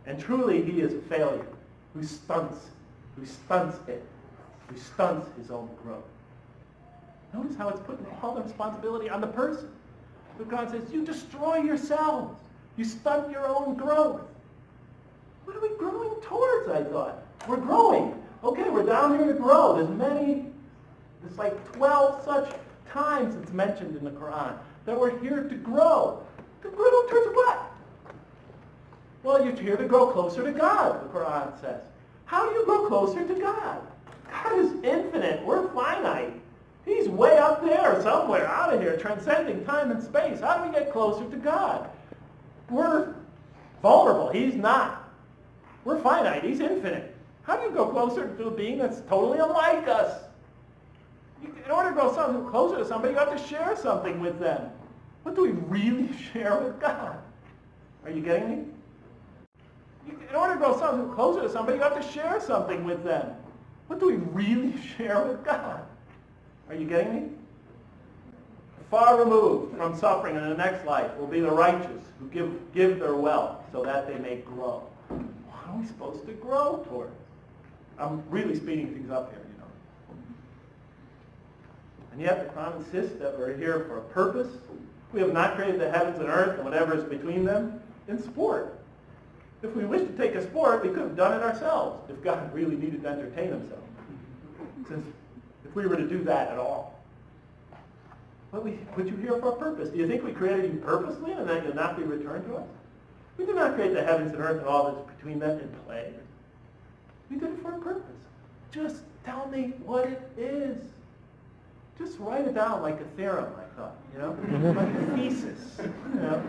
And truly he is a failure, who stunts it, who stunts his own growth." Notice how it's putting all the responsibility on the person. But God says, you destroy yourselves. You stunt your own growth. What are we growing towards, I thought? We're growing. Okay, we're down here to grow. There's like 12 such times it's mentioned in the Quran that we're here to grow. To grow towards what? Well, you're here to grow closer to God, the Quran says. How do you grow closer to God? God is infinite. We're finite. He's way up there somewhere, out of here, transcending time and space. How do we get closer to God? We're vulnerable. He's not. We're finite. He's infinite. How do you go closer to a being that's totally unlike us? In order to grow closer to somebody, you have to share something with them. What do we really share with God? Are you getting me? In order to grow closer to somebody, you have to share something with them. What do we really share with God? Are you getting me? Far removed from suffering in the next life will be the righteous who give their wealth so that they may grow. What are we supposed to grow towards? I'm really speeding things up here, you know. And yet the Quran insists that we're here for a purpose. We have not created the heavens and earth and whatever is between them in sport. If we wish to take a sport, we could have done it ourselves if God really needed to entertain himself. Since if we were to do that at all. But we put you here for a purpose. Do you think we created you purposely and that you'll not be returned to us? We did not create the heavens and earth and all that's between them in play. We did it for a purpose. Just tell me what it is. Just write it down like a theorem, I thought, you know? Like a thesis, you know?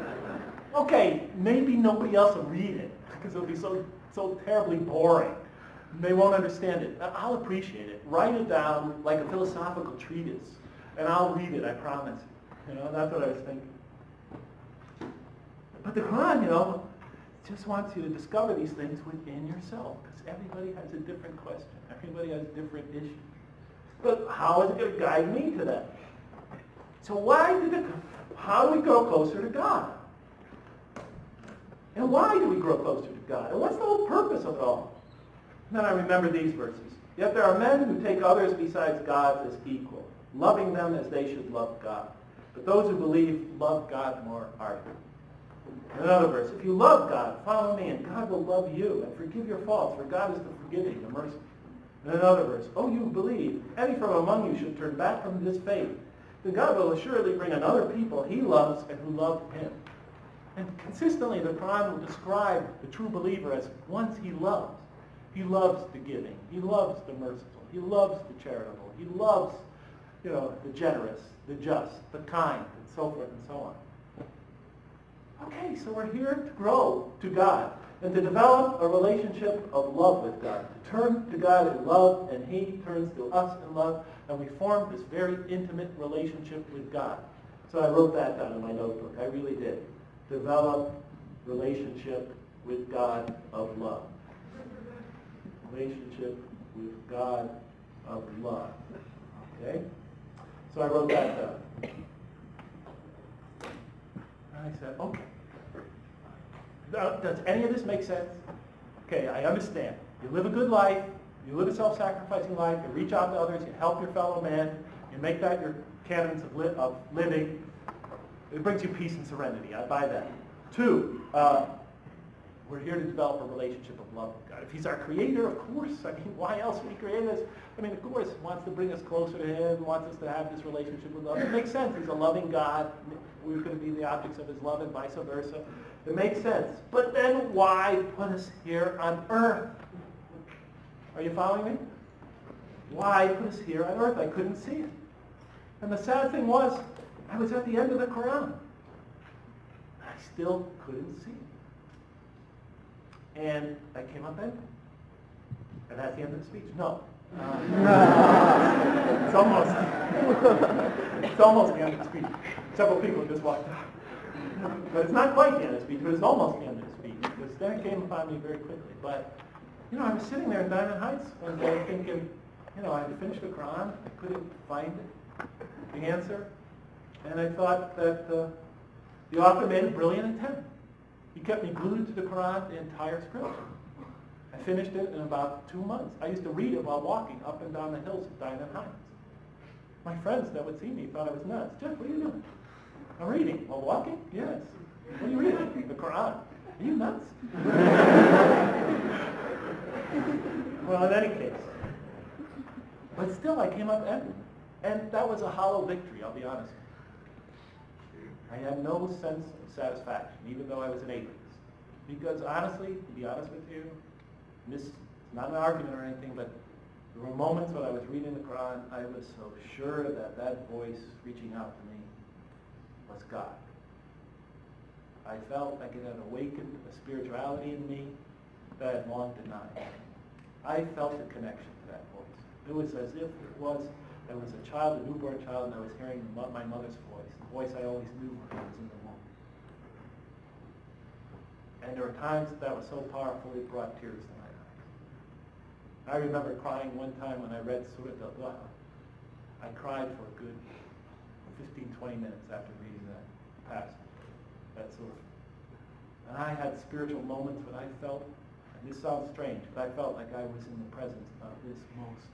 Okay, maybe nobody else will read it because it'll be so terribly boring. They won't understand it. I'll appreciate it. Write it down like a philosophical treatise, and I'll read it, I promise. You know, that's what I was thinking. But the Quran, you know, just wants you to discover these things within yourself, because everybody has a different question. Everybody has different issues. But how is it going to guide me to that? So how do we grow closer to God? And why do we grow closer to God? And what's the whole purpose of it all? And then I remember these verses. Yet there are men who take others besides God as equal, loving them as they should love God. But those who believe love God more ardently. Another verse, if you love God, follow me, and God will love you, and forgive your faults, for God is the forgiving, the merciful. And another verse, oh, you believe, if any from among you should turn back from this faith, then God will assuredly bring another people he loves and who love him. And consistently the Quran will describe the true believer as ones he loves. He loves the giving. He loves the merciful. He loves the charitable. He loves, you know, the generous, the just, the kind, and so forth and so on. Okay, so we're here to grow to God. And to develop a relationship of love with God. To turn to God in love, and He turns to us in love, and we form this very intimate relationship with God. So I wrote that down in my notebook. I really did. Develop relationship with God of love. Relationship with God of love. Okay? So I wrote that down. And I said, okay. Does any of this make sense? Okay, I understand. You live a good life. You live a self-sacrificing life. You reach out to others. You help your fellow man. You make that your canons of living. It brings you peace and serenity. I buy that. 2, we're here to develop a relationship of love with God. If He's our creator, of course. I mean, why else would He create us? I mean, of course, wants to bring us closer to Him, wants us to have this relationship with love. It makes sense. He's a loving God. We're going to be the objects of His love and vice versa. It makes sense. But then why put us here on earth? Are you following me? Why put us here on earth? I couldn't see it. And the sad thing was, I was at the end of the Quran. I still couldn't see it. And I came up empty. And that's the end of the speech. No. It's almost the end of the speech. Several people just walked out. But it's not quite the end of the speech, but it's almost the end of the speech. Because then it came upon me very quickly. But, I was sitting there in Diamond Heights one day thinking, I had finished the Quran. I couldn't find the answer. And I thought that the author made a brilliant attempt. He kept me glued to the Quran, the entire scripture. I finished it in about 2 months. I used to read it while walking up and down the hills of Diamond Heights. My friends that would see me thought I was nuts. Jeff, what are you doing? I'm reading. While walking? Yes. What are you reading? The Quran. Are you nuts? Well, in any case. But still, I came up empty. And that was a hollow victory, I'll be honest. I had no sense of satisfaction, even though I was an atheist. Because honestly, to be honest with you, this is not an argument or anything, but there were moments when I was reading the Quran, I was so sure that that voice reaching out to me was God. I felt like it had awakened a spirituality in me that I had long denied. I felt a connection to that voice. It was as if I was a child, a newborn child, and I was hearing my mother's voice, the voice I always knew when I was in the womb. And there were times that was so powerful it brought tears to my eyes. I remember crying one time when I read Surah Al-Duha. I cried for a good 15, 20 minutes after reading that passage, that surah. And I had spiritual moments when I felt, and this sounds strange, but I felt like I was in the presence of this most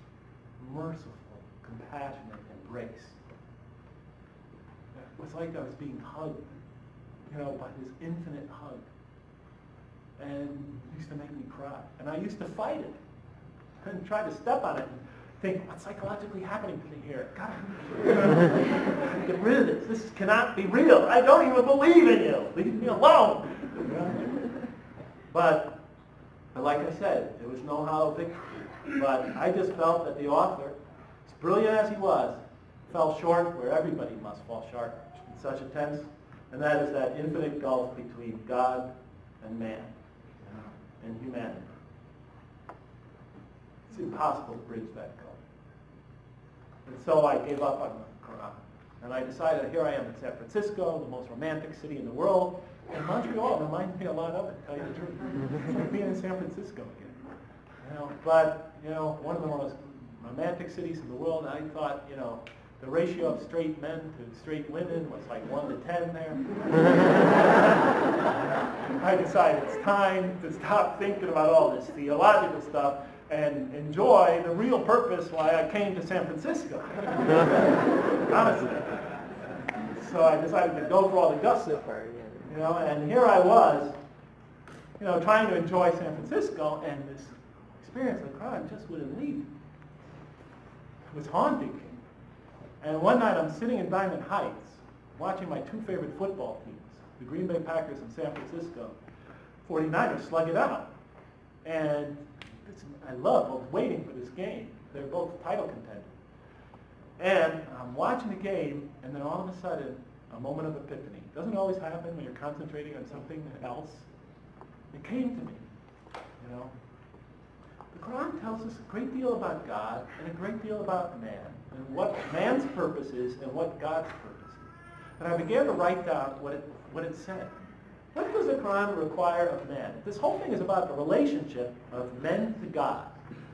merciful, compassionate embrace. It was like I was being hugged, by this infinite hug. And it used to make me cry. And I used to fight it. And try to step on it and think, what's psychologically happening to me here? God, get rid of this. This cannot be real. I don't even believe in you. Leave me alone. But like I said, there was no hollow victory. But I just felt that the author, as brilliant as he was, fell short where everybody must fall short in such a tense, and that is that infinite gulf between God and man, and humanity. It's impossible to bridge that gulf. And so I gave up on the Quran. And I decided, here I am in San Francisco, the most romantic city in the world, and Montreal reminds me a lot of it, to tell you the truth. It's like being in San Francisco again. But one of the most romantic cities in the world, and I thought, the ratio of straight men to straight women was like 1 to 10 there. I decided it's time to stop thinking about all this theological stuff and enjoy the real purpose why I came to San Francisco. Honestly. So I decided to go for all the gusto, and here I was, trying to enjoy San Francisco, and this experience of crime just wouldn't leave. It was haunting me. And one night I'm sitting in Diamond Heights watching my 2 favorite football teams, the Green Bay Packers and San Francisco 49ers, slug it out. And I was waiting for this game. They're both title contenders. And I'm watching the game, and then all of a sudden, a moment of epiphany. It doesn't always happen when you're concentrating on something else. It came to me, you know. The Quran tells us a great deal about God and a great deal about man, and what man's purpose is and what God's purpose is. And I began to write down what it said. What does the Quran require of man? This whole thing is about the relationship of men to God,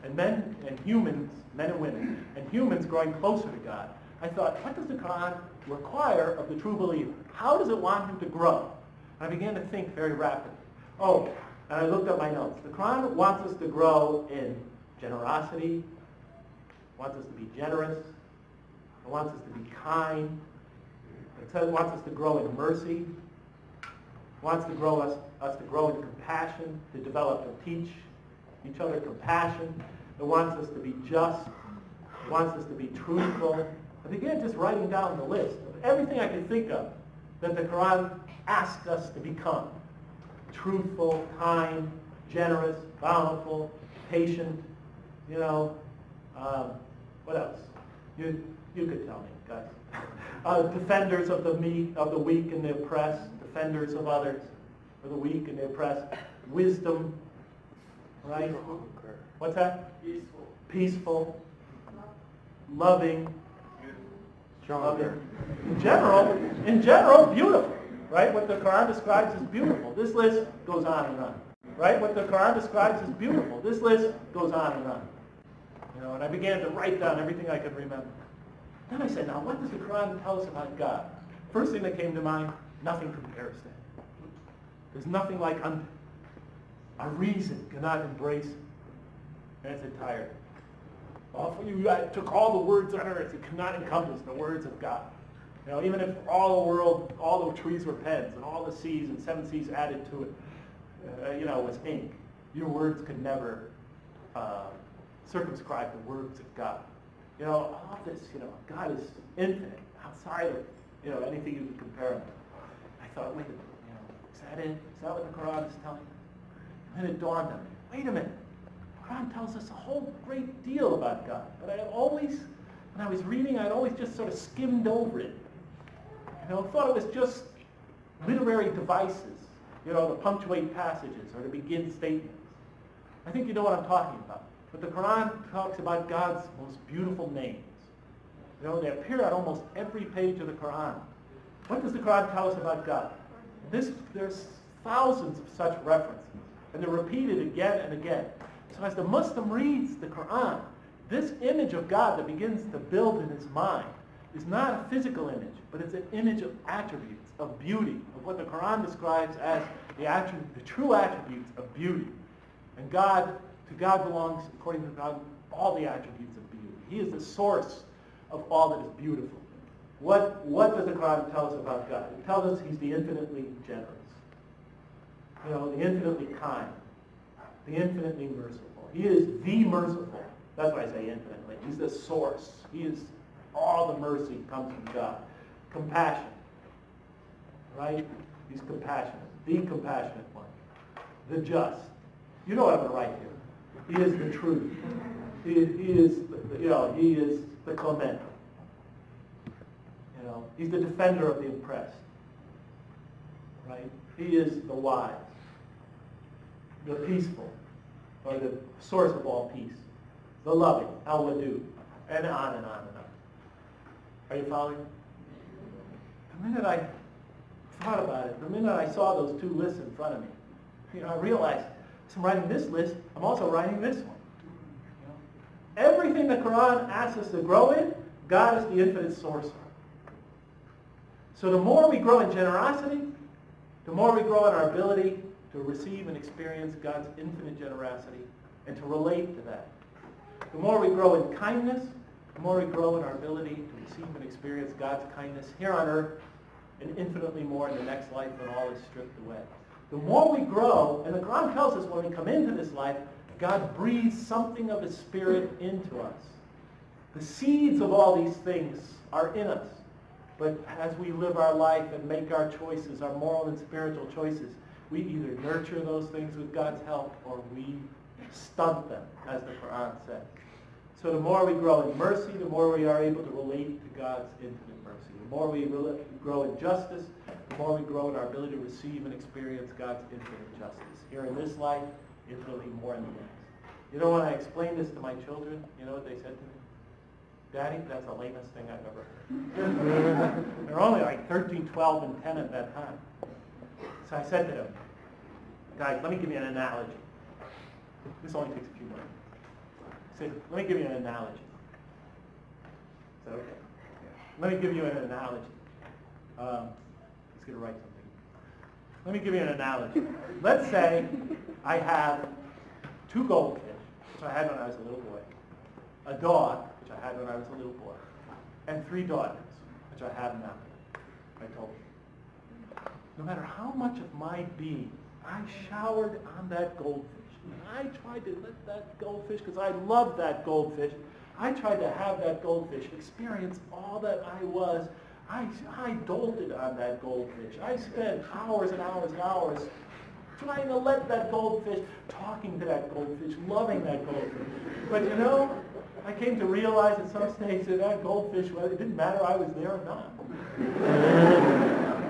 and men and humans, men and women, and humans growing closer to God. I thought, what does the Quran require of the true believer? How does it want him to grow? And I began to think very rapidly. Oh, and I looked up my notes. The Quran wants us to grow in generosity, wants us to be generous, it wants us to be kind, it wants us to grow in mercy, wants to grow us to grow in compassion, to develop and teach each other compassion. It wants us to be just. It wants us to be truthful. I began just writing down the list of everything I could think of that the Quran asks us to become. Truthful, kind, generous, bountiful, patient, you know. What else? You could tell me, guys. Defenders of the weak and the oppressed, defenders of others, for the weak and the oppressed. Wisdom, right? What's that? Peaceful. Loving. Loving. In general, beautiful. Right? What the Quran describes as beautiful. This list goes on and on. Right? What the Quran describes as beautiful. This list goes on and on. You know, and I began to write down everything I could remember. Then I said, now what does the Quran tell us about God? First thing that came to mind, nothing compares to him. There's nothing like our reason cannot embrace him in its entirety. I took all the words on earth, it cannot encompass the words of God. You know, even if all the world, all the trees were pens, and all the seas and 7 seas added to it, was ink, your words could never circumscribe the words of God. You know, all this, God is infinite, outside of, anything you can compare him to. I thought, wait a minute, is that it? Is that what the Quran is telling us? And then it dawned on me, wait a minute. The Quran tells us a whole great deal about God. But I had always, when I was reading, I'd always just sort of skimmed over it. Thought it was just literary devices, to punctuate passages or to begin statements. I think you know what I'm talking about. But the Quran talks about God's most beautiful names. They appear on almost every page of the Quran. What does the Quran tell us about God? There's thousands of such references, and they're repeated again and again. So as the Muslim reads the Quran, this image of God that begins to build in his mind is not a physical image, but it's an image of attributes, of beauty, of what the Quran describes as the true attributes of beauty. And to God belongs, according to God, all the attributes of beauty. He is the source of all that is beautiful. What does the Quran tell us about God? It tells us he's the infinitely generous, the infinitely kind, the infinitely merciful. He is the merciful. That's why I say infinitely. He's the source. He is all the mercy comes from God. Compassion, right? He's compassionate, the compassionate one, the just. You know what I'm going to write here. He is the truth. He is the clement. He's the defender of the oppressed, right? He is the wise, the peaceful, or the source of all peace, the loving, al-wadud, and on and on and on. Are you following? The minute I thought about it, the minute I saw those two lists in front of me, I realized, as I'm writing this list, I'm also writing this one. Everything the Quran asks us to grow in, God is the infinite source of. So the more we grow in generosity, the more we grow in our ability to receive and experience God's infinite generosity and to relate to that. The more we grow in kindness, the more we grow in our ability to receive and experience God's kindness here on earth and infinitely more in the next life when all is stripped away. The more we grow, and the Quran tells us when we come into this life, God breathes something of His Spirit into us. The seeds of all these things are in us. But as we live our life and make our choices, our moral and spiritual choices, we either nurture those things with God's help or we stunt them, as the Quran says. So the more we grow in mercy, the more we are able to relate to God's infinite mercy. The more we grow in justice, the more we grow in our ability to receive and experience God's infinite justice. Here in this life, infinitely more in the next. You know, when I explained this to my children, you know what they said to me? Daddy, that's the lamest thing I've ever heard. They're only like 13, 12, and 10 at that time. So I said to them, guys, let me give you an analogy. This only takes a few minutes. I said, let me give you an analogy. I said, okay. Let me give you an analogy. He's going to write something. Let me give you an analogy. Let's say I have 2 goldfish, which I had when I was a little boy, a dog, which I had when I was a little boy, and 3 daughters, which I have now. I told them, no matter how much of my being I showered on that goldfish, and I tried to let that goldfish, because I loved that goldfish, I tried to have that goldfish experience all that I was. I dolted on that goldfish. I spent hours and hours and hours trying to let that goldfish, talking to that goldfish, loving that goldfish. But you know, I came to realize at some stage that that goldfish, well, it didn't matter I was there or not.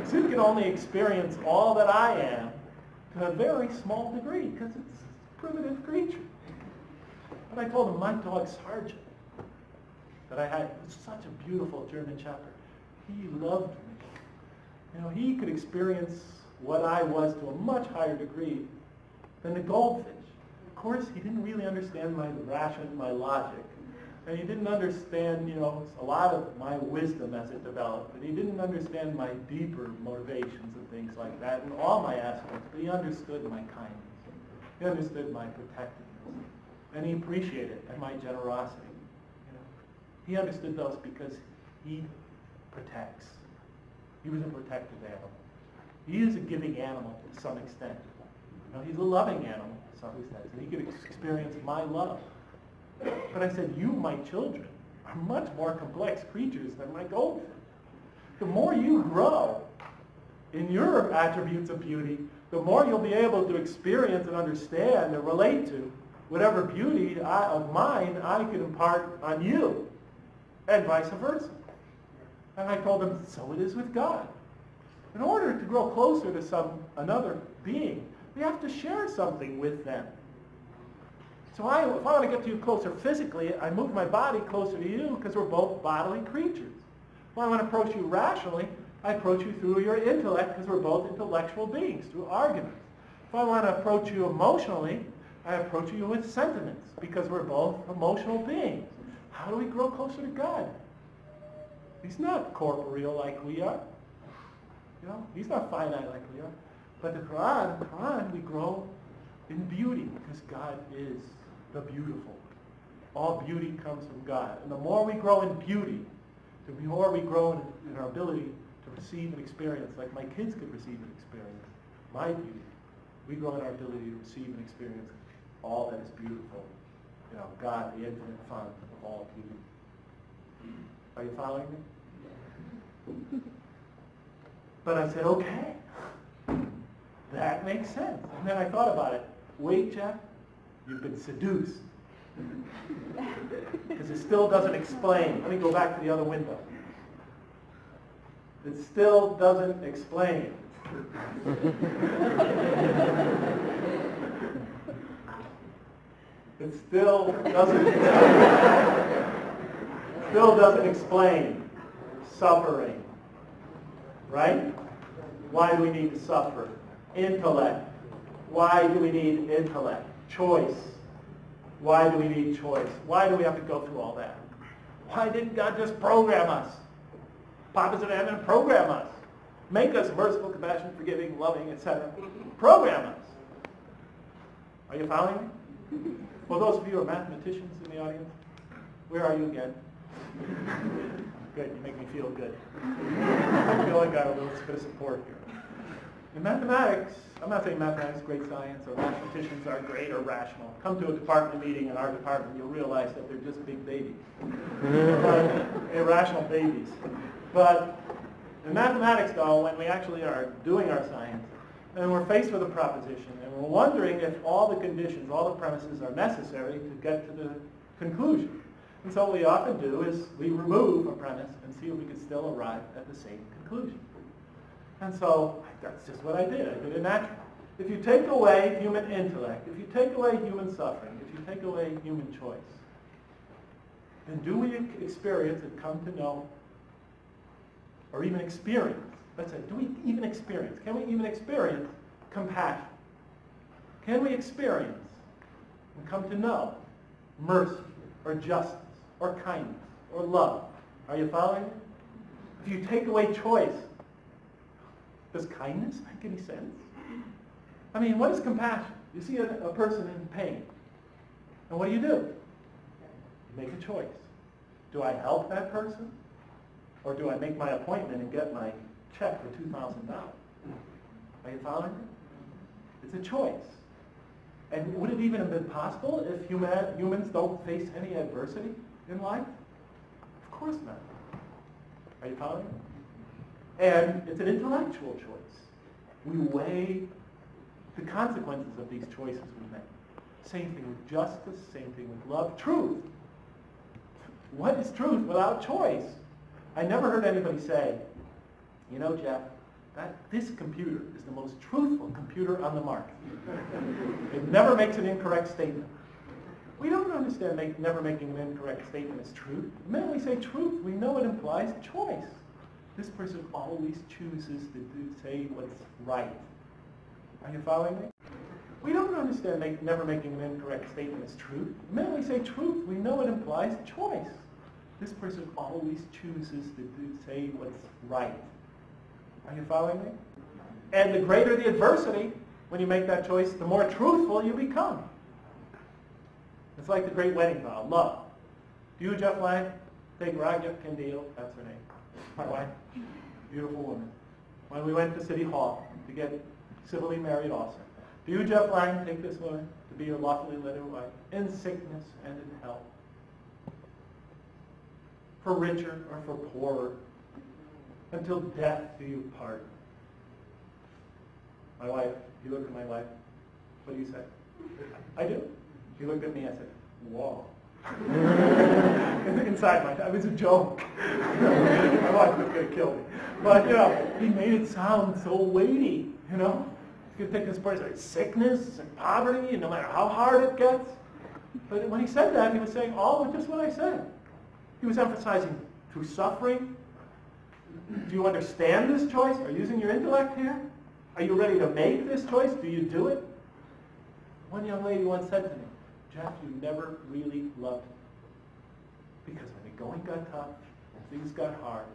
So it can only experience all that I am to a very small degree, because it's a primitive creature. But I told him, my dog Sergeant, that I had, was such a beautiful German Shepherd. He loved me. You know, he could experience what I was to a much higher degree than the goldfish. Of course, he didn't really understand my ration, my logic. And he didn't understand, you know, a lot of my wisdom as it developed. And he didn't understand my deeper motivations and things like that in all my aspects. But he understood my kindness. He understood my protectiveness. And he appreciated it and my generosity. He understood those because he protects. He was a protective animal. He is a giving animal to some extent. You know, he's a loving animal to some extent, and he could experience my love. But I said, you, my children, are much more complex creatures than my goldfish. The more you grow in your attributes of beauty, the more you'll be able to experience and understand and relate to whatever beauty of mine I can impart on you. And vice versa. And I told them, so it is with God. In order to grow closer to another being, we have to share something with them. So if I want to get to you closer physically, I move my body closer to you because we're both bodily creatures. If I want to approach you rationally, I approach you through your intellect because we're both intellectual beings, through arguments. If I want to approach you emotionally, I approach you with sentiments because we're both emotional beings. How do we grow closer to God? He's not corporeal like we are. You know, he's not finite like we are. But the Quran, we grow in beauty because God is the beautiful. All beauty comes from God. And the more we grow in beauty, the more we grow in our ability to receive and experience, like my kids could receive and experience my beauty. We grow in our ability to receive and experience all that is beautiful. You know, God, the infinite font of all beauty. Are you following me? But I said, okay, that makes sense. And then I thought about it. Wait, Jeff, you've been seduced. Because it still doesn't explain. Let me go back to the other window. It still doesn't explain. It still doesn't explain suffering. Right? Why do we need to suffer? Intellect. Why do we need intellect? Choice. Why do we need choice? Why do we have to go through all that? Why didn't God just program us? Papa's in heaven, program us. Make us merciful, compassionate, forgiving, loving, etc. Program us. Are you following me? Well, those of you who are mathematicians in the audience, where are you again? Good, you make me feel good. I feel like I got a little bit of support here. In mathematics, I'm not saying mathematics is great science or mathematicians are great or rational. Come to a department meeting in our department, you'll realize that they're just big babies. Irrational babies. But in mathematics, though, when we actually are doing our science, and we're faced with a proposition, and we're wondering if all the conditions, all the premises are necessary to get to the conclusion. And so what we often do is we remove a premise and see if we can still arrive at the same conclusion. And so that's just what I did. I did it naturally. If you take away human intellect, if you take away human suffering, if you take away human choice, then do we experience and come to know, or even experience, let's say, do we even experience, can we even experience compassion? Can we experience and come to know mercy, or justice, or kindness, or love? Are you following me? If you take away choice, does kindness make any sense? I mean, what is compassion? You see a person in pain, and what do? You make a choice. Do I help that person? Or do I make my appointment and get my check for $2,000? Are you following me? It's a choice. And would it even have been possible if humans don't face any adversity in life? Of course not. Are you following me? And it's an intellectual choice. We weigh the consequences of these choices we make. Same thing with justice, same thing with love. Truth. What is truth without choice? I never heard anybody say, you know, Jeff, this computer is the most truthful computer on the market. It never makes an incorrect statement. We don't understand never making an incorrect statement as truth. The minute we say truth, we know it implies choice. This person always chooses to say what's right. Are you following me? We don't understand never making an incorrect statement as truth. The minute we say truth, we know it implies choice. This person always chooses to say what's right. Are you following me? And the greater the adversity, when you make that choice, the more truthful you become. It's like the great wedding vow, love. Do you, Jeff Lang, take Raja Kendeel, that's her name, my wife, beautiful woman, when we went to City Hall to get civilly married also. Do you, Jeff Lang, take this woman to be your lawfully wedded wife, in sickness and in health, for richer or for poorer, until death do you part? My wife, you look at my wife, what do you say? I do. He looked at me, I said, whoa. Inside my head, it was a joke. My wife was going to kill me. But, he made it sound so weighty, You could take this person, sickness and poverty, and no matter how hard it gets. But when he said that, he was saying just what I said. He was emphasizing through suffering. Do you understand this choice? Are you using your intellect here? Are you ready to make this choice? Do you do it? One young lady once said to me, Jeff, you never really loved me. Because when the going got tough and things got hard,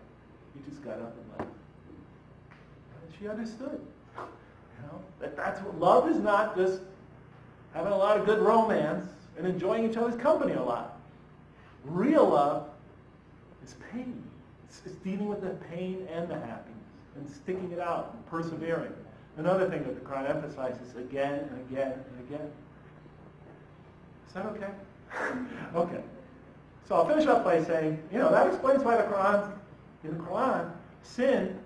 you just got up and left. And she understood. That's what love is, not just having a lot of good romance and enjoying each other's company a lot. Real love is pain. It's dealing with the pain and the happiness and sticking it out and persevering. Another thing that the Quran emphasizes again and again and again. Is that okay? Okay. So I'll finish up by saying, that explains why in the Quran, sin,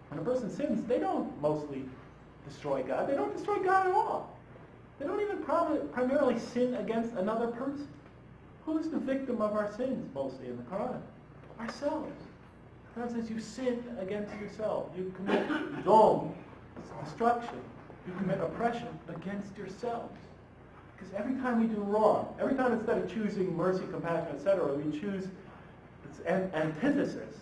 when a person sins, they don't mostly destroy God. They don't destroy God at all. They don't even primarily sin against another person. Who is the victim of our sins mostly in the Quran? Ourselves. The Quran says you sin against yourself. You commit zulm, destruction. You commit oppression against yourselves. Because every time we do wrong, every time instead of choosing mercy, compassion, etc., we choose its antithesis,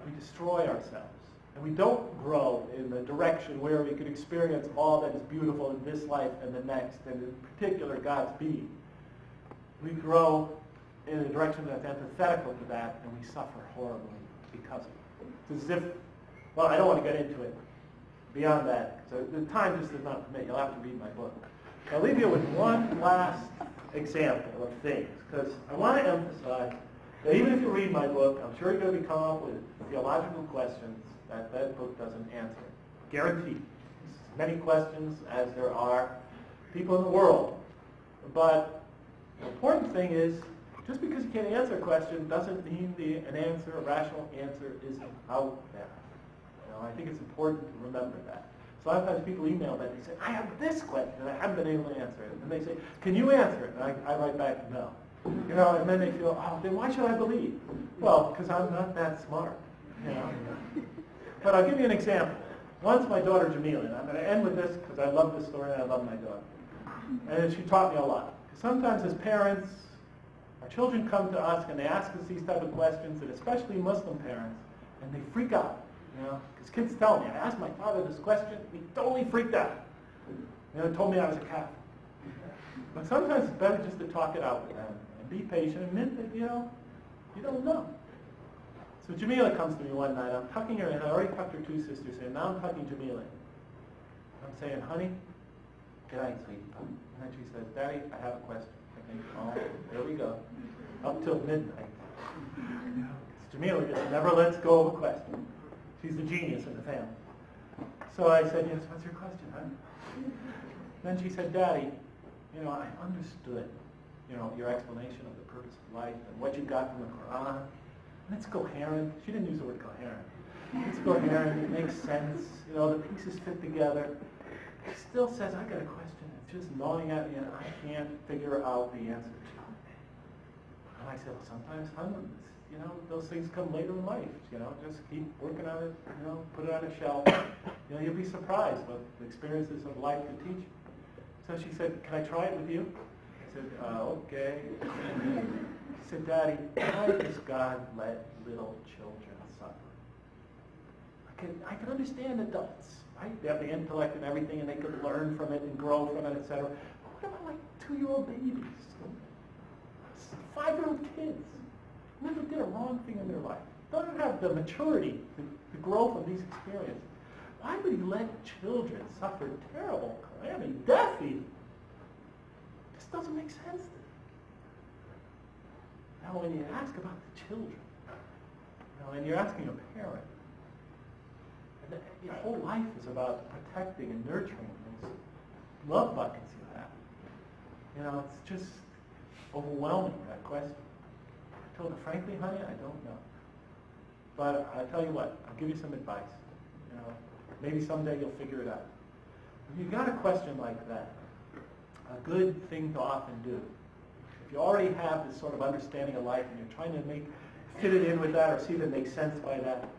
we destroy ourselves. And we don't grow in the direction where we can experience all that is beautiful in this life and the next, and in particular God's being. We grow in a direction that's antithetical to that, and we suffer horribly because of it. It's as if, I don't want to get into it beyond that. So the time just does not permit. You'll have to read my book. I'll leave you with one last example of things, because I want to emphasize that even if you read my book, I'm sure you're going to come up with theological questions that book doesn't answer. Guaranteed. As many questions as there are people in the world. But the important thing is, just because you can't answer a question doesn't mean a rational answer isn't out there. I think it's important to remember that. So sometimes people email me and they say, I have this question and I haven't been able to answer it. And they say, can you answer it? And I write back, no. And then they feel, then why should I believe? Well, because I'm not that smart. But I'll give you an example. Once my daughter Jamila, and I'm going to end with this because I love this story and I love my daughter. And she taught me a lot. Sometimes as parents, our children come to us and they ask us these type of questions, and especially Muslim parents, and they freak out. Because kids tell me, I asked my father this question, and he totally freaked out. He told me I was a Catholic. But sometimes it's better just to talk it out with them and be patient and admit that, you don't know. So Jamila comes to me one night. I'm tucking her in. I already tucked her two sisters in. Now I'm tucking Jamila in. I'm saying, honey, good night, sweetie. And then she says, Daddy, I have a question. I think, oh, there we go. Up till midnight. Jamila just never lets go of a question. She's the genius in the family. So I said, yes, what's your question, honey? Then she said, Daddy, I understood, your explanation of the purpose of life and what you got from the Quran. And it's coherent. She didn't use the word coherent. It's coherent. It makes sense. The pieces fit together. It still says, I got a question. It's just gnawing at me, and I can't figure out the answer to it. And I said, well, sometimes, those things come later in life. Just keep working on it. Put it on a shelf. You'll be surprised what the experiences of life can teach you. So she said, can I try it with you? I said, okay. She said, Daddy, why does God let little children suffer? I can understand adults, right? They have the intellect and everything, and they could learn from it and grow from it, etc. But what about 2-year-old babies? 5-year-old kids? Never did a wrong thing in their life. Don't have the maturity to grow from these experiences. Why would he let children suffer terrible calamity, death even? This doesn't make sense to me. Now, when you ask about the children, and you're asking a parent, and your whole life is about protecting and nurturing those love buckets you have. It's just overwhelming, that question. I told her, frankly, honey, I don't know. But I'll tell you what, I'll give you some advice. Maybe someday you'll figure it out. If you've got a question like that, a good thing to often do, if you already have this sort of understanding of life and you're trying to fit it in with that or see if it makes sense by that,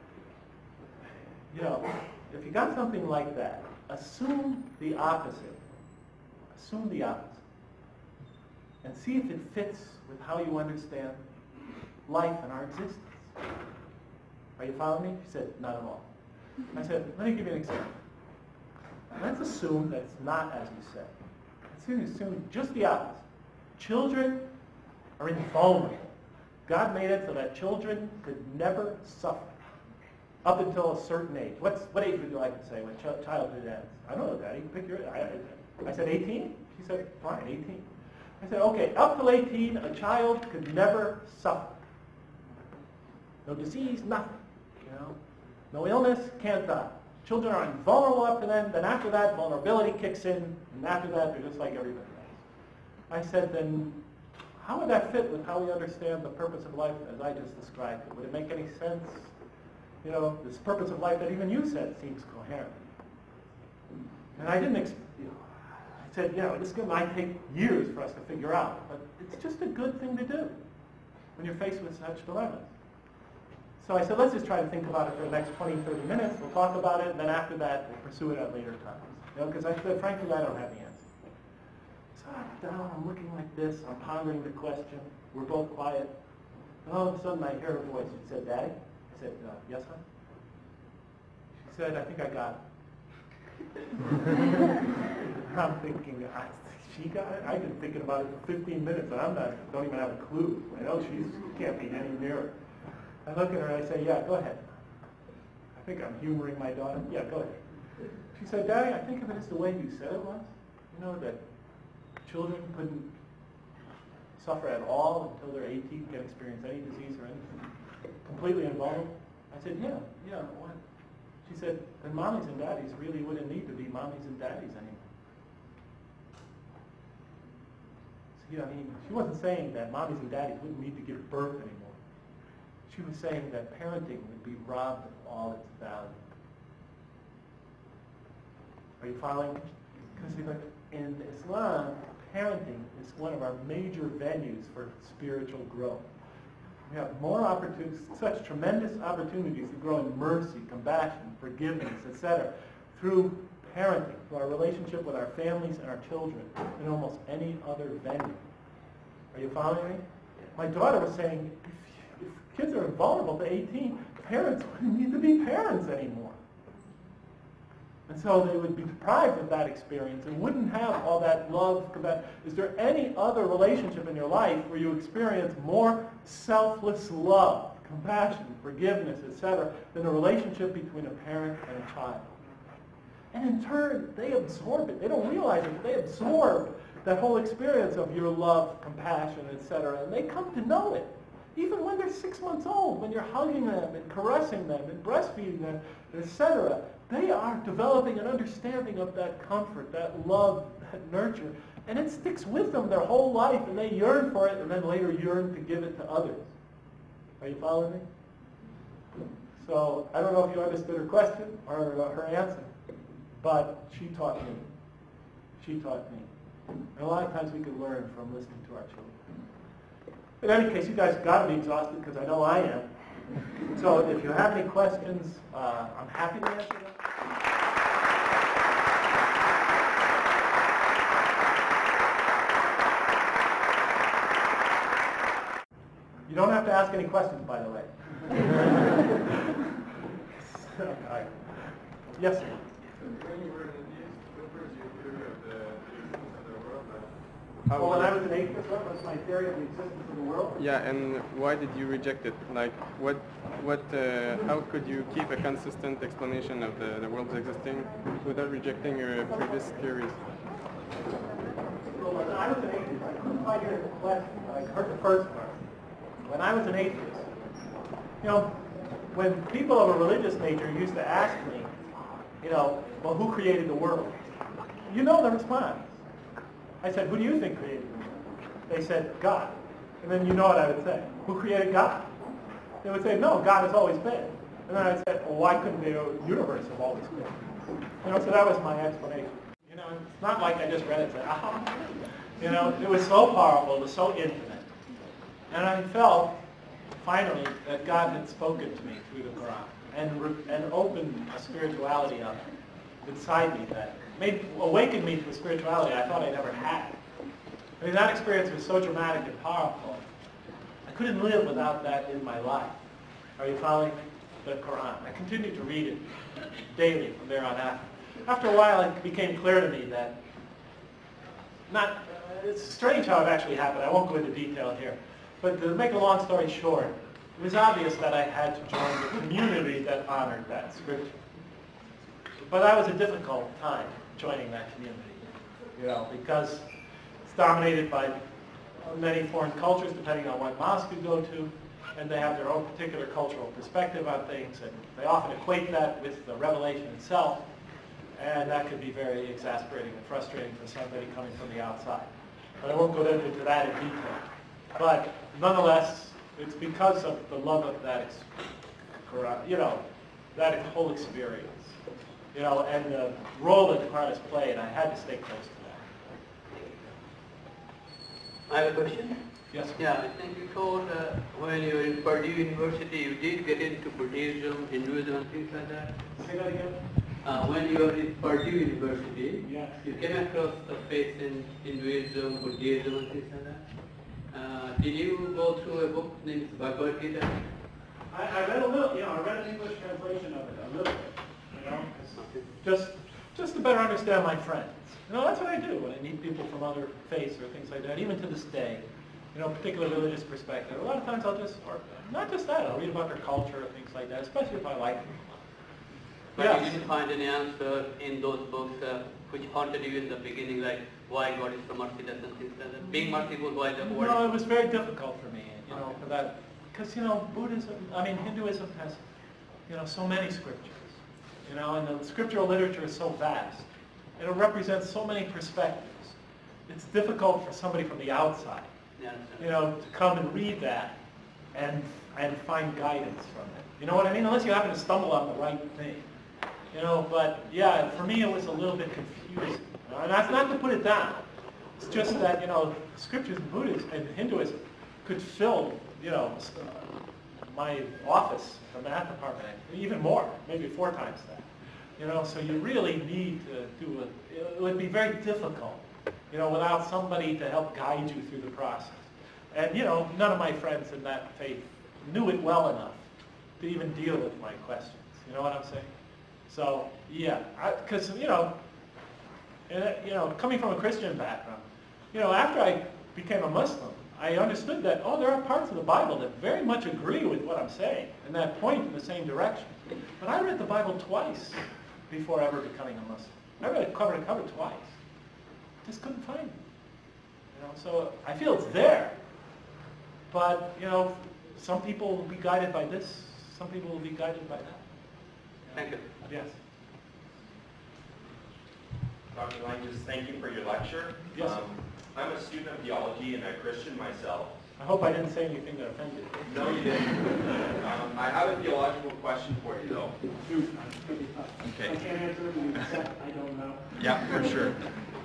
if you got something like that, assume the opposite. Assume the opposite. And see if it fits with how you understand life and our existence. Are you following me? She said, not at all. I said, let me give you an example. Let's assume that it's not as you said. Let's assume just the opposite. Children are invulnerable. God made it so that children could never suffer up until a certain age. What age would you like to say when childhood ends? I don't know, Daddy. Pick your age. I said 18? She said, fine, 18. I said, okay, up till 18, a child could never suffer. No disease, nothing. No illness, can't die. Children are invulnerable up to then after that, vulnerability kicks in, and after that, they're just like everybody else. I said, then how would that fit with how we understand the purpose of life as I just described it? Would it make any sense? This purpose of life that even you said seems coherent. And I didn't, I said, this might take years for us to figure out, but it's just a good thing to do when you're faced with such dilemmas. So I said, let's just try to think about it for the next 20, 30 minutes. We'll talk about it, and then after that, we'll pursue it at later times. Because I said, frankly, I don't have the answer. So I'm down, I'm looking like this, I'm pondering the question. We're both quiet. And all of a sudden, I hear her voice. She said, Daddy? I said, yes, hon? She said, I think I got it. I'm thinking, she got it? I've been thinking about it for 15 minutes, and don't even have a clue. I know she can't be any nearer. I look at her and I say, yeah, go ahead. I think I'm humoring my daughter. Yeah, go ahead. She said, Daddy, I think of it as the way you said it was. That children couldn't suffer at all until they're 18, can't experience any disease or anything. Completely invulnerable. I said, yeah, what? She said, then mommies and daddies really wouldn't need to be mommies and daddies anymore. So, she wasn't saying that mommies and daddies wouldn't need to give birth anymore. She was saying that parenting would be robbed of all its value. Are you following? Because in Islam, parenting is one of our major venues for spiritual growth. We have more opportunities, such tremendous opportunities to grow in mercy, compassion, forgiveness, etc., through parenting, through our relationship with our families and our children, than almost any other venue. Are you following me? My daughter was saying, if kids are vulnerable to 18, parents wouldn't need to be parents anymore. And so they would be deprived of that experience and wouldn't have all that love. Is there any other relationship in your life where you experience more selfless love, compassion, forgiveness, etc., than a relationship between a parent and a child? And in turn, they absorb it. They don't realize it, but they absorb that whole experience of your love, compassion, etc., and they come to know it. Even when they're 6 months old, when you're hugging them and caressing them and breastfeeding them, etc., they are developing an understanding of that comfort, that love, that nurture, and it sticks with them their whole life, and they yearn for it, and then later yearn to give it to others. Are you following me? So I don't know if you understood her question or her answer, but she taught me. She taught me. And a lot of times we can learn from listening to our children. In any case, you guys got to be exhausted because I know I am. So if you have any questions, I'm happy to answer them. You don't have to ask any questions, by the way. Yes, sir. When you were an atheist, what was your theory of the existence of the world? Well, when I was an atheist, what was my theory of the existence of the world? Yeah, and why did you reject it? Like, how could you keep a consistent explanation of the world's existing without rejecting your previous theories? Well, when I was an atheist, I couldn't quite hear the question, but I heard the first part. When I was an atheist, when people of a religious nature used to ask me, well, who created the world? You know the response. I said, who do you think created the world? They said, God. And then you know what I would say. Who created God? They would say, no, God has always been. And then I'd say, well, why couldn't the universe have always been? So that was my explanation. It's not like I just read it and said, it was so powerful, it was so infinite. And I felt, finally, that God had spoken to me through the Quran and opened a spirituality up inside me that awakened me to a spirituality I thought I never had. I mean, that experience was so dramatic and powerful. I couldn't live without that in my life. Are you following the Quran? I continued to read it daily from there on after. After a while, it became clear to me that it's strange how it actually happened. I won't go into detail here. But to make a long story short, it was obvious that I had to join the community that honored that scripture. But that was a difficult time, joining that community, because it's dominated by many foreign cultures, depending on what mosque you go to, and they have their own particular cultural perspective on things, and they often equate that with the revelation itself, and that could be very exasperating and frustrating for somebody coming from the outside. But I won't go into that in detail. But nonetheless, it's because of the love of that, that whole experience, and the role that the Quran has played. I had to stay close to that. I have a question. Yes. Yeah, I think you told when you were in Purdue University, you did get into Buddhism, Hinduism, and things like that. Say that again. When you were in Purdue University, Yes. you came across the faith in Hinduism, Buddhism, and things like that. Did you go through a book named Bhagavad Gita? I read a little, I read an English translation of it, a little bit, just to better understand my friends. That's what I do when I meet people from other faiths or things like that, even to this day, particular religious perspective. A lot of times I'll not just that, I'll read about their culture or things like that, especially if I like them. But Yes. you didn't find any answer in those books which haunted you in the beginning, like why God is so merciless and things like that. Being merciful, why the word? No, it was very difficult for me, for that, because Hinduism has, so many scriptures, and the scriptural literature is so vast, and it represents so many perspectives. It's difficult for somebody from the outside, to come and read that and find guidance from it. You know what I mean? Unless you happen to stumble on the right thing. But yeah, for me it was a little bit confusing. And that's not to put it down. It's just that, scriptures in Buddhism and Hinduism could fill my office, the math department, even more, maybe 4 times that. So you really need to do it. It would be very difficult, without somebody to help guide you through the process. And, none of my friends in that faith knew it well enough to even deal with my questions. You know what I'm saying? So, yeah, because, coming from a Christian background, after I became a Muslim, I understood that, there are parts of the Bible that very much agree with what I'm saying and that point in the same direction. But I read the Bible twice before ever becoming a Muslim. I read it cover to cover twice. Just couldn't find it. So I feel it's there. But, some people will be guided by this, some people will be guided by that. Thank you. Yes. Dr. Lang, just thank you for your lecture. Yes. I'm a student of theology and a Christian myself. I hope I didn't say anything that offended you. No, you didn't. I have a theological question for you, though. Okay. I can't answer it, you said I don't know. Yeah, for sure.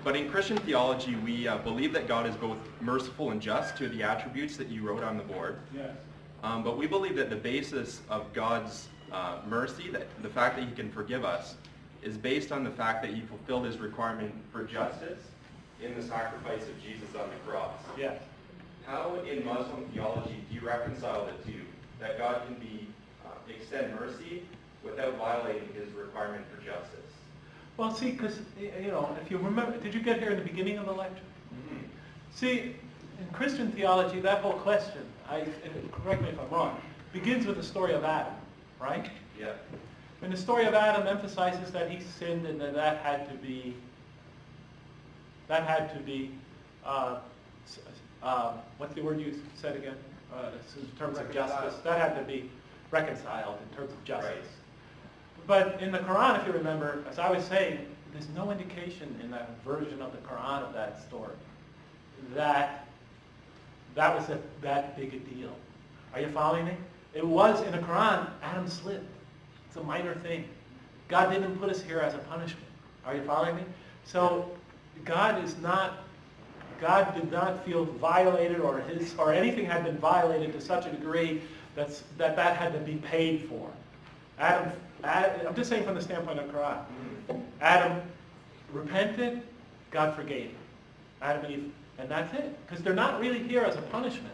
But in Christian theology, we believe that God is both merciful and just, to the attributes that you wrote on the board. Yes. But we believe that the basis of God's mercy, that the fact that he can forgive us, is based on the fact that he fulfilled his requirement for justice in the sacrifice of Jesus on the cross. Yes. How in Muslim theology do you reconcile the two? That God can extend mercy without violating his requirement for justice? Well, see, because, if you remember, did you get here in the beginning of the lecture? Mm-hmm. See, in Christian theology, that whole question, correct me if I'm wrong, begins with the story of Adam, right? Yeah. And the story of Adam emphasizes that he sinned and that had to be, what's the word you said again? In terms of justice. That had to be reconciled in terms of justice. Right. But in the Quran, if you remember, as I was saying, there's no indication in that version of the Quran of that story that was that big a deal. Are you following me? It was in the Quran, Adam slipped. It's a minor thing. God didn't put us here as a punishment. Are you following me? So God did not feel violated or anything had been violated to such a degree that had to be paid for. I'm just saying from the standpoint of Quran. Adam repented, God forgave him. Adam and Eve, and that's it. Because they're not really here as a punishment.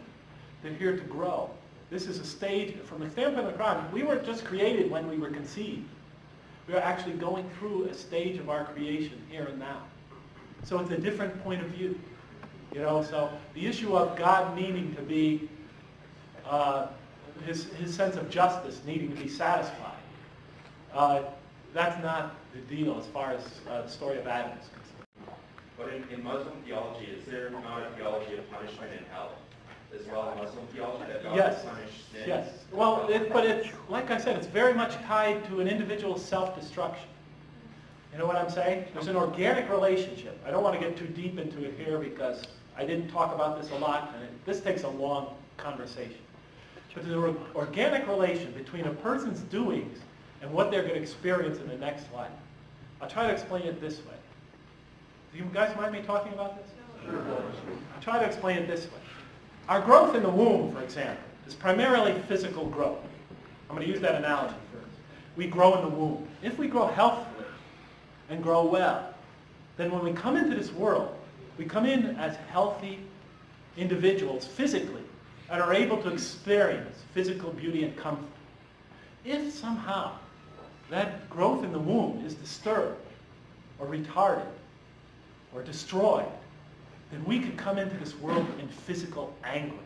They're here to grow. This is a stage, from the standpoint of the Quran, we weren't just created when we were conceived. We are actually going through a stage of our creation here and now. So it's a different point of view. So the issue of God needing to be, his sense of justice needing to be satisfied, that's not the deal as far as the story of Adam is concerned. But in Muslim theology, is there not a theology of punishment in hell as well in Muslim theology, that God Yes. will punish sin? Yes. Well, but it's, like I said, it's very much tied to an individual's self-destruction. You know what I'm saying? There's an organic relationship. I don't want to get too deep into it here because I didn't talk about this a lot, and this takes a long conversation. But there's an organic relation between a person's doings and what they're going to experience in the next life. I'll try to explain it this way. Do you guys mind me talking about this? Sure. I'll try to explain it this way. Our growth in the womb, for example, is primarily physical growth. I'm going to use that analogy first. We grow in the womb. If we grow healthfully and grow well, then when we come into this world, we come in as healthy individuals physically and are able to experience physical beauty and comfort. If somehow that growth in the womb is disturbed or retarded or destroyed, then we could come into this world in physical anguish.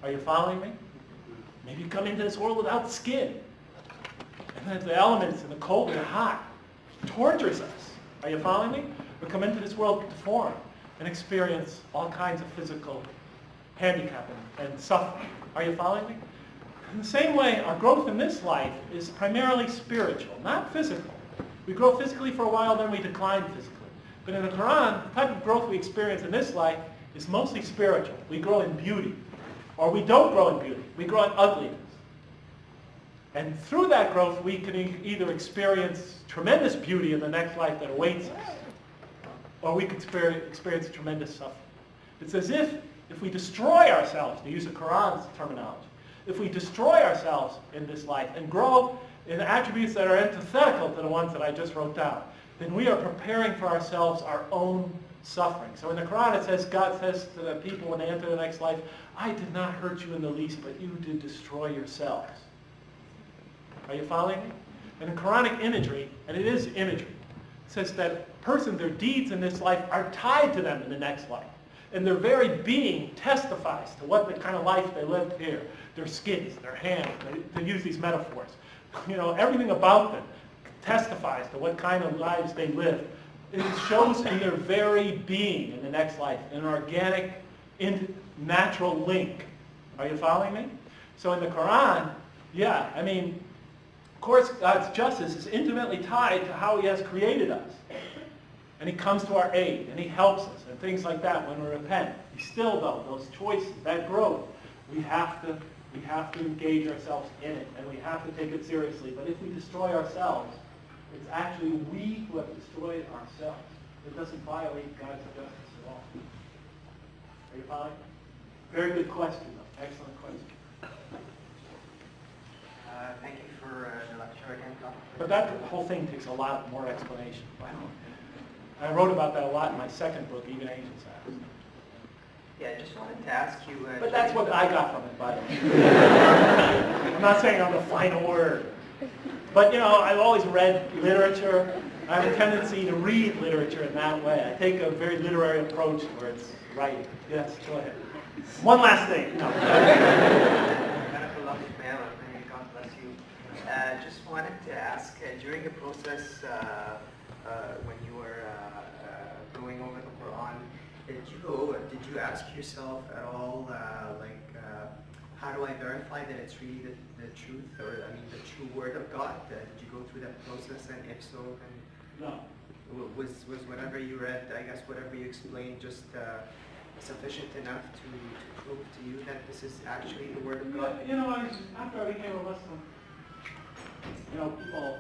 Are you following me? Maybe come into this world without skin. And then the elements and the cold and the hot tortures us. Are you following me? We come into this world deformed and experience all kinds of physical handicap and suffering. Are you following me? In the same way, our growth in this life is primarily spiritual, not physical. We grow physically for a while, then we decline physically. But in the Quran, the type of growth we experience in this life is mostly spiritual. We grow in beauty. Or we don't grow in beauty. We grow in ugliness. And through that growth, we can either experience tremendous beauty in the next life that awaits us, or we could experience tremendous suffering. It's as if if we destroy ourselves, to use the Quran's terminology, if we destroy ourselves in this life and grow in attributes that are antithetical to the ones that I just wrote down, then we are preparing for ourselves our own suffering. So in the Quran it says, God says to the people when they enter the next life, I did not hurt you in the least, but you did destroy yourselves. Are you following me? And in Quranic imagery, and it is imagery, it says that a person, their deeds in this life are tied to them in the next life. And their very being testifies to what the kind of life they lived here. Their skins, their hands, they use these metaphors. You know, everything about them testifies to what kind of lives they lived. It shows in their very being in the next life, an organic, natural link. Are you following me? So in the Quran, yeah, I mean, of course God's justice is intimately tied to how he has created us. And he comes to our aid, and he helps us, and things like that when we repent. Still though, those choices, that growth, we have to engage ourselves in it, and we have to take it seriously. But if we destroy ourselves, it's actually we who have destroyed ourselves. It doesn't violate God's justice at all. Are you following? Very good question, though. Excellent question. Thank you for the lecture again. But that whole thing takes a lot more explanation. I wrote about that a lot in my second book, Even Angels Ask. Yeah, I just wanted to ask you... But that's what I got from it, by the way. I'm not saying I'm the final word. But, you know, I've always read literature. I have a tendency to read literature in that way. I take a very literary approach where it's writing. Yes, go ahead. One last thing. No. Kind of a lovely man, God bless you. Just wanted to ask, during the process, when you were going over the Quran, did you ask yourself at all, how do I verify that it's really the truth, or I mean the true word of God? Did you go through that process, and if so, then No. was whatever you read, I guess whatever you explained, just sufficient enough to prove to you that this is actually the word of God? You know, after I became a Muslim, you know, people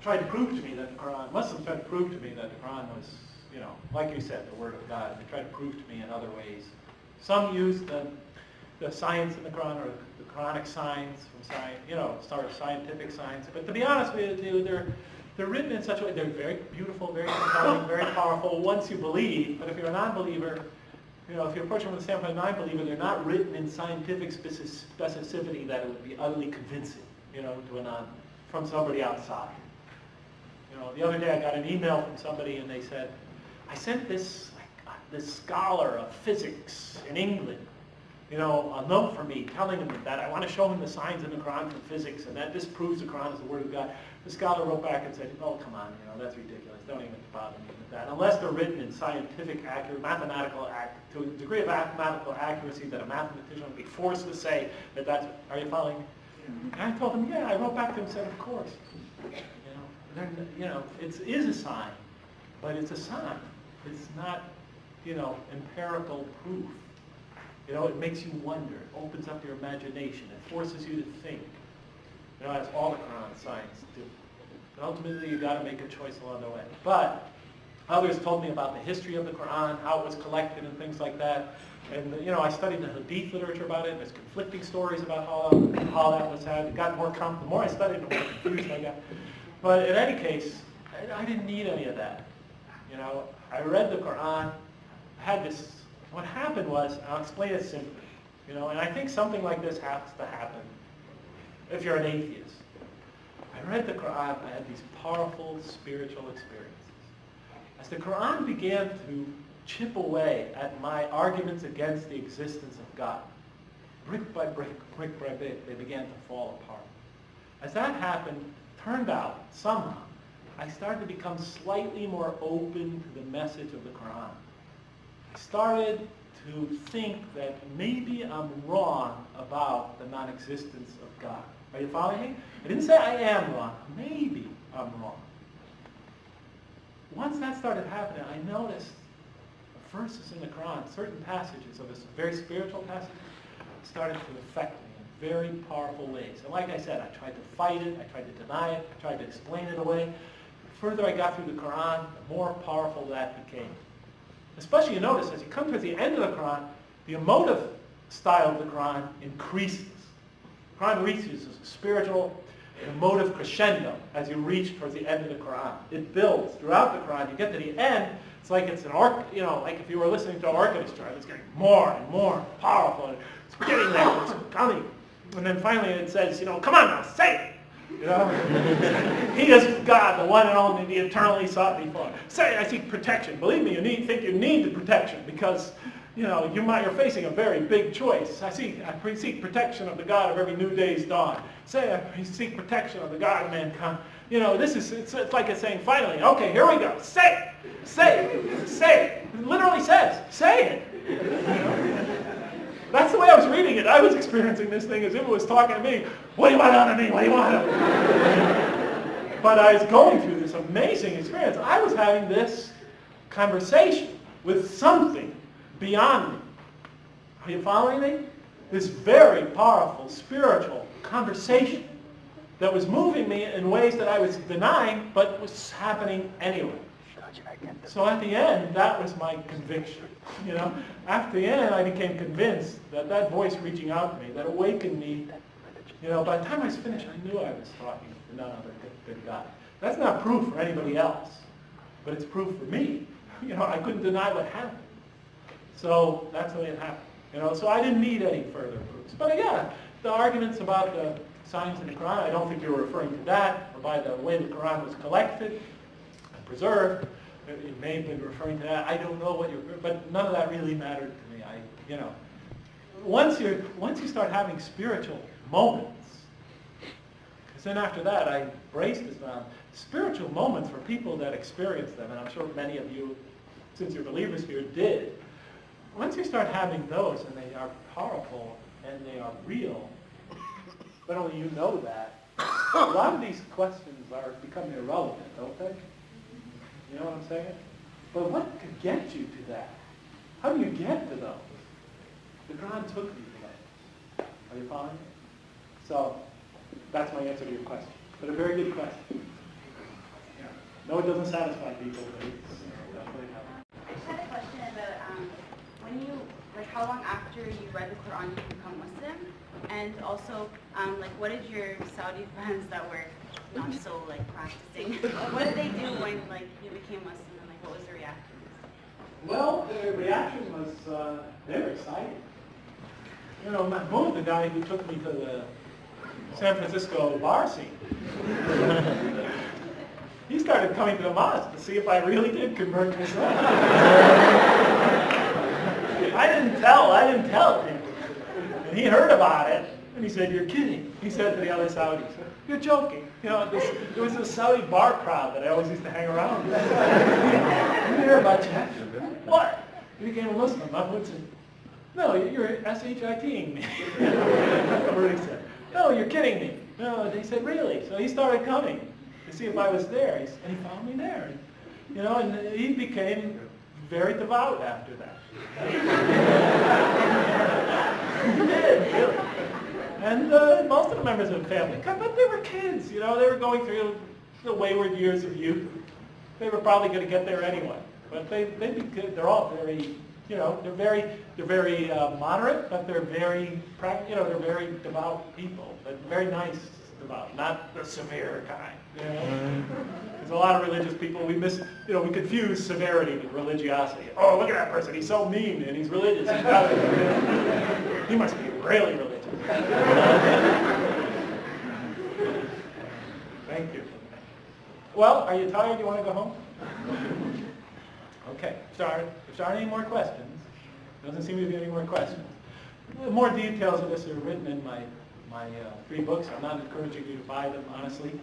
tried to prove to me that the Quran, Muslims tried to prove to me that the Quran was, you know, like you said, the word of God. They tried to prove to me in other ways. Some used the science in the Quran, or the Quranic signs from science, you know, sort of scientific signs. But to be honest with you, they're written in such a way, they're very beautiful, very compelling, very powerful once you believe. But if you're a non-believer, you know, if you approach them from the standpoint of a non-believer, they're not written in scientific specificity that it would be utterly convincing, you know, to a from somebody outside. You know, the other day I got an email from somebody and they said, I sent this scholar of physics in England, you know, a note for me telling him that I want to show him the signs in the Quran from physics, and that disproves the Quran as the word of God. The scholar wrote back and said, oh, come on, you know, that's ridiculous. Don't even bother me with that. Unless they're written in scientific, accurate, to a degree of mathematical accuracy that a mathematician would be forced to say that that's, are you following me? And I told him, yeah, I wrote back to him and said, of course. You know, it is a sign, but it's a sign. It's not, you know, empirical proof. You know, it makes you wonder. It opens up your imagination. It forces you to think. You know, as all the Quran signs do. But ultimately, you've got to make a choice along the way. But others told me about the history of the Quran, how it was collected, and things like that. And you know, I studied the Hadith literature about it. There's conflicting stories about how that was had. It got more the more I studied, the more confused I got. But in any case, I didn't need any of that. You know, I read the Quran. I had this. What happened was, I'll explain it simply. You know, and I think something like this has to happen if you're an atheist. I read the Quran. I had these powerful spiritual experiences. As the Quran began to chip away at my arguments against the existence of God, brick by brick, they began to fall apart. As that happened, turned out, somehow, I started to become slightly more open to the message of the Quran. I started to think that maybe I'm wrong about the non-existence of God. Are you following me? I didn't say I am wrong. Maybe I'm wrong. Once that started happening, I noticed verses in the Quran, certain passages of this very spiritual passages, started to affect me in very powerful ways. And like I said, I tried to fight it, I tried to deny it, I tried to explain it away. The further I got through the Quran, the more powerful that became. Especially, you notice, as you come to the end of the Quran, The emotive style of the Quran increases. The Quran reaches a spiritual, emotive crescendo as you reach towards the end of the Quran. It builds throughout the Quran. You get to the end, it's like it's an like if you were listening to an orchestra, it's getting more and more powerful. And it's getting there, it's coming. And then finally it says, come on now, say it. He is God, the one and only, the eternally sought before. Say, I seek protection. Believe me, think you need the protection because, you're facing a very big choice. I seek protection of the God of every new day's dawn. Say, I seek protection of the God of mankind. It's like it's saying, finally, okay, here we go. Say it. Say it. Say it. It literally says, say it. That's the way I was reading it. I was experiencing this thing as if it was talking to me. What do you want out of me? What do you want out of me? But I was going through this amazing experience. I was having this conversation with something beyond me. Are you following me? This very powerful spiritual conversation that was moving me in ways that I was denying, but was happening anyway. So at the end, that was my conviction. After the end, I became convinced that voice reaching out to me, that awakened me. By the time I was finished, I knew I was talking to none other than God. That's not proof for anybody else, but it's proof for me. I couldn't deny what happened. So that's the way it happened. So I didn't need any further proofs. But again, the arguments about the signs in the Quran, I don't think you were referring to that, or by the way the Quran was collected and preserved. It may have been referring to that. I don't know but none of that really mattered to me. Once you start having spiritual moments, because then after that I braced this down. Spiritual moments for people that experience them, and I'm sure many of you, since you're believers here, did. Once you start having those, and they are powerful and they are real, not only you know that, a lot of these questions are becoming irrelevant, don't they? You know what I'm saying? But what could get you to that? How do you get to those? The Quran took you to those. Are you following me? So, that's my answer to your question. But a very good question. Yeah. No, it doesn't satisfy people, but it's definitely helpful. I just had a question about how long after you read the Quran did you become Muslim? And also, what did your Saudi friends that were not so practicing, what did they do when you became Muslim, and what was the reaction? Well, the reaction was they were excited. Mahmoud, the guy who took me to the San Francisco bar scene, he started coming to the mosque to see if I really did convert to Islam. I didn't tell him. And he heard about it, and he said, "You're kidding." He said to the other Saudis, "You're joking." There was a Saudi bar crowd that I always used to hang around with. You hear about that? What? You became a Muslim. Mahmoud said, "No, you're S-H-I-T-ing me." That's what he said. "No, you're kidding me." No, they said, "Really?" So he started coming to see if I was there, and he found me there. And he became very devout after that. He did, really. And most of the members of the family, but they were kids, they were going through the wayward years of youth. They were probably going to get there anyway. But they're all very, they're very moderate, but they're very, they're very devout people. But very nice devout, not the severe kind. There's a lot of religious people, we confuse severity with religiosity. Oh, look at that person, he's so mean and he's religious. He must be really religious. Thank you. Well, are you tired? You want to go home? Okay. If there aren't any more questions, doesn't seem to be any more questions. More details of this are written in my 3 books. I'm not encouraging you to buy them, honestly,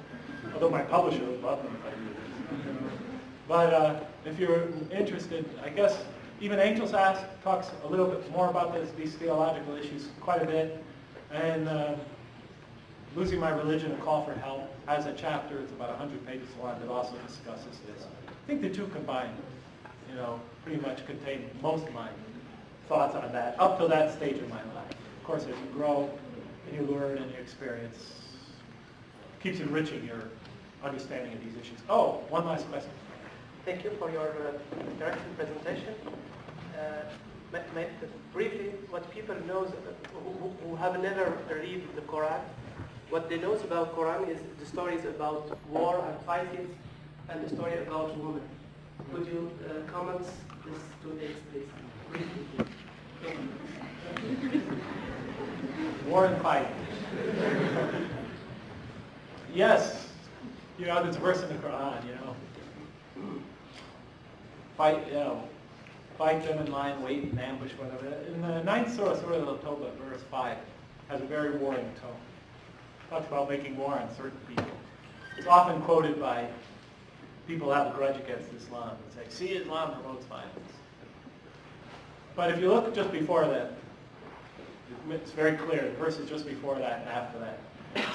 although my publisher would love them if I do this. But if you're interested, I guess even Angels Ask talks a little bit more about these theological issues quite a bit. And Losing My Religion, A Call for Help has a chapter, it's about 100 pages long, that also discusses this. I think the two combined, pretty much contain most of my thoughts on that, up to that stage of my life. Of course, as you grow and you learn and you experience, it keeps enriching your understanding of these issues. Oh, one last question. Thank you for your interesting presentation. briefly, what people knows who have never read the Quran, what they knows about Quran is the stories about war and fighting, and the story about women. Could you comment these two things, please? Briefly. War and fight. Yes, there's a verse in the Quran, fight, fight them in line, wait and ambush, whatever. In the 9th Surah, Surah Al-Tawbah, verse 5, has a very warning tone. It talks about making war on certain people. It's often quoted by people who have a grudge against Islam and say, see, Islam promotes violence. But if you look just before that, it's very clear. The verses just before that and after that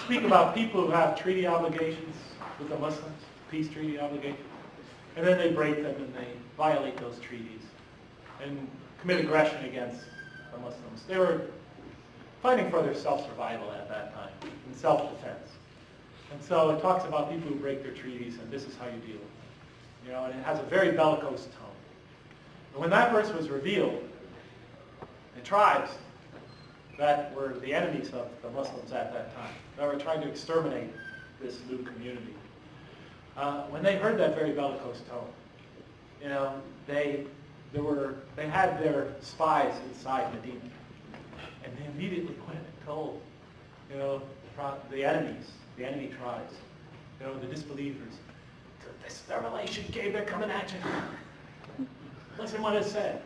speak about people who have treaty obligations with the Muslims, peace treaty obligations, and then they break them and they violate those treaties and commit aggression against the Muslims. They were fighting for their self-survival at that time, and self-defense. And so it talks about people who break their treaties, and this is how you deal with them. And it has a very bellicose tone. And when that verse was revealed, the tribes that were the enemies of the Muslims at that time, that were trying to exterminate this new community, when they heard that very bellicose tone, they had their spies inside Medina, and they immediately went and told, the enemy tribes, the disbelievers, this is their relation cave, they're coming at you. Listen what it said.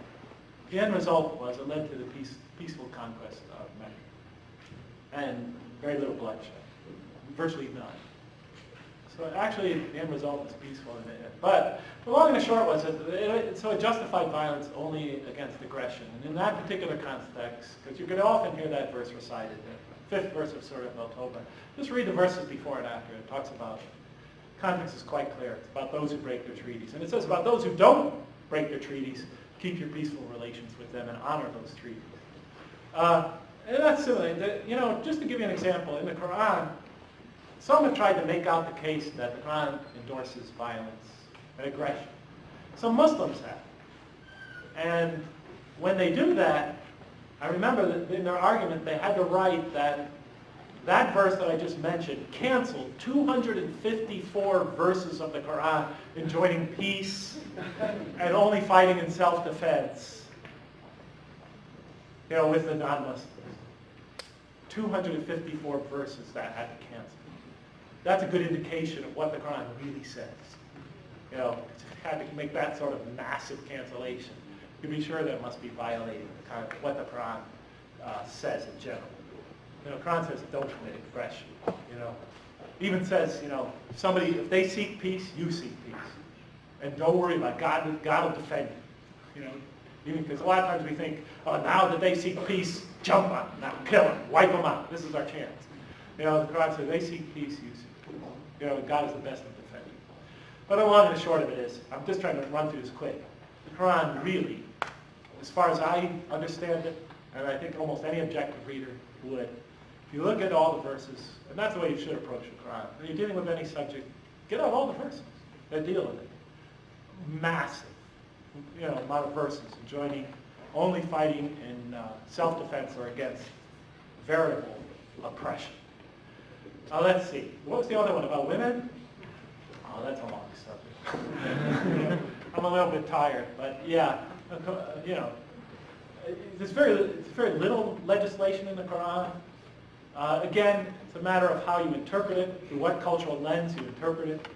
The end result was it led to the peaceful conquest of Mecca, and very little bloodshed, virtually none. So actually, the end result was peaceful. But the long and the short was so it justified violence only against aggression. And in that particular context, because you could often hear that verse recited, the 5th verse of Surah Al-Tawbah, just read the verses before and after. It talks about, context is quite clear. It's about those who break their treaties. And it says about those who don't break their treaties, keep your peaceful relations with them and honor those treaties. And that's similar. Just to give you an example, in the Quran, some have tried to make out the case that the Quran endorses violence and aggression. Some Muslims have. And when they do that, I remember that in their argument they had to write that verse that I just mentioned canceled 254 verses of the Quran enjoining peace and only fighting in self-defense, with the non-Muslims. 254 verses that had to cancel. That's a good indication of what the Quran really says. If you had to make that sort of massive cancellation, you'd be sure that must be violating what the Quran says in general. The Quran says don't commit aggression. Even says, somebody, if they seek peace, you seek peace. And don't worry about God. God will defend you. Even because a lot of times we think, oh, now that they seek peace, jump on them, now kill them, wipe them out. This is our chance. The Quran says they seek peace, you seek peace. God is the best of defenders. But the long and the short of it is, I'm just trying to run through this quick. The Quran really, as far as I understand it, and I think almost any objective reader would, if you look at all the verses, and that's the way you should approach the Quran. When you're dealing with any subject, get out all the verses that deal with it. Massive, amount of verses joining only fighting in self-defense or against veritable oppression. Let's see. What was the other one about women? Oh, that's a long subject. I'm a little bit tired, but yeah, there's very little legislation in the Quran. Again, it's a matter of how you interpret it, through what cultural lens you interpret it.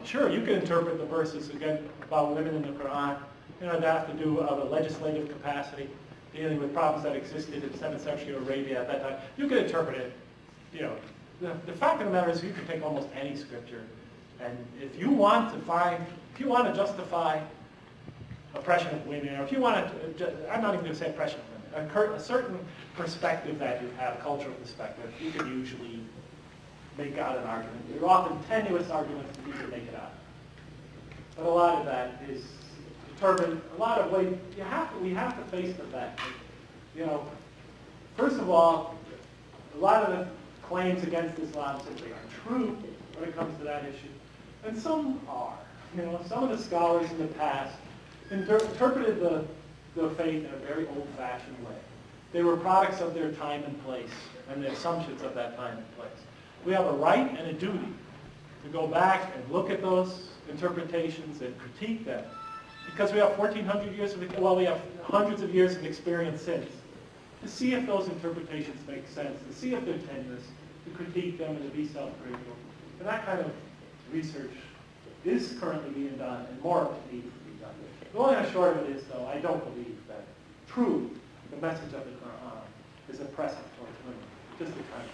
Sure, you can interpret the verses again about women in the Quran. That have to do with a legislative capacity, dealing with problems that existed in 7th century Arabia at that time. You can interpret it. The fact of the matter is, you can take almost any scripture, and if you want to justify oppression of women, or if you want to, I'm not even going to say oppression of women, a certain perspective that you have, cultural perspective, you can usually make out an argument. There are often tenuous arguments that you can make it out. But a lot of that is determined, a lot of ways, we have to face the fact that, first of all, a lot of the claims against Islam simply aren't true when it comes to that issue. And some are. Some of the scholars in the past interpreted the the faith in a very old-fashioned way. They were products of their time and place and the assumptions of that time and place. We have a right and a duty to go back and look at those interpretations and critique them, because we have 1,400 years of, well, we have hundreds of years of experience since, to see if those interpretations make sense, to see if they're tenuous, to critique them and to be self-critical. And that kind of research is currently being done, and more needs to be done. The long and short of it is, though, I don't believe that truth, the message of the Quran, is oppressive towards women. Just the contrary.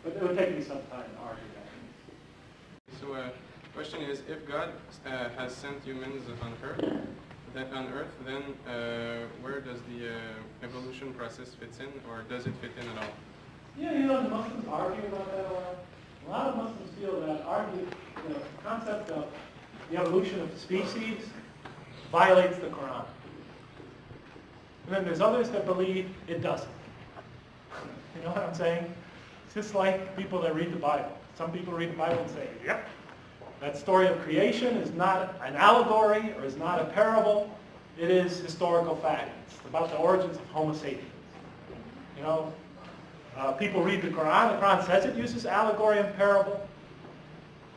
But it would take me some time to argue that. So the question is, if God has sent humans on Earth, then where does the evolution process fit in, or does it fit in at all? Yeah, the Muslims argue about that a lot. A lot of Muslims feel that the concept of the evolution of species violates the Quran. And then there's others that believe it doesn't. You know what I'm saying? It's just like people that read the Bible. Some people read the Bible and say, yep, that story of creation is not an allegory or is not a parable. It is historical fact. It's about the origins of Homo sapiens. People read the Quran. The Quran says it uses allegory and parable.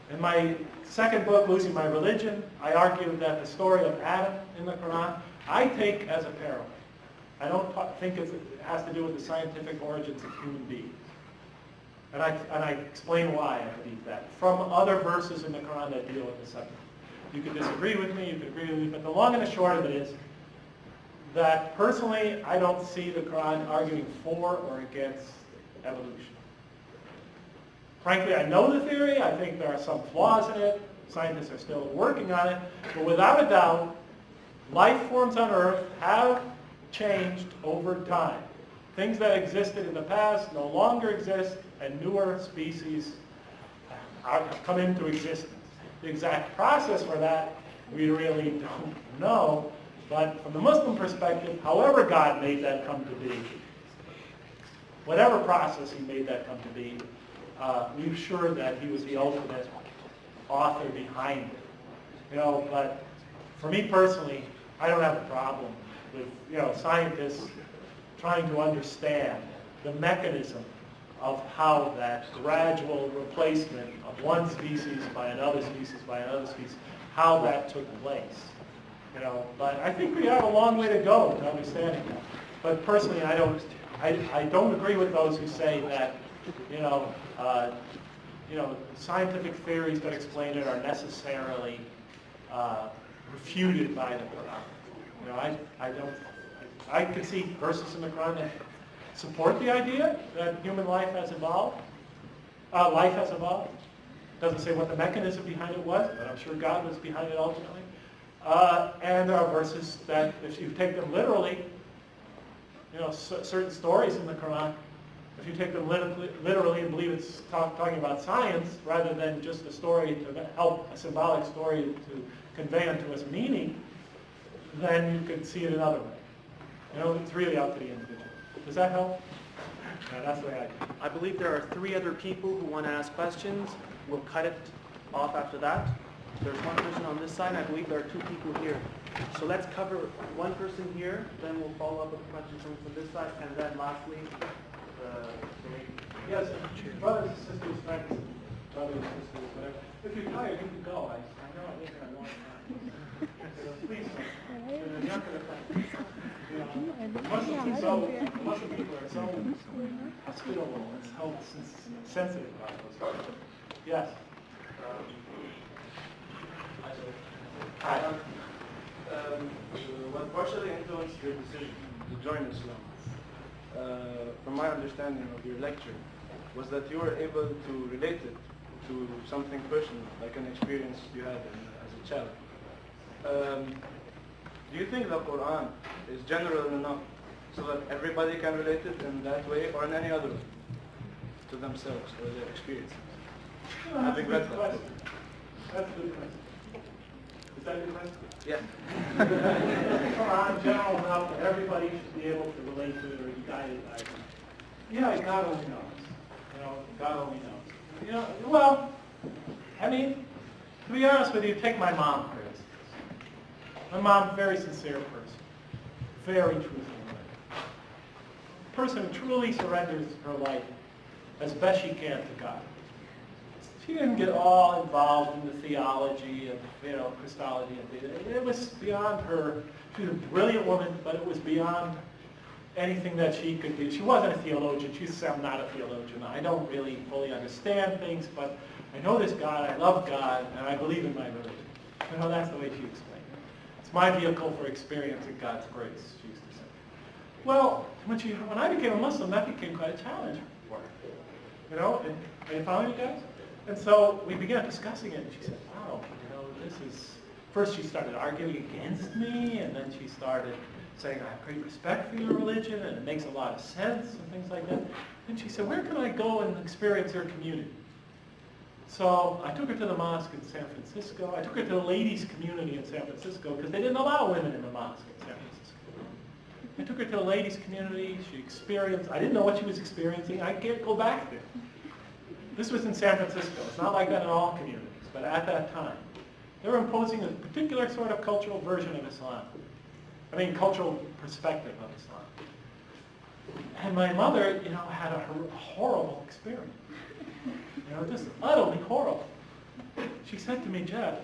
In my second book, Losing My Religion, I argue that the story of Adam in the Quran, I take as a parable. I don't think it has to do with the scientific origins of human beings. And I explain why I believe that, from other verses in the Quran that deal with the subject. You could disagree with me, you could agree with me, but the long and the short of it is that personally, I don't see the Quran arguing for or against evolution. Frankly, I know the theory. I think there are some flaws in it. Scientists are still working on it. But without a doubt, life forms on Earth have changed over time. Things that existed in the past no longer exist, and newer species have come into existence. The exact process for that, we really don't know. But from the Muslim perspective, however God made that come to be, whatever process he made that come to be, we're sure that he was the ultimate author behind it. But for me personally, I don't have a problem with scientists trying to understand the mechanism of how that gradual replacement of one species by another species by another species, how that took place. But I think we have a long way to go to understanding that. But personally, I don't agree with those who say that scientific theories that explain it are necessarily refuted by the Quran. I can see verses in the Quran that support the idea that human life has evolved. Doesn't say what the mechanism behind it was, but I'm sure God was behind it ultimately. And there are verses that, if you take them literally, certain stories in the Quran, if you take them literally and believe it's talking about science rather than just a story to help, a symbolic story to convey unto us meaning, then you could see it another way. It's really up to the individual. Does that help? Yeah, that's the way I do. I believe there are 3 other people who want to ask questions. We'll cut it off after that. There's one person on this side. I believe there are 2 people here. So let's cover one person here, then we'll follow up with a question from this side, and then lastly, Yes, brothers and sisters, friends, brothers and sisters, whatever. If you're tired, you can go. I know I'm making a long time. So please, you're not going to fight. Muslim people are so hospitable and so sensitive about those things. Yes. Hi. What partially influenced your decision to join Islam, from my understanding of your lecture, was that you were able to relate it to something personal, like an experience you had as a child. Do you think the Quran is general enough so that everybody can relate it in that way or in any other way to themselves or their experiences? That's a good question. That's a good question. Is that your question? Yeah. The Quran general enough that everybody should be able to relate to it or be guided by it. Yeah, God only knows. God only knows. Well, I mean, to be honest with you, take my mom, for instance. My mom, very sincere person. very truthful woman. A person who truly surrenders her life as best she can to God. She didn't get all involved in the theology of, Christology. It was beyond her. She was a brilliant woman, but it was beyond anything that she could do. She wasn't a theologian. She said, I'm not a theologian. I don't really fully understand things, but I know this God, I love God, and I believe in my religion. That's the way she explained it. It's my vehicle for experiencing God's grace, she used to say. Well, when I became a Muslim, that became quite a challenge for her. Are you following me, guys? And so we began discussing it, and she said, wow, this is... First she started arguing against me, and then she started saying, I have great respect for your religion, and it makes a lot of sense, and things like that. And she said, where can I go and experience your community? So I took her to the mosque in San Francisco. I took her to the ladies' community in San Francisco, because they didn't allow women in the mosque in San Francisco. I took her to the ladies' community. She experienced, I didn't know what she was experiencing. I can't go back there. This was in San Francisco. It's not like that in all communities, but at that time. They were imposing a particular sort of cultural version of Islam. Cultural perspective of Islam. And my mother, had a horrible experience. Just utterly horrible. She said to me, Jeff,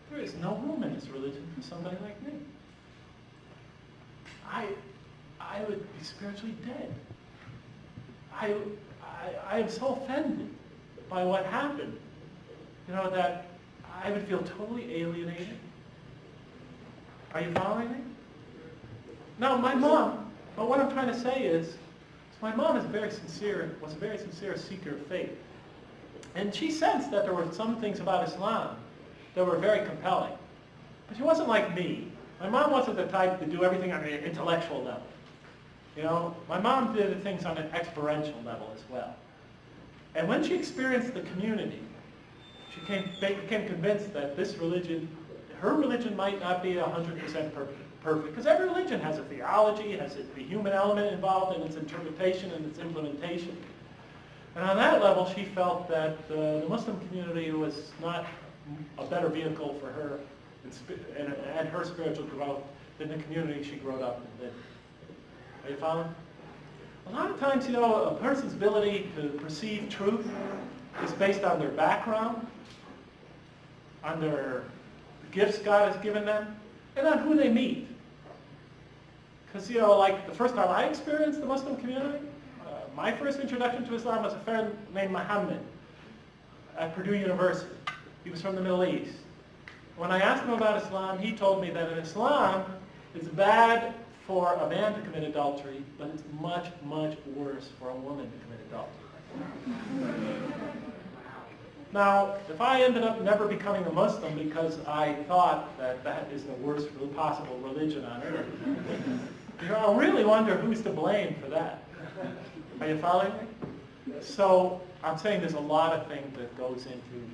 there is no room in this religion for somebody like me. I would be spiritually dead. I am so offended by what happened, that I would feel totally alienated. Are you following me? Now, my mom, but what I'm trying to say is, my mom was a very sincere seeker of faith. And she sensed that there were some things about Islam that were very compelling. But she wasn't like me. My mom wasn't the type to do everything on an intellectual level. My mom did things on an experiential level as well. And when she experienced the community, she became convinced that this religion, her religion might not be 100% perfect. Because every religion has a theology, has the human element involved in its interpretation and its implementation. And on that level, she felt that the Muslim community was not a better vehicle for her and her spiritual growth than the community she grew up in. Are you following? A lot of times, a person's ability to perceive truth is based on their background, on their gifts God has given them, and on who they meet. Because, like the first time I experienced the Muslim community, my first introduction to Islam was a friend named Muhammad at Purdue University. He was from the Middle East. When I asked him about Islam, he told me that in Islam, it's bad for a man to commit adultery, but it's much, much worse for a woman to commit adultery. Now, if I ended up never becoming a Muslim because I thought that that is the worst possible religion on earth, I really wonder who's to blame for that. Are you following me? So I'm saying there's a lot of things that goes into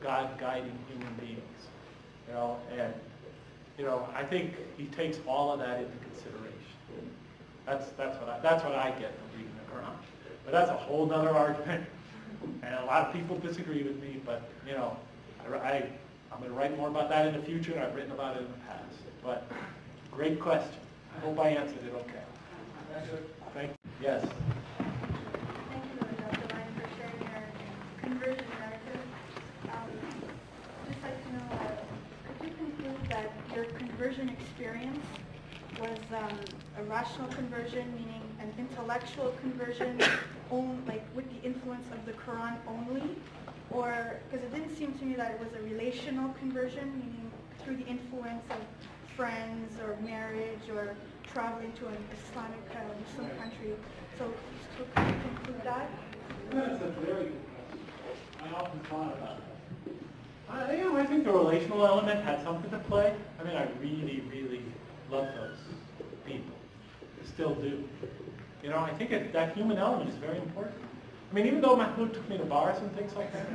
God guiding human beings, and I think He takes all of that into consideration. That's what I get from reading the Quran. But that's a whole other argument, and a lot of people disagree with me. But I'm going to write more about that in the future. I've written about it in the past. But great question. I hope I answered it okay. Thank you. Yes. Thank you, Dr. Ryan, for sharing your conversion narrative. Just like to know, could you conclude that your conversion experience was a rational conversion, meaning an intellectual conversion, like with the influence of the Quran only? Or, because it didn't seem to me that it was a relational conversion, meaning through the influence of friends or marriage or traveling to an Islamic Muslim country. So could you conclude that? That's a very good question. I often thought about that. I think the relational element had something to play. I really, really love those people. I still do. I think that human element is very important. Even though Mahmoud took me to bars and things like that.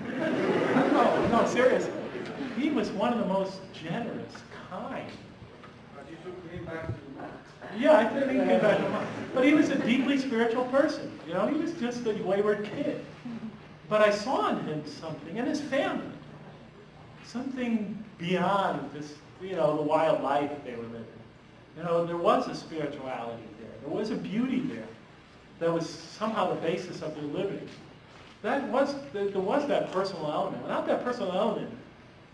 No, seriously. He was one of the most generous, kind. But you took him back to the mosque. Yeah, I think he came back to the mosque. But he was a deeply spiritual person. He was just a wayward kid. But I saw in him something, in his family, something beyond this, the wild life they were living. You know, there was a spirituality there. There was a beauty there that was somehow the basis of their living. There was that personal element. Without that personal element,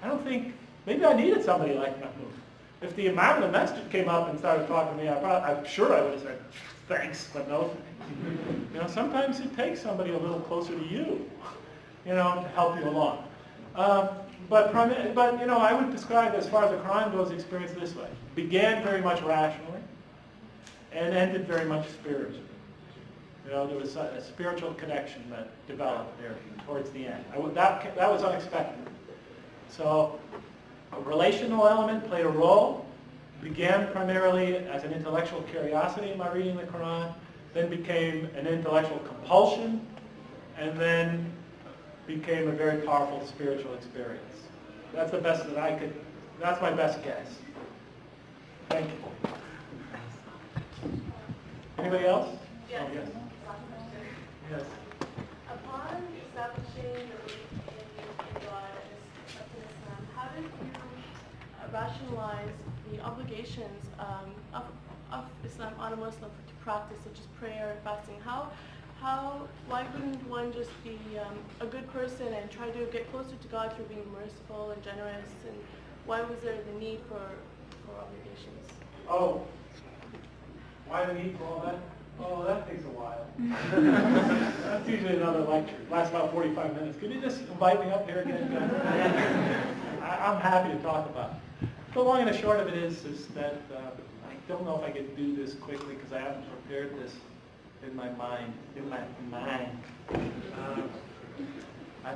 I don't think, maybe I needed somebody like Mahmoud. If the Imam of the masjid came up and started talking to me, I'm sure I would have said, thanks, but no thanks. You know, sometimes it takes somebody a little closer to you, you know, to help you along. But you know, I would describe, as far as the Quran goes, experience this way. Began very much rationally and ended very much spiritually. You know, there was a spiritual connection that developed there towards the end. That was unexpected. So a relational element played a role, began primarily as an intellectual curiosity in my reading the Quran, then became an intellectual compulsion, and then became a very powerful spiritual experience. That's the best that I could, that's my best guess. Thank you. Anybody else? Yes. Oh, yes. Yes. Upon establishing your belief in God and Islam, how did you rationalize the obligations of Islam on a Muslim to practice, such as prayer and fasting? Why wouldn't one just be a good person and try to get closer to God through being merciful and generous? And why was there the need for obligations? Oh, why the need for all that? Oh, that takes a while. That's usually another lecture. It lasts about 45 minutes. Can you just invite me up here again? I'm happy to talk about it. The long and the short of it is that I don't know if I can do this quickly because I haven't prepared this in my mind.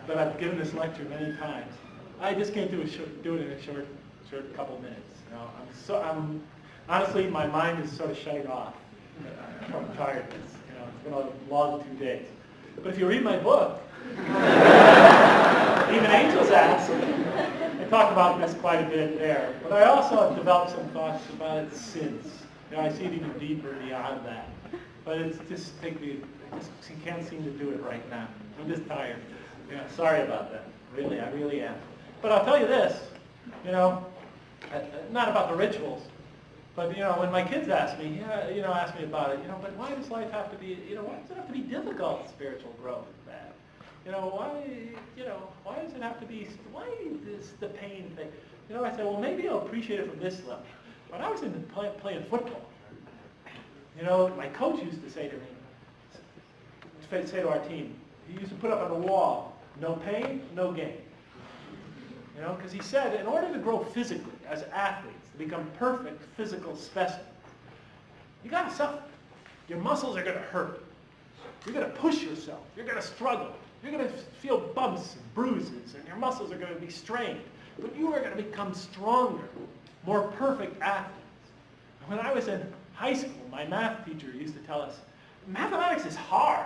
But I've given this lecture many times. I just can't do it in a short couple minutes. You know, honestly, my mind is sort of shutting off from tiredness. You know, it's been a long 2 days. But if you read my book, Even Angels Ask, I talk about this quite a bit there. But I also have developed some thoughts about its sins. You know, I see it even deeper beyond that. But it's just I just can't seem to do it right now. I'm just tired. Yeah, sorry about that. Really, I really am. But I'll tell you this, you know, not about the rituals, but you know, when my kids ask me about it, you know, but why does life have to be, you know, why does it have to be difficult, spiritual growth, man? You know, why does it have to be, why is the pain thing? You know, I say, well, maybe I'll appreciate it from this level. When I was playing football, you know, my coach used to say to me, say to our team, he used to put up on the wall, no pain, no gain. You know, because he said, in order to grow physically as athletes, to become perfect physical specimens, you got to suffer. Your muscles are going to hurt. You're going to push yourself. You're going to struggle. You're going to feel bumps and bruises, and your muscles are going to be strained. But you are going to become stronger, more perfect athletes. When I was in high school, my math teacher used to tell us, mathematics is hard.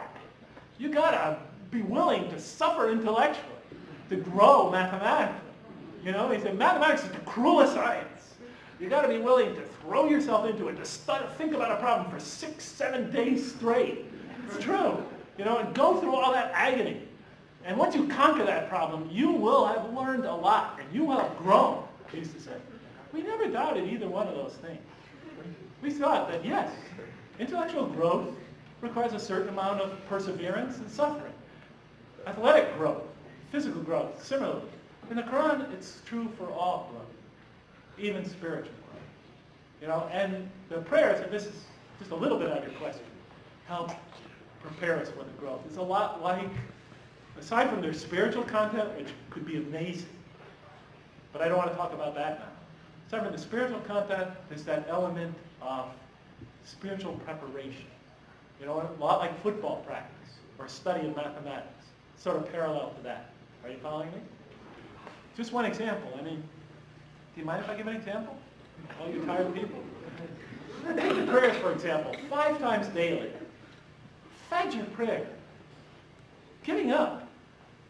You got to be willing to suffer intellectually to grow mathematically. You know, he said, mathematics is the cruelest science. You got to be willing to throw yourself into it, to think about a problem for 6-7 days straight. It's true. You know, and go through all that agony. And once you conquer that problem, you will have learned a lot, and you will have grown, he used to say. We never doubted either one of those things. We thought that, yes, intellectual growth requires a certain amount of perseverance and suffering. Athletic growth, physical growth, similarly. In the Quran, it's true for all growth, even spiritual growth. You know, and the prayers, and this is just a little bit of your question, help prepare us for the growth. It's a lot like, aside from their spiritual content, which could be amazing, but I don't want to talk about that now. Aside from the spiritual content, there's that element of spiritual preparation. You know, a lot like football practice or study of mathematics, sort of parallel to that. Are you following me? Just one example. I mean, do you mind if I give an example? All you tired people? Take the prayers, for example, 5 times daily. Fajr prayer. Getting up.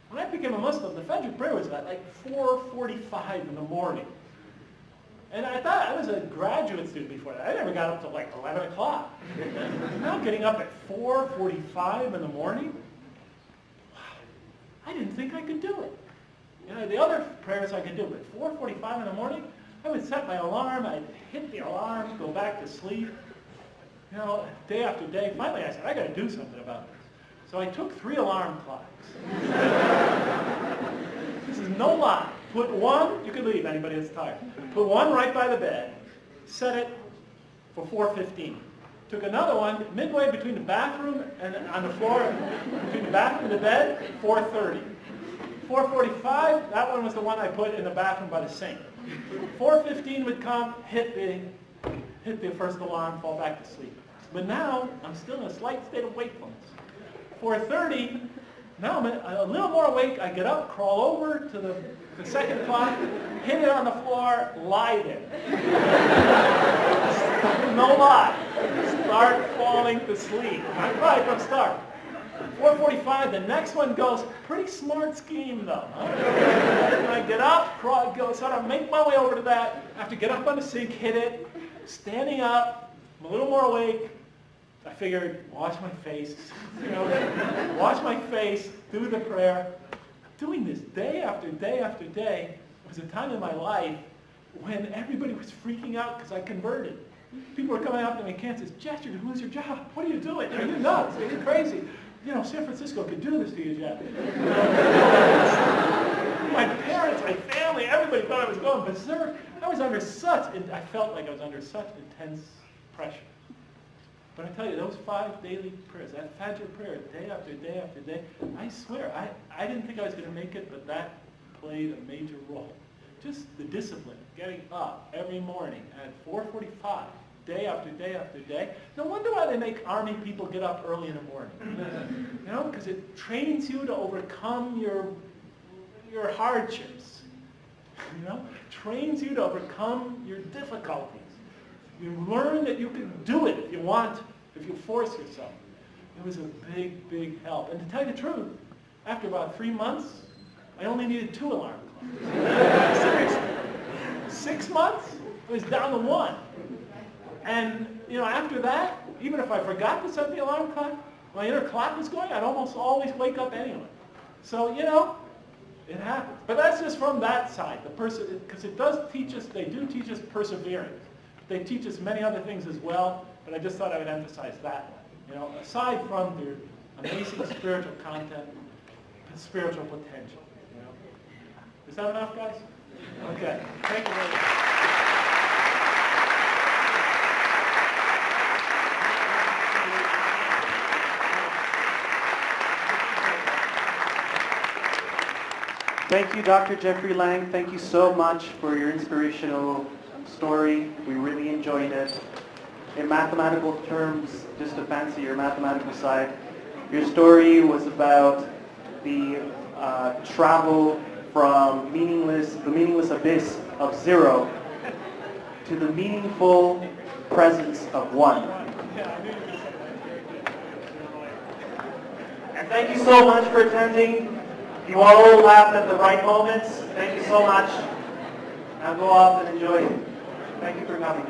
When I became a Muslim, the Fajr prayer was at like 4:45 in the morning. And I thought I was a graduate student before that. I never got up till like 11 o'clock. Now getting up at 4:45 in the morning, wow, I didn't think I could do it. You know, the other prayers I could do, but 4:45 in the morning, I would set my alarm, I'd hit the alarm, go back to sleep, you know, day after day. Finally I said, I got to do something about this. So I took 3 alarm clocks. This is no lie. Put one, you can leave, anybody that's tired. Put one right by the bed, set it for 4:15. Took another one midway between the bathroom and on the floor, between the bathroom and the bed, 4:30. 4:45, that one was the one I put in the bathroom by the sink. 4:15 would come, hit the first alarm, fall back to sleep. But now, I'm still in a slight state of wakefulness. 4:30, now I'm a little more awake. I get up, crawl over to the second clock, hit it on the floor, lie there. No lie. Start falling to sleep. I'm right from start. 4:45, the next one goes, pretty smart scheme though. Huh? And I get up, crawl, go, sort of make my way over to that. I have to get up on the sink, hit it, standing up, I'm a little more awake. I figured, wash my face, you know, wash my face, do the prayer. Doing this day after day after day. It was a time in my life when everybody was freaking out because I converted. People were coming up to me, Kansas, Jeff, you're going to lose your job. What are you doing? Are you nuts? Are you crazy? You know, San Francisco could do this to you, Jeff. My parents, my family, everybody thought I was going berserk. I was under I felt like I was under such intense pressure. But I tell you, those 5 daily prayers, that Fajr prayer, day after day after day, I swear, I didn't think I was going to make it, but that played a major role. Just the discipline, getting up every morning at 4:45, day after day after day. No wonder why they make army people get up early in the morning. You know, because it trains you to overcome your hardships. You know, trains you to overcome your difficulties. You learn that you can do it if you want, if you force yourself. It was a big, big help. And to tell you the truth, after about 3 months, I only needed 2 alarm clocks. Seriously. 6 months, it was down to 1. And, you know, after that, even if I forgot to set the alarm clock, my inner clock was going, I'd almost always wake up anyway. So, you know, it happens. But that's just from that side, because it does teach us, they do teach us perseverance. They teach us many other things as well, but I just thought I would emphasize that one. You know, aside from their amazing spiritual content, and spiritual potential. You know, is that enough, guys? Okay. Thank you very much. Thank you, Dr. Jeffrey Lang. Thank you so much for your inspirational story. We really enjoyed it. In mathematical terms, just to fancy your mathematical side, your story was about the travel from the meaningless abyss of 0 to the meaningful presence of 1. And thank you so much for attending. You all laughed at the right moments. Thank you so much. Now go off and enjoy. Thank you for coming.